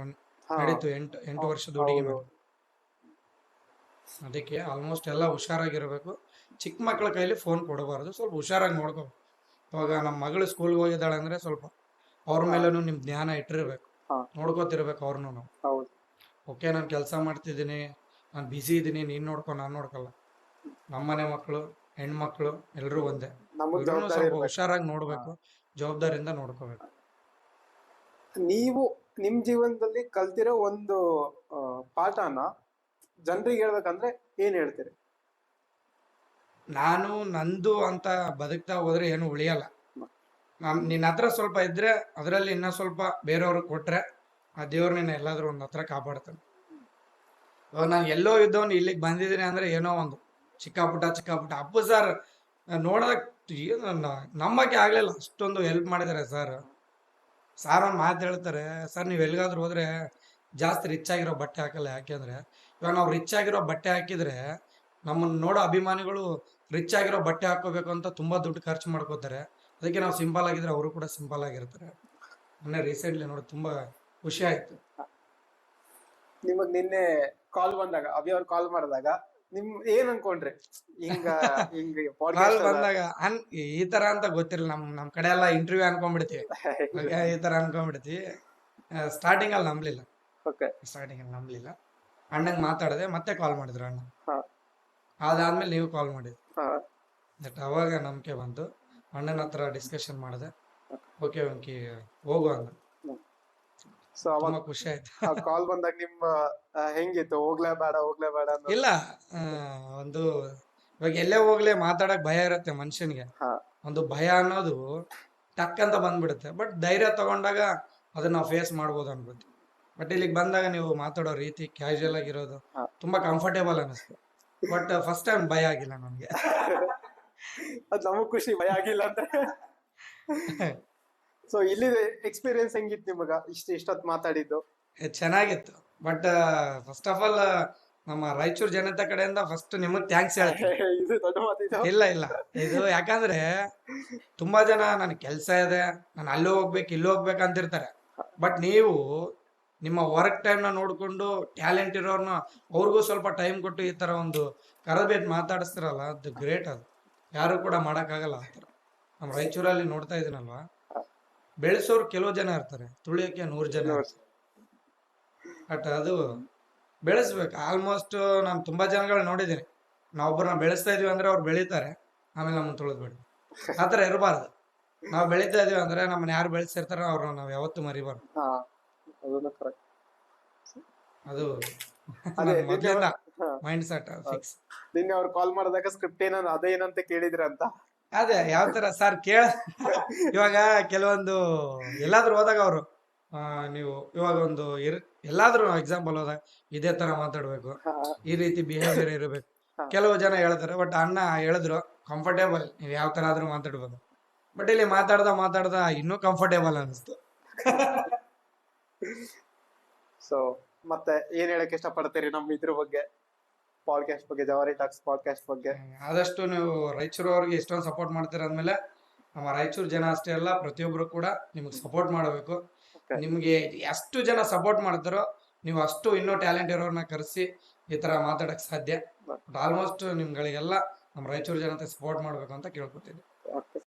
ಹಾ. ನಡೀತು 8 ವರ್ಷದ ಹುಡುಗಿ ಹೌದು. ಮಾಡಿ. ಅದಕ್ಕೆ ಆಲ್ಮೋಸ್ಟ್ ಎಲ್ಲ ಹುಷಾರಾಗಿರ್ಬೇಕು. ಚಿಕ್ಕ ಮಕ್ಳ ಕೈಲಿ ಫೋನ್ ಕೊಡಬಾರ್ದು, ಸ್ವಲ್ಪ ಹುಷಾರಾಗಿ ನೋಡ್ಕೋ. ಇವಾಗ ನಮ್ಮ ಮಗಳು ಸ್ಕೂಲ್ಗೆ ಹೋಗಿದ್ದಾಳೆ ಅಂದ್ರೆ ಸ್ವಲ್ಪ ಅವ್ರ ಮೇಲೂ ನಿಮ್ ಜ್ಞಾನ ಇಟ್ಟಿರ್ಬೇಕು, ಹಾ. ನೋಡ್ಕೋತಿರ್ಬೇಕು ಅವ್ರನ್ನು ನಾವು. ಹೌದು. ಓಕೆ ನಾನು ಕೆಲಸ ಮಾಡ್ತಿದ್ದೀನಿ, ನಾನು ಬ್ಯುಸಿ ಇದ್ದೀನಿ, ನೀನ್ ನೋಡ್ಕೊ, ನಾನು ನೋಡ್ಕಲ್ಲ. ನಮ್ಮನೆ ಮಕ್ಕಳು, ಹೆಣ್ಮಕ್ಳು ಎಲ್ರೂ ಒಂದೇ. ನಮಗ್ ಇವ್ರನ್ನೂ ಜವಾಬ್ದಾರಿ ಸ್ವಲ್ಪ ಇರ್ಬೇಕು. ಹುಷಾರಾಗಿ ನೋಡ್ಬೇಕು, ಜವಾಬ್ದಾರಿಯಿಂದ ನೋಡ್ಕೋಬೇಕು. ನೀವು ನಿಮ್ ಜೀವನದಲ್ಲಿ ಕಲ್ತಿರೋ ಒಂದು ಪಾಠನ ಜನರಿಗೆ ಹೇಳ್ಬೇಕಂದ್ರೆ ಏನ್ ಹೇಳ್ತೀರಿ? ನಾನು ನಂದು ಅಂತ ಬದುಕ್ತಾ ಹೋದ್ರೆ ಏನು ಉಳಿಯಲ್ಲ. ನಿನ್ನ ಹತ್ರ ಸ್ವಲ್ಪ ಇದ್ರೆ ಅದರಲ್ಲಿ ಇನ್ನೂ ಸ್ವಲ್ಪ ಬೇರೆಯವ್ರಿಗೆ ಕೊಟ್ರೆ ಆ ದೇವ್ರು ನಿನ್ನ ಎಲ್ಲಾದ್ರೂ ಒಂದ್ ಹತ್ರ ಕಾಪಾಡ್ತಾನೆ. ಇವಾಗ ನಾನು ಎಲ್ಲೋ ಇದ್ದವನು ಇಲ್ಲಿಗೆ ಬಂದಿದ್ದೀನಿ ಅಂದ್ರೆ ಏನೋ ಒಂದು ಚಿಕ್ಕ ಪುಟ್ಟ ಅಪ್ಪು ಸರ್ ನೋಡೋದಕ್ ನಮ್ಮಕ್ಕೆ ಆಗ್ಲಿಲ್ಲ, ಅಷ್ಟೊಂದು ಹೆಲ್ಪ್ ಮಾಡಿದ್ದಾರೆ ಸರ್. ಒಂದು ಮಾತು ಹೇಳ್ತಾರೆ, ಸರ್ ನೀವು ಎಲ್ಲಿಗಾದ್ರೂ ಹೋದ್ರೆ ಜಾಸ್ತಿ ರಿಚ್ ಆಗಿರೋ ಬಟ್ಟೆ ಹಾಕಲ್ಲ. ಯಾಕೆಂದ್ರೆ ಇವಾಗ ನಾವು ರಿಚ್ ಆಗಿರೋ ಬಟ್ಟೆ ಹಾಕಿದ್ರೆ ನಮ್ಮನ್ನ ನೋಡೋ ಅಭಿಮಾನಿಗಳು ರಿಚ್ ಆಗಿರೋ ಬಟ್ಟೆ ಹಾಕೋಬೇಕು ಅಂತ ತುಂಬಾ ದುಡ್ಡು ಖರ್ಚು ಮಾಡ್ಕೋತಾರೆ. ಅದಕ್ಕೆ ನಾವು ಸಿಂಪಲ್ ಆಗಿದ್ರೆ ಅವರು ಕೂಡ ಸಿಂಪಲ್ ಆಗಿರ್ತಾರೆ. ಮೊನ್ನೆ ರೀಸೆಂಟ್ಲಿ ನೋಡಿ ತುಂಬಾ ಖುಷಿ ಆಯ್ತು. ನಿಮಗ್ ನಿನ್ನೆ ಕಾಲ್ ಬಂದಾಗ, ಅಭಿ ಅವ್ರು ಕಾಲ್ ಮಾಡಿದಾಗ ನಿಮ್ ಏನ್ ಅನ್ಕೊಂಡ್ರಿ? ಹಿಂಗ ಹಿಂಗ ಕಾಲ್ podcast ಅಲ್ಲ? ಬಂದಾಗ ಈ ತರ ಅಂತ ಗೊತ್ತಿಲ್ಲ. ನಮ್ ಕಡೆ ಎಲ್ಲ ಇಂಟರ್ವ್ಯೂ ಅನ್ಕೊಂಡ್ಬಿಡ್ತೀವಿ, ಈ ತರ ಅನ್ಕೊಂಡ್ಬಿಡ್ತೀವಿ. ಸ್ಟಾರ್ಟಿಂಗ್ ಅಲ್ಲಿ ನಂಬ್ಲಿಲ್ಲ, Okay. ಅಣ್ಣಂಗ್ ಮಾತಾಡದೆ, ಮತ್ತೆ ಕಾಲ್ ಮಾಡಿದ್ರು ಅಣ್ಣ. ಹಾ. ಅದಾದ್ಮೇಲೆ ನೀವು ಕಾಲ್ ಮಾಡಿದ್ರಿ. ಹಾ. ಬಟ್ ಅವಾಗ ನಂಬಿಕೆ ಬಂತು. ಅಣ್ಣನ ಹತ್ರ ಡಿಸ್ಕಷನ್ ಮಾಡಿದೆ, ಓಕೆ ವೆಂಕಿ ಹೋಗು ಅಂದ. ಸೊ ಅವಾಗ ತುಂಬಾ ಖುಷಿ ಆಯ್ತು. ಕಾಲ್ ಬಂದಾಗ ನಿಮ್ಮ ಹೆಂಗಿತ್ತು? ಹೋಗ್ಲೇ ಬೇಡ ಅನ್ನೋದು? ಇಲ್ಲ, ಒಂದು ಇವಾಗ ಎಲ್ಲೇ ಹೋಗ್ಲಿ ಮಾತಾಡಕ್ ಭಯ ಇರುತ್ತೆ ಮನುಷ್ಯನಿಗೆ. ಹಾ. ಒಂದು ಭಯ ಅನ್ನೋದು ಟಕ್ ಅಂತ ಬಂದ್ಬಿಡುತ್ತೆ. ಬಟ್ ಧೈರ್ಯ ತಗೊಂಡಾಗ ಅದನ್ನ ನಾವು ಫೇಸ್ ಮಾಡ್ಬೋದು ಅನ್ಬೋದು. ಬಟ್ ಇಲ್ಲಿಗೆ ಬಂದಾಗ ನೀವು ಮಾತಾಡೋ ರೀತಿ, ಕ್ಯಾಶುಯಲ್ ಆಗಿರೋದು ಹಾ. ತುಂಬಾ ಕಂಫರ್ಟೇಬಲ್ ಅನಿಸ್ತು. ಬಟ್ ಫಸ್ಟ್ ಟೈಮ್ ಭಯ ಆಗಿಲ್ಲ ನನ್ಗೆ. ಅದ್ ನಮಗ್ ಖುಷಿ, ಭಯ ಆಗಿಲ್ಲ ಅಂತ. ಸೊ ಇಲ್ಲಿ ಎಕ್ಸ್ಪೀರಿಯನ್ಸ್ ಹೆಂಗಿತ್ತು ನಿಮಗ? ಇಷ್ಟೊತ್ ಮಾತಾಡಿದ್ದು ಚೆನ್ನಾಗಿತ್ತು. ಬಟ್ ಫಸ್ಟ್ ಆಫ್ ಆಲ್ ನಮ್ಮ ರಾಯಚೂರು ಜನತೆ ಕಡೆಯಿಂದ ಫಸ್ಟ್ ನಿಮಗ್ ಥ್ಯಾಂಕ್ಸ್ ಹೇಳ್ತೀನಿ. ಇದು ದೊಡ್ಡ ಮಾತಿದ್ದು. ಇಲ್ಲ ಇದು ಯಾಕಂದ್ರೆ ತುಂಬಾ ಜನ ನನ್ ಕೆಲ್ಸ ಇದೆ, ನಾನು ಅಲ್ಲಿ ಹೋಗ್ಬೇಕು ಇಲ್ಲಿ ಹೋಗ್ಬೇಕು ಅಂತಿರ್ತಾರೆ. ಬಟ್ ನೀವು ನಿಮ್ಮ ವರ್ಕ್ ಟೈಮ್ ನ ನೋಡ್ಕೊಂಡು ಟ್ಯಾಲೆಂಟ್ ಇರೋರ್ನ ಅವ್ರಿಗೂ ಸ್ವಲ್ಪ ಟೈಮ್ ಕೊಟ್ಟು ಈ ತರ ಒಂದು ಕರೆದ್ಬಿಟ್ಟು ಮಾತಾಡಿಸ್ತಿರಲ್ಲ, ಅದು ಗ್ರೇಟ್. ಅದು ಯಾರು ಕೂಡ ಮಾಡಕ್ಕಾಗಲ್ಲ ಆ ಥರ. ನಮ್ಮ ರಾಯಚೂರಲ್ಲಿ ನೋಡ್ತಾ ಇದೀನಲ್ವಾ, ಬೆಳೆಸೋರು ಕೆಲವು ಜನ ಇರ್ತಾರೆ, ತುಳಿಯೋಕೆ 100 ಜನ ಇರ್ತಾರೆ. ಬಟ್ ಅದು ಬೆಳೆಸ್ಬೇಕು. ಆಲ್ಮೋಸ್ಟ್ ನಾನು ತುಂಬಾ ಜನಗಳು ನೋಡಿದ್ದೀನಿ, ನಾವೊಬ್ಬರನ್ನ ಬೆಳೆಸ್ತಾ ಇದೀವಿ ಅಂದ್ರೆ ಅವ್ರು ಬೆಳೀತಾರೆ, ಆಮೇಲೆ ನಮ್ಮನ್ನ ತುಳಿದ್ಬಿಡಿ. ಆ ಥರ ಇರಬಾರ್ದು. ನಾವು ಬೆಳೀತಾ ಇದೀವಿ ಅಂದ್ರೆ ನಮ್ಮನ್ನ ಯಾರು ಬೆಳೆಸಿರ್ತಾರೋ ಅವ್ರನ್ನ ನಾವು ಯಾವತ್ತೂ ಮರಿಬಾರ್ದು. ಹಾ, ಅದನ್ನ correct. ಅದು ಅದೇ ಮೊದಲಿಂದ ಹಾ. Mind set fix. ನಿನ್ನೆ ಅವ್ರು ಕಾಲ್ ಮಾಡಿದಾಗ ಸ್ಕ್ರಿಪ್ಟ್ ಅದೇನಂತ ಕೇಳಿದ್ರ ಅಂತ? ಅದೇ ಯಾವ ತರ ಸರ್ ಇವಾಗ ಕೆಲವೊಂದು ಎಲ್ಲಾದ್ರೂ ಹೋದಾಗ ಅವರು ನೀವು ಇವಾಗ ಒಂದು ಎಲ್ಲಾದ್ರೂ ಎಕ್ಸಾಂಪಲ್ ಹೋದಾಗ ಇದೇ ತರ ಮಾತಾಡ್ಬೇಕು, ಈ ರೀತಿ ಬಿಹೇವಿಯರ್ ಇರಬೇಕು. ಕೆಲವು ಜನ ಹೇಳ್ತಾರೆ, ಬಟ್ ಅಣ್ಣ ಹೇಳಿದ್ರು ಕಂಫರ್ಟೇಬಲ್, ನೀವು ಯಾವ ತರ ಆದ್ರೂ ಮಾತಾಡ್ಬೋದು. ಬಟ್ ಇಲ್ಲಿ ಮಾತಾಡ್ದ ಇನ್ನೂ ಕಂಫರ್ಟೇಬಲ್ ಅನಿಸ್ತು. ಸೊ ಮತ್ತೆ ಏನ್ ಹೇಳಕ್ ಇಷ್ಟ ಪಡ್ತೀರಿ ನಮ್ಮ ಇದ್ರ ಬಗ್ಗೆ? ಪಾಡ್ಕಾಸ್ಟ್ ಬಗ್ಗೆ, ಜವಾರಿ ಟಾಕ್ಸ್ ಪಾಡ್ಕಾಸ್ಟ್ ಬಗ್ಗೆ. ಆದಷ್ಟು ನೀವು ರಾಯಚೂರು ಅವ್ರಿಗೆ ಇಷ್ಟೊಂದು ಸಪೋರ್ಟ್ ಮಾಡ್ತೀರ ಅಂದ್ಮೇಲೆ ನಮ್ಮ ರಾಯಚೂರು ಜನ ಅಷ್ಟೇ ಅಲ್ಲ, ಪ್ರತಿಯೊಬ್ರು ಕೂಡ ನಿಮಗೆ ಸಪೋರ್ಟ್ ಮಾಡಬೇಕು. Okay. ನಿಮ್ಗೆ ಎಷ್ಟು ಜನ ಸಪೋರ್ಟ್ ಮಾಡ್ತಾರೋ ನೀವು ಅಷ್ಟು ಇನ್ನೂ ಟ್ಯಾಲೆಂಟ್ ಇರೋರ್ನ ಕರೆಸಿ ಈ ತರ ಮಾತಾಡಕ್ ಸಾಧ್ಯ. ಆಲ್ಮೋಸ್ಟ್ ನಿಮ್ಗಳಿಗೆಲ್ಲ ನಮ್ಮ ರಾಯಚೂರು ಜನತೆ ಸಪೋರ್ಟ್ ಮಾಡ್ಬೇಕು ಅಂತ ಕೇಳ್ಕೊತೀನಿ. ಓಕೆ